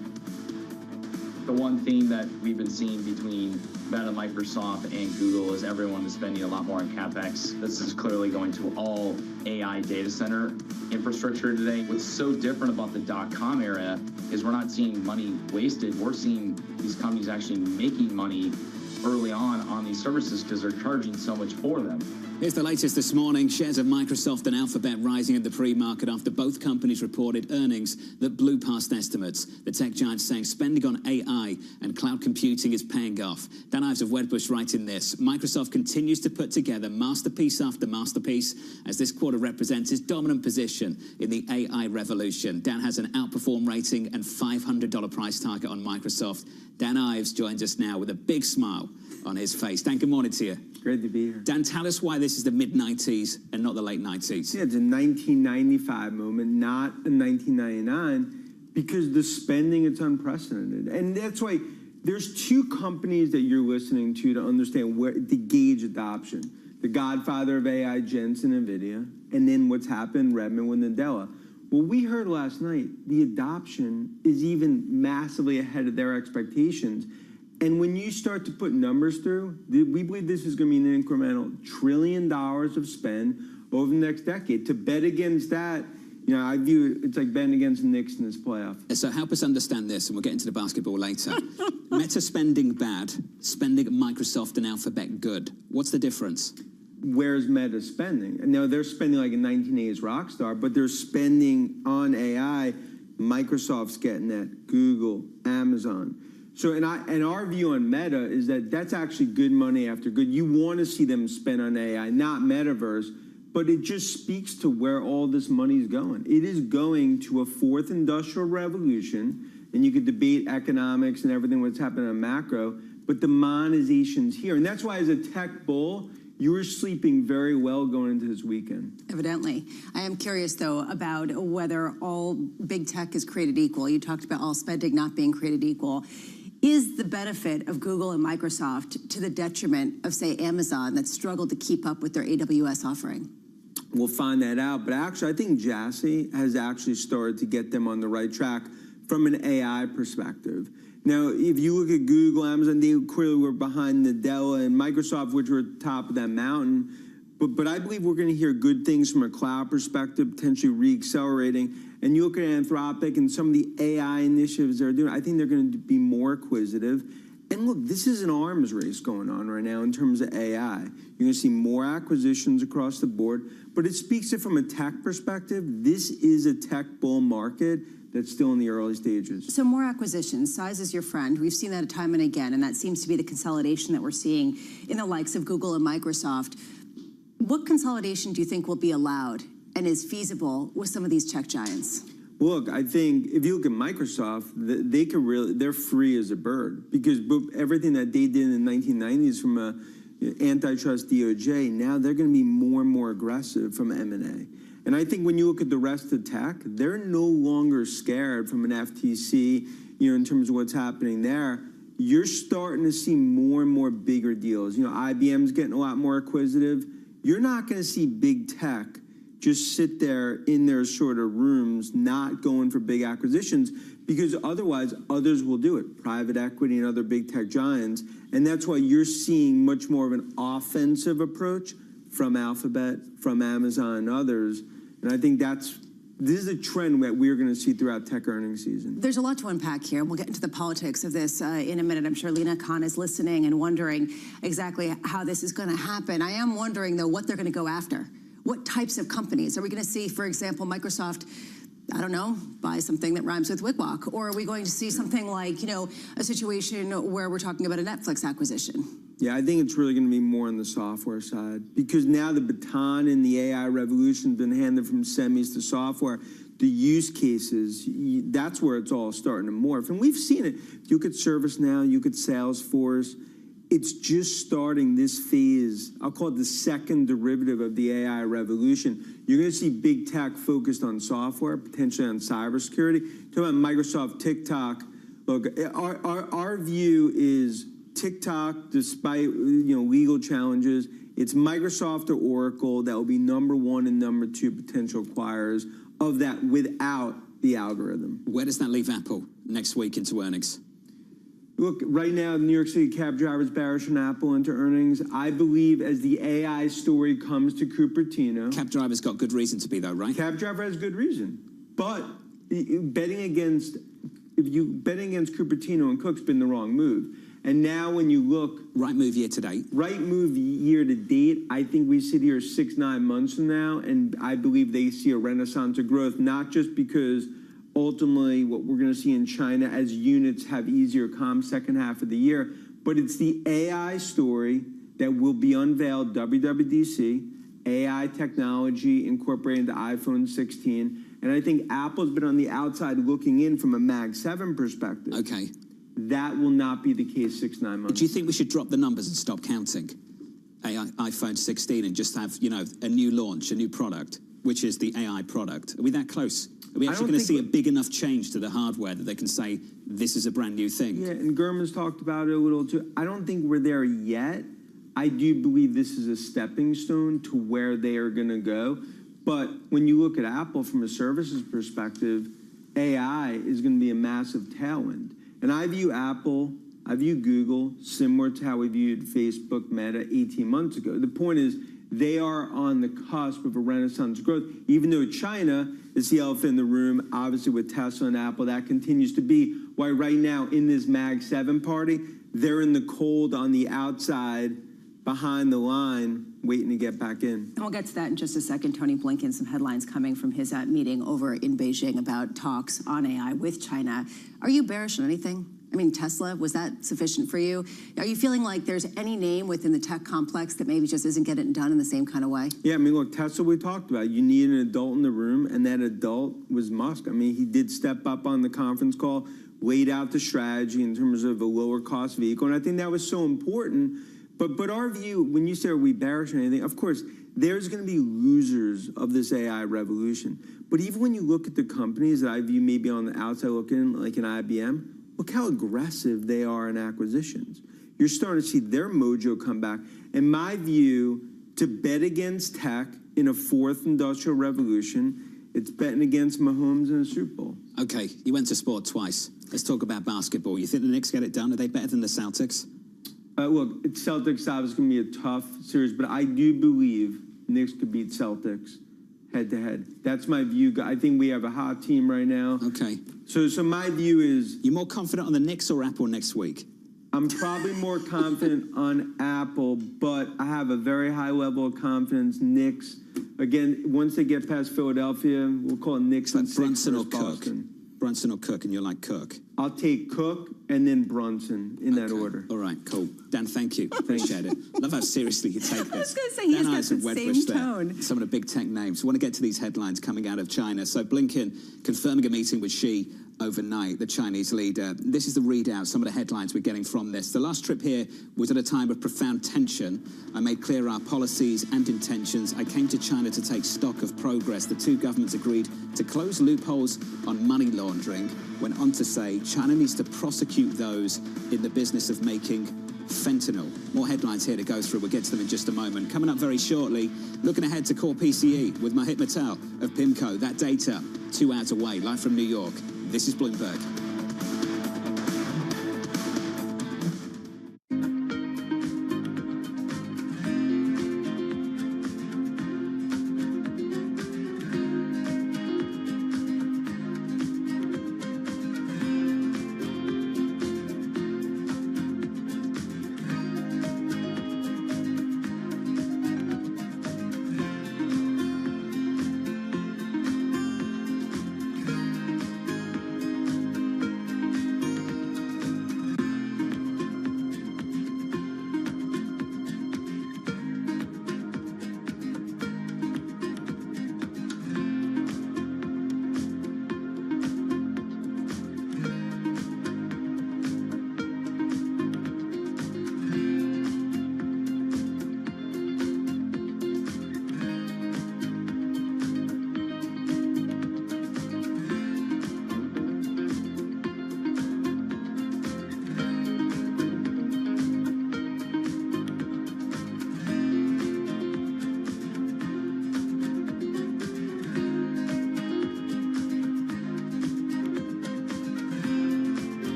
S7: The one theme that we've been seeing between Meta, Microsoft, and Google is everyone is spending a lot more on CapEx. This is clearly going to all AI data center infrastructure today. What's so different about the dot-com era is we're not seeing money wasted. We're seeing these companies actually making money early on these services because they're charging so much for them.
S28: Here's the latest this morning. Shares of Microsoft and Alphabet rising in the pre-market after both companies reported earnings that blew past estimates. The tech giants saying spending on AI and cloud computing is paying off. Dan Ives of Wedbush writing this. Microsoft continues to put together masterpiece after masterpiece as this quarter represents its dominant position in the AI revolution. Dan has an outperform rating and $500 price target on Microsoft. Dan Ives joins us now with a big smile on his face. Dan, good morning to you.
S14: Great to be here.
S28: Dan, tell us why this is the mid-90s and not the late 90s.
S14: Yeah, it's a 1995 moment, not a 1999, because the spending, it's unprecedented. And that's why there's two companies that you're listening to understand where to gauge adoption. The godfather of AI, Jensen, NVIDIA, and then what's happened, Redmond with Nadella. Well, we heard last night, the adoption is even massively ahead of their expectations. And when you start to put numbers through, we believe this is going to be an incremental $1 trillion of spend over the next decade. To bet against that I view it's like betting against the Knicks in this playoff.
S28: So help us understand this, and we'll get into the basketball later. Meta spending bad, spending at Microsoft and Alphabet good. What's the difference?
S14: Where's Meta spending? Now, they're spending like a 1980s rock star, but they're spending on AI. Microsoft's getting that, Google, Amazon. So, and our view on Meta is that that's actually good money after good. You want to see them spend on AI, not metaverse, but it just speaks to where all this money is going. It is going to a fourth industrial revolution, and you could debate economics and everything what's happening on macro, but the monetization's here. And that's why as a tech bull, you were sleeping very well going into this weekend.
S29: Evidently. I am curious, though, about whether all big tech is created equal. You talked about all spending not being created equal. Is the benefit of Google and Microsoft to the detriment of, say, Amazon that struggled to keep up with their AWS offering?
S14: We'll find that out. But actually, I think Jassy has actually started to get them on the right track from an AI perspective. Now, if you look at Google, Amazon, they clearly were behind Nadella and Microsoft, which were top of that mountain. But I believe we're going to hear good things from a cloud perspective, potentially re-accelerating. And you look at Anthropic and some of the AI initiatives they're doing, I think they're going to be more acquisitive. And look, this is an arms race going on right now in terms of AI. You're going to see more acquisitions across the board. But it speaks to, from a tech perspective, this is a tech bull market that's still in the early stages.
S29: So more acquisitions, size is your friend. We've seen that time and again, and that seems to be the consolidation that we're seeing in the likes of Google and Microsoft. What consolidation do you think will be allowed and is feasible with some of these tech giants?
S14: Look, I think if you look at Microsoft, they could really, they're free as a bird because everything that they did in the 1990s from a antitrust DOJ, now they're going to be more and more aggressive from M&A. And I think when you look at the rest of tech, they're no longer scared from an FTC, in terms of what's happening there. You're starting to see more and more bigger deals. IBM's getting a lot more acquisitive. You're not going to see big tech just sit there in their sort of rooms, not going for big acquisitions, because otherwise others will do it, private equity and other big tech giants. And that's why you're seeing much more of an offensive approach from Alphabet, from Amazon and others. And I think this is a trend that we're going to see throughout tech earnings season.
S29: There's a lot to unpack here, and we'll get into the politics of this in a minute. I'm sure Lena Khan is listening and wondering exactly how this is going to happen. I am wondering, though, what they're going to go after. What types of companies? Are we going to see, for example, Microsoft, I don't know, buy something that rhymes with Wickwalk? Or are we going to see something like, a situation where we're talking about a Netflix acquisition?
S14: Yeah, I think it's really going to be more on the software side because now the baton in the AI revolution has been handed from semis to software. The use cases, that's where it's all starting to morph. And we've seen it. You could ServiceNow, you could Salesforce. It's just starting this phase. I'll call it the second derivative of the AI revolution. You're going to see big tech focused on software, potentially on cybersecurity. Talk about Microsoft, TikTok. Look, our view is TikTok, despite legal challenges, it's Microsoft or Oracle that will be number one and number two potential acquirers of that without the algorithm.
S28: Where does that leave Apple next week into earnings?
S14: Look, right now, New York City cab drivers bearish on Apple into earnings. I believe as the AI story comes to Cupertino.
S28: Cab driver's got good reason to be, though, right?
S14: Cab driver has good reason. But betting against Cupertino and Cook's been the wrong move. And now when you look...
S28: Right move year to date.
S14: Right move year to date. I think we sit here 6-9 months from now, and I believe they see a renaissance of growth, not just because ultimately what we're going to see in China as units have easier comps second half of the year, but it's the AI story that will be unveiled WWDC, AI technology incorporated into iPhone 16, and I think Apple's been on the outside looking in from a Mag 7 perspective.
S28: Okay.
S14: That will not be the case 6-9 months.
S28: Do you think we should drop the numbers and stop counting iPhone 16 and just have, a new launch, a new product, which is the AI product? Are we that close? Are we actually going to see a big enough change to the hardware that they can say this is a brand new thing?
S14: Yeah, and Gurman's talked about it a little too. I don't think we're there yet. I do believe this is a stepping stone to where they are going to go. But when you look at Apple from a services perspective, AI is going to be a massive tailwind. And I view Apple, I view Google similar to how we viewed Facebook, Meta 18 months ago. The point is, they are on the cusp of a renaissance growth, even though China is the elephant in the room, obviously with Tesla and Apple, that continues to be why right now in this Mag 7 party, they're in the cold on the outside, behind the line, waiting to get back in.
S29: And we'll get to that in just a second. Tony Blinken, some headlines coming from his meeting over in Beijing about talks on AI with China. Are you bearish on anything? I mean, Tesla, was that sufficient for you? Are you feeling like there's any name within the tech complex that maybe just isn't getting it done in the same kind of way?
S14: Yeah, I mean, look, Tesla, we talked about. You need an adult in the room, and that adult was Musk. I mean, he did step up on the conference call, laid out the strategy in terms of a lower cost vehicle, and I think that was so important. But our view, when you say are we bearish or anything, of course, there's going to be losers of this AI revolution. But even when you look at the companies that I view maybe on the outside looking, like an IBM, look how aggressive they are in acquisitions. You're starting to see their mojo come back. In my view, to bet against tech in a fourth industrial revolution, it's betting against Mahomes in a Super Bowl.
S28: Okay, you went to sport twice. Let's talk about basketball. You think the Knicks get it done? Are they better than the Celtics?
S14: Look, Celtics obviously going to be a tough series, but I do believe Knicks could beat Celtics head-to-head. That's my view. I think we have a hot team right now.
S28: Okay.
S14: So my view is...
S28: You're more confident on the Knicks or Apple next week?
S14: I'm probably more confident on Apple, but I have a very high level of confidence. Knicks, again, once they get past Philadelphia, we'll call it Knicks and
S28: Brunson or
S14: Boston.
S28: Cook? Brunson or Cook, and you're like Cook?
S14: I'll take Cook and then Brunson in that order.
S28: All right, cool. Dan, thank you. Appreciate it. Love how seriously you take this.
S29: I was going to say, he's got the same tone.
S28: Some of the big tech names. We want to get to these headlines coming out of China. So Blinken confirming a meeting with Xi overnight, the Chinese leader. This is the readout, some of the headlines we're getting from this. The last trip here was at a time of profound tension. I made clear our policies and intentions. I came to China to take stock of progress. The two governments agreed to close loopholes on money laundering. Went on to say China needs to prosecute those in the business of making fentanyl. More headlines here to go through. We'll get to them in just a moment. Coming up very shortly, looking ahead to core PCE with Mohit Mittal of PIMCO. That data 2 hours away, live from New York. This is Bloomberg.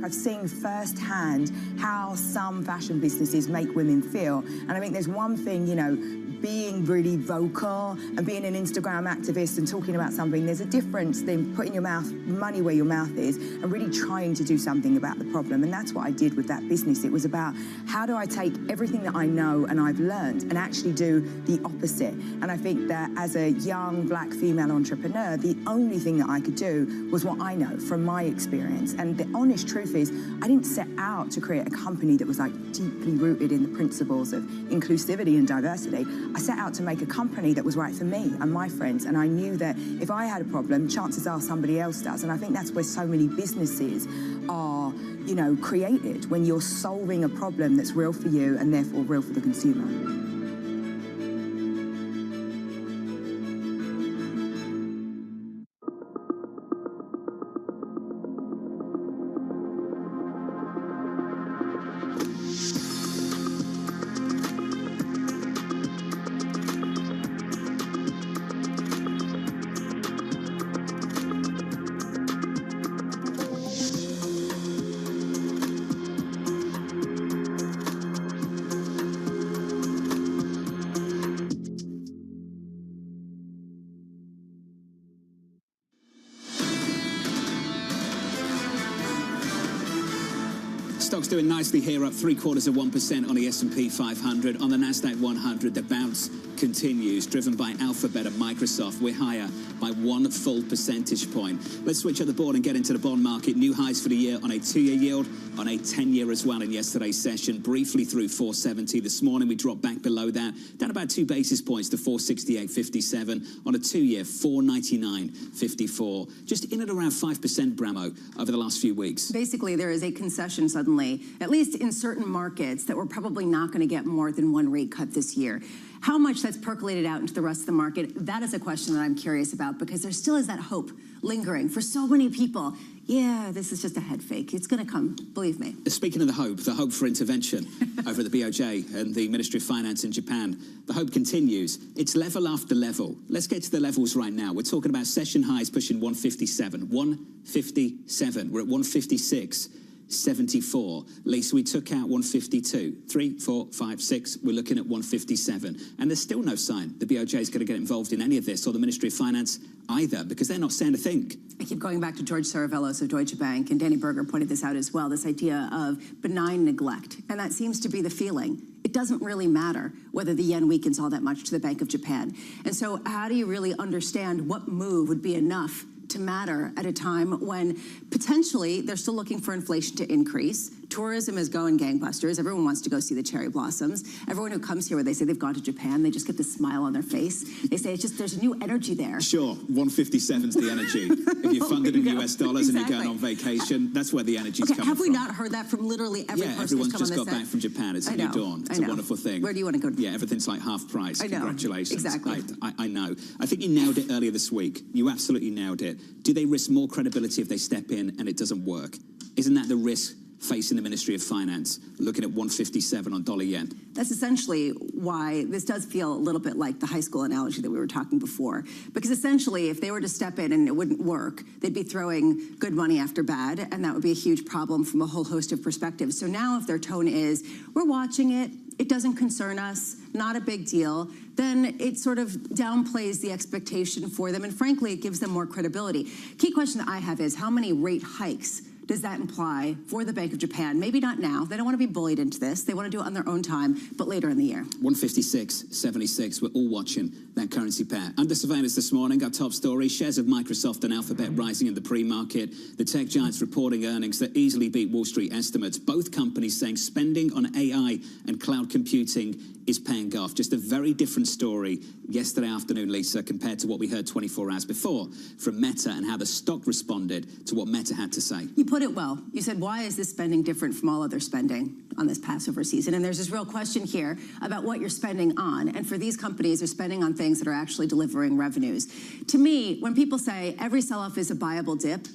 S1: I've seen firsthand how some fashion businesses make women feel. And I think there's one thing, you know, being really vocal and being an Instagram activist and talking about something, there's a difference than putting your money where your mouth is and really trying to do something about the problem. And that's what I did with that business. It was about how do I take everything that I know and I've learned and actually do the opposite. And I think that as a young black female entrepreneur, the only thing that I could do was what I know from my experience. And the honest truth is, I didn't set out to create a company that was like deeply rooted in the principles of inclusivity and diversity. I set out to make a company that was right for me and my friends. And I knew that if I had a problem, chances are somebody else does. And I think that's where so many businesses are, you know, created, when you're solving a problem that's real for you and therefore real for the consumer.
S28: Stocks doing nicely here, up 0.75% on the S&P 500. On the Nasdaq 100, the bounce continues, driven by Alphabet and Microsoft. We're higher by 1 full percentage point. Let's switch up the board and get into the bond market. New highs for the year on a 2-year yield, on a 10-year as well in yesterday's session, briefly through 470. This morning we dropped back below that, down about 2 basis points to 468.57. On a 2-year, 499.54. Just in and around 5%, Bramo, over the last few weeks.
S29: Basically, there is a concession suddenly, at least in certain markets, that we're probably not going to get more than 1 rate cut this year. How much that's percolated out into the rest of the market, that is a question that I'm curious about, because there still is that hope lingering for so many people. Yeah, this is just a head fake. It's going to come, believe me.
S28: Speaking of the hope for intervention over at the BOJ and the Ministry of Finance in Japan, the hope continues. It's level after level. Let's get to the levels right now. We're talking about session highs pushing 157. 157. We're at 156.74. Lisa, we took out 152. 3, 4, 5, 6. We're looking at 157. And there's still no sign the BOJ is going to get involved in any of this, or the Ministry of Finance either, because they're not saying a thing.
S29: I keep going back to George Saravelos of Deutsche Bank, and Danny Berger pointed this out as well, this idea of benign neglect. And that seems to be the feeling. It doesn't really matter whether the yen weakens all that much to the Bank of Japan. And so how do you really understand what move would be enough to matter at a time when potentially they're still looking for inflation to increase? Tourism is going gangbusters. Everyone wants to go see the cherry blossoms. Everyone who comes here, where they say they've gone to Japan, they just get this smile on their face. They say it's just, there's a new energy there.
S28: Sure, 157's the energy. If you're funded in US dollars and you're going on vacation, that's where the energy's coming from.
S29: Have we not heard that from literally every person who's come on this set?
S28: Yeah, everyone's just got back from Japan. It's a new dawn. It's a wonderful thing.
S29: Where do you want to go?
S28: Yeah, everything's like half price.
S29: I know.
S28: Congratulations.
S29: Exactly.
S28: I know. I think you nailed it earlier this week. You absolutely nailed it. Do they risk more credibility if they step in and it doesn't work? Isn't that the risk facing the Ministry of Finance, looking at 157 on dollar yen?
S29: That's essentially why this does feel a little bit like the high school analogy that we were talking before. Because essentially, if they were to step in and it wouldn't work, they'd be throwing good money after bad, and that would be a huge problem from a whole host of perspectives. So now if their tone is, we're watching it, it doesn't concern us, not a big deal, then it sort of downplays the expectation for them, and frankly, it gives them more credibility. Key question that I have is, how many rate hikes does that imply for the Bank of Japan? Maybe not now. They don't want to be bullied into this. They want to do it on their own time, but later in the year.
S28: 156.76. We're all watching that currency pair. Under surveillance this morning, our top story, shares of Microsoft and Alphabet rising in the pre-market. The tech giants reporting earnings that easily beat Wall Street estimates. Both companies saying spending on AI and cloud computing is paying off. Just a very different story yesterday afternoon, Lisa, compared to what we heard 24 hours before from Meta and how the stock responded to what Meta had to say.
S29: You put it well. You said, why is this spending different from all other spending on this Passover season? And there's this real question here about what you're spending on. And for these companies, they're spending on things that are actually delivering revenues. To me, when people say every sell-off is a buyable dip,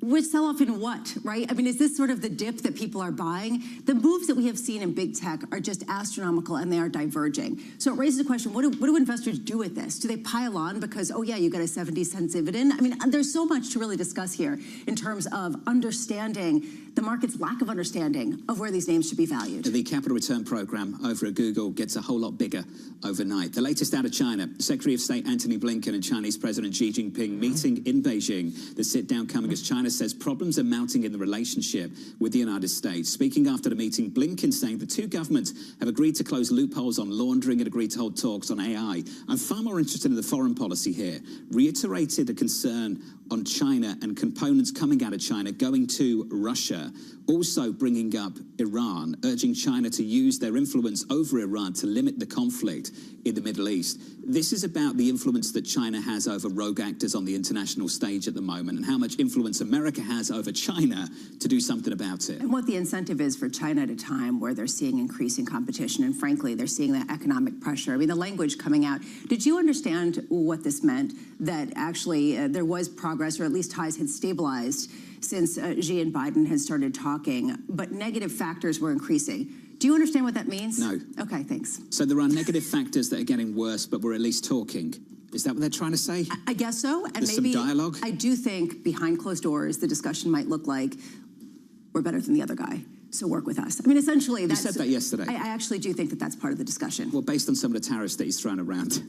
S29: which sell-off in what, right? I mean, is this sort of the dip that people are buying? The moves that we have seen in big tech are just astronomical, and they are diverging. So it raises the question, what do investors do with this? Do they pile on because, oh yeah, you got a 70-cent dividend? I mean, there's so much to really discuss here in terms of understanding the market's lack of understanding of where these names should be valued.
S28: The capital return program over at Google gets a whole lot bigger overnight. The latest out of China, Secretary of State Antony Blinken and Chinese President Xi Jinping meeting in Beijing. The sit-down coming as China says problems are mounting in the relationship with the United States. Speaking after the meeting, Blinken saying the two governments have agreed to close loopholes on laundering and agreed to hold talks on AI. I'm far more interested in the foreign policy here. Reiterated a concern on China and components coming out of China going to Russia. Also bringing up Iran, urging China to use their influence over Iran to limit the conflict in the Middle East. This is about the influence that China has over rogue actors on the international stage at the moment and how much influence America has over China to do something about it.
S29: And what the incentive is for China at a time where they're seeing increasing competition and frankly, they're seeing that economic pressure. I mean, the language coming out. Did you understand what this meant? That actually there was progress, or at least ties had stabilized since Xi and Biden had started talking, but negative factors were increasing. Do you understand what that means?
S28: No.
S29: Okay, thanks.
S28: So there are negative factors that are getting worse, but we're at least talking. Is that what they're trying to say?
S29: I guess so. And
S28: There's
S29: maybe
S28: some dialogue?
S29: I do think behind closed doors, the discussion might look like we're better than the other guy, so work with us. I mean, essentially, that's...
S28: You said that yesterday.
S29: I actually do think that that's part of the discussion.
S28: Well, based on some of the tariffs that he's thrown around,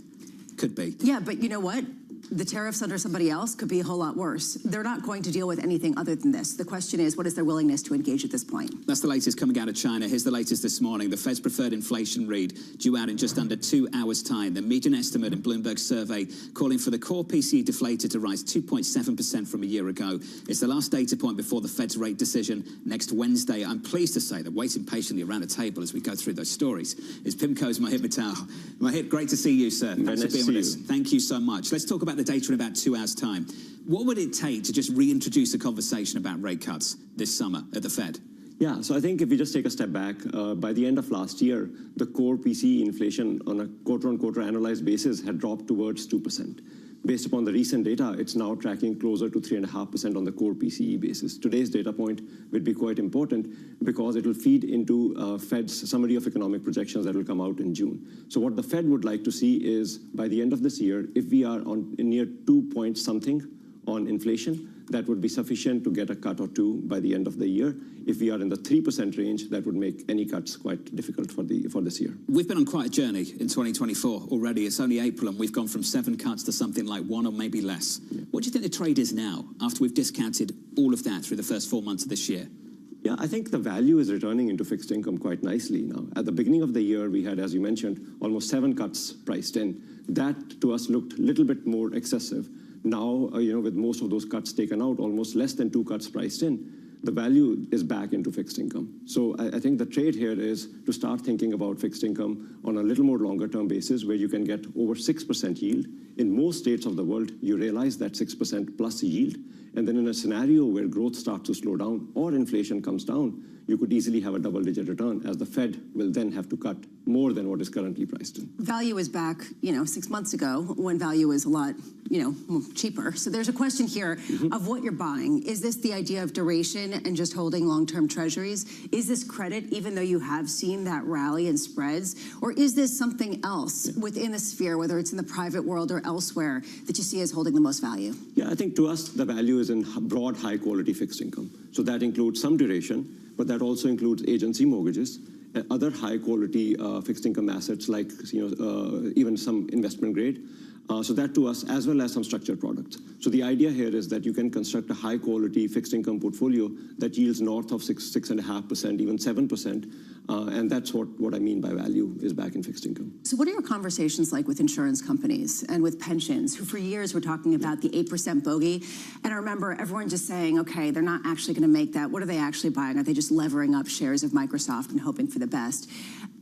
S28: could be.
S29: Yeah, but you know what? The tariffs under somebody else could be a whole lot worse. They're not going to deal with anything other than this. The question is, what is their willingness to engage at this point?
S28: That's the latest coming out of China. Here's the latest this morning. The Fed's preferred inflation read due out in just under 2 hours' time. The median estimate in Bloomberg's survey calling for the core PCE deflator to rise 2.7% from a year ago. It's the last data point before the Fed's rate decision next Wednesday. I'm pleased to say that waiting patiently around the table as we go through those stories is Pimco's Mohit Mittal. Mohit, great to see you, sir. Thanks for being with us. Thank you so much. Let's talk about the data in about 2 hours' time. What would it take to just reintroduce a conversation about rate cuts this summer at the Fed?
S2: Yeah, so I think if we just take a step back, by the end of last year, the core PCE inflation on a quarter-on-quarter annualized basis had dropped towards 2%. Based upon the recent data, it's now tracking closer to 3.5% on the core PCE basis. Today's data point will be quite important because it will feed into Fed's summary of economic projections that will come out in June. So what the Fed would like to see is, by the end of this year, if we are on near 2 point something on inflation, that would be sufficient to get a cut or two by the end of the year. If we are in the 3% range, that would make any cuts quite difficult for this year.
S28: We've been on quite a journey in 2024 already. It's only April and we've gone from 7 cuts to something like 1 or maybe less. Yeah. What do you think the trade is now after we've discounted all of that through the first 4 months of this year?
S2: Yeah, I think the value is returning into fixed income quite nicely now. At the beginning of the year, we had, as you mentioned, almost 7 cuts priced in. That, to us, looked a little bit more excessive. Now, with most of those cuts taken out, almost less than 2 cuts priced in, the value is back into fixed income. So I think the trade here is to start thinking about fixed income on a little more longer-term basis where you can get over 6% yield. In most states of the world, you realize that 6% plus yield. And then in a scenario where growth starts to slow down or inflation comes down, you could easily have a double-digit return as the Fed will then have to cut more than what is currently priced in.
S29: Value is back, 6 months ago when value is a lot, cheaper. So there's a question here of what you're buying. Is this the idea of duration and just holding long-term treasuries? Is this credit, even though you have seen that rally in spreads? Or is this something else within the sphere, whether it's in the private world or elsewhere, that you see as holding the most value?
S2: Yeah, I think to us, the value is in broad, high-quality fixed income. So that includes some duration, but that also includes agency mortgages and other high-quality fixed income assets like even some investment grade. So that to us, as well as some structured products. So the idea here is that you can construct a high-quality fixed income portfolio that yields north of 6.5%, even 7%. And that's what I mean by value is back in fixed income.
S29: So what are your conversations like with insurance companies and with pensions, who for years were talking about the 8% bogey? And I remember everyone just saying, okay, they're not actually going to make that. What are they actually buying? Are they just levering up shares of Microsoft and hoping for the best?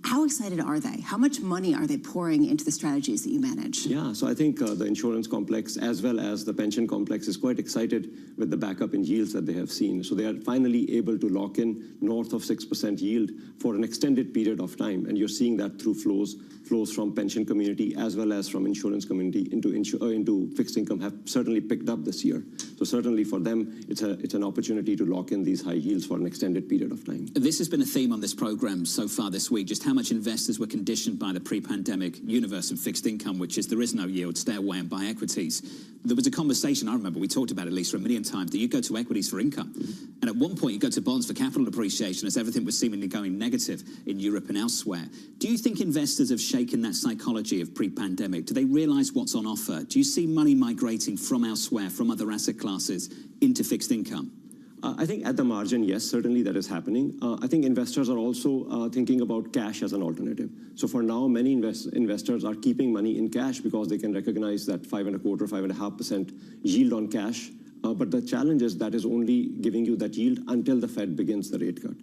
S29: How excited are they? How much money are they pouring into the strategies that you manage?
S2: Yeah, so I think the insurance complex as well as the pension complex is quite excited with the backup in yields that they have seen. So they are finally able to lock in north of 6% yield for an extended period of time. And you're seeing that through flows from pension community as well as from insurance community into fixed income have certainly picked up this year. So certainly for them, it's an opportunity to lock in these high yields for an extended period of time.
S28: This has been a theme on this program so far this week, just how much investors were conditioned by the pre-pandemic universe of fixed income, which is there is no yield, stay away and buy equities. There was a conversation, I remember we talked about it at least for a million times, that you go to equities for income. And And at one point, you go to bonds for capital appreciation as everything was seemingly going negative in Europe and elsewhere. Do you think investors have shaken that psychology of pre-pandemic? Do they realize what's on offer? Do you see money migrating from elsewhere, from other asset classes, into fixed income?
S2: I think at the margin, yes, certainly that is happening. I think investors are also thinking about cash as an alternative. So for now, many investors are keeping money in cash because they can recognize that 5.25%, 5.5% yield on cash. But the challenge is that is only giving you that yield until the Fed begins the rate cut.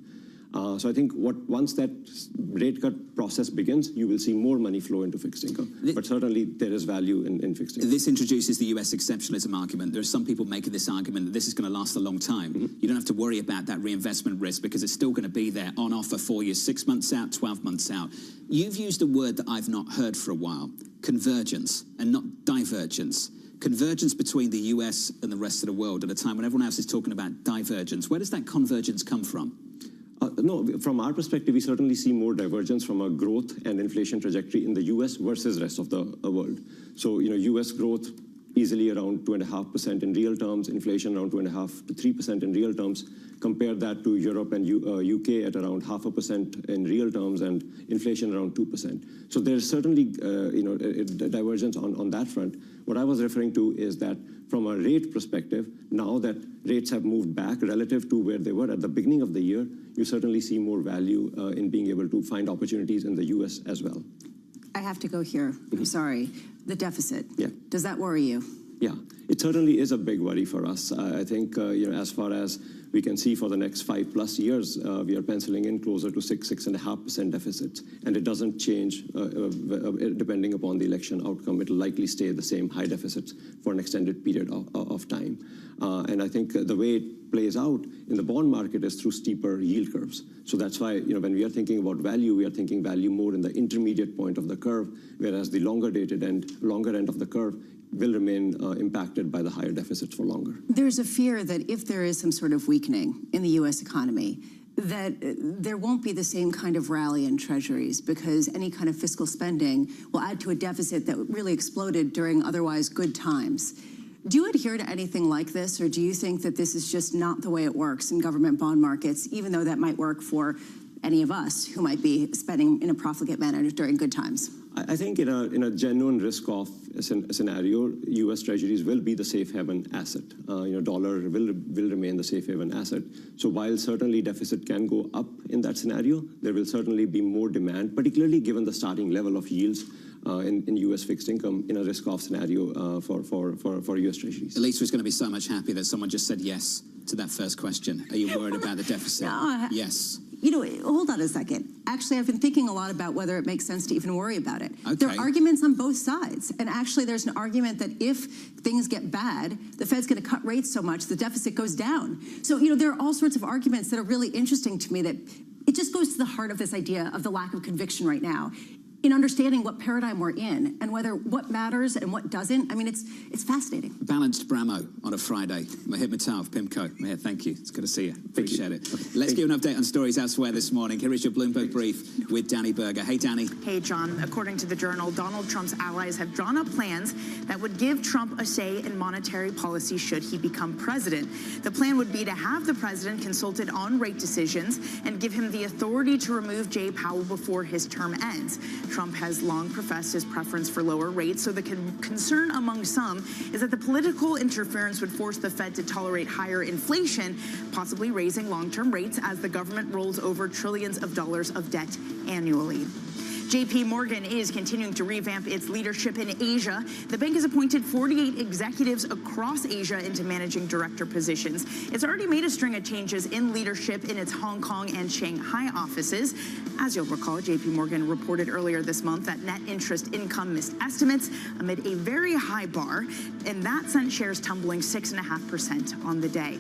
S2: So I think once that rate cut process begins, you will see more money flow into fixed income. But certainly there is value in fixed income.
S28: This introduces the US exceptionalism argument. There are some people making this argument that this is going to last a long time. You don't have to worry about that reinvestment risk because it's still going to be there on offer for you 6 months out, 12 months out. You've used a word that I've not heard for a while, convergence and not divergence. Convergence between the US and the rest of the world at a time when everyone else is talking about divergence. Where does that convergence come from?
S2: No, from our perspective, we certainly see more divergence from a growth and inflation trajectory in the US versus rest of the world. So, US growth easily around 2.5% in real terms, inflation around 2.5% to 3% in real terms. Compare that to Europe and UK at around 0.5% in real terms and inflation around 2%. So there's certainly a divergence on that front. What I was referring to is that from a rate perspective, now that rates have moved back relative to where they were at the beginning of the year, you certainly see more value in being able to find opportunities in the US as well.
S29: I have to go here. I'm sorry. The deficit.
S2: Yeah.
S29: Does that worry you?
S2: Yeah, it certainly is a big worry for us. I think, as far as we can see for the next 5+ years, we are penciling in closer to 6.5% deficits. And it doesn't change depending upon the election outcome. It will likely stay the same high deficits for an extended period of time. And I think the way it plays out in the bond market is through steeper yield curves. So that's why, when we are thinking about value, we are thinking value more in the intermediate point of the curve, whereas the longer end of the curve will remain impacted by the higher deficits for longer.
S29: There's a fear that if there is some sort of weakening in the U.S. economy, that there won't be the same kind of rally in treasuries because any kind of fiscal spending will add to a deficit that really exploded during otherwise good times. Do you adhere to anything like this, or do you think that this is just not the way it works in government bond markets, even though that might work for any of us who might be spending in a profligate manner during good times?
S2: I think in a genuine risk-off scenario, U.S. Treasuries will be the safe haven asset. Dollar will remain the safe haven asset. So while certainly deficit can go up in that scenario, there will certainly be more demand, particularly given the starting level of yields in U.S. fixed income in a risk-off scenario for U.S. Treasuries.
S28: Elisa is going to be so much happy that someone just said yes to that first question. Are you worried about the deficit?
S29: No,
S28: yes.
S29: Hold on a second. Actually, I've been thinking a lot about whether it makes sense to even worry about it.
S28: Okay.
S29: There are arguments on both sides. And actually, there's an argument that if things get bad, the Fed's going to cut rates so much, the deficit goes down. So, there are all sorts of arguments that are really interesting to me that it just goes to the heart of this idea of the lack of conviction right now in understanding what paradigm we're in and whether what matters and what doesn't. I mean, it's fascinating.
S28: Balanced Bramo on a Friday. Mahit Mittal of PIMCO. Mahit, thank you. It's good to see you. Appreciate it. Let's give you an update on stories elsewhere this morning. Here is your Bloomberg Brief with Danny Berger. Hey, Danny.
S26: Hey, John. According to the Journal, Donald Trump's allies have drawn up plans that would give Trump a say in monetary policy should he become president. The plan would be to have the president consulted on rate decisions and give him the authority to remove Jay Powell before his term ends. Trump has long professed his preference for lower rates, so the concern among some is that the political interference would force the Fed to tolerate higher inflation, possibly raising long-term rates as the government rolls over trillions of dollars of debt annually. JP Morgan is continuing to revamp its leadership in Asia. The bank has appointed 48 executives across Asia into managing director positions. It's already made a string of changes in leadership in its Hong Kong and Shanghai offices. As you'll recall, JP Morgan reported earlier this month that net interest income missed estimates amid a very high bar, and that sent shares tumbling 6.5% on the day.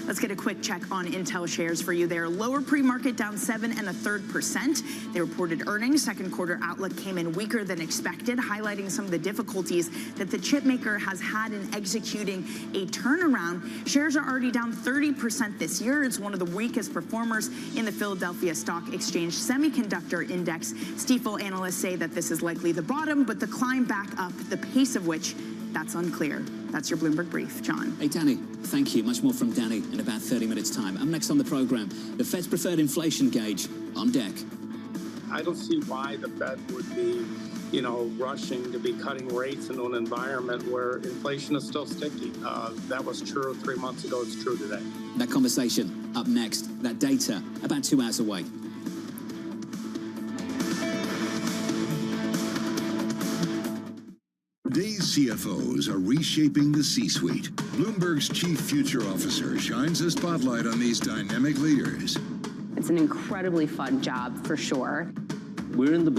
S26: Let's get a quick check on Intel shares for you there. Lower pre-market, down 7.33%. They reported earnings. Second quarter outlook came in weaker than expected, highlighting some of the difficulties that the chip maker has had in executing a turnaround. Shares are already down 30% this year. It's one of the weakest performers in the Philadelphia Stock Exchange Semiconductor Index. Stifel analysts say that this is likely the bottom, but the climb back up, the pace of which, that's unclear. That's your Bloomberg Brief. John.
S28: Hey, Danny, thank you. Much more from Danny in about 30 minutes' time. Up next on the program, the Fed's preferred inflation gauge on deck.
S4: I don't see why the Fed would be, rushing to be cutting rates into an environment where inflation is still sticky. That was true 3 months ago. It's true today.
S28: That conversation up next. That data about 2 hours away.
S6: Today's CFOs are reshaping the C-suite. Bloomberg's chief future officer shines a spotlight on these dynamic leaders.
S13: It's an incredibly fun job, for sure.
S16: We're in the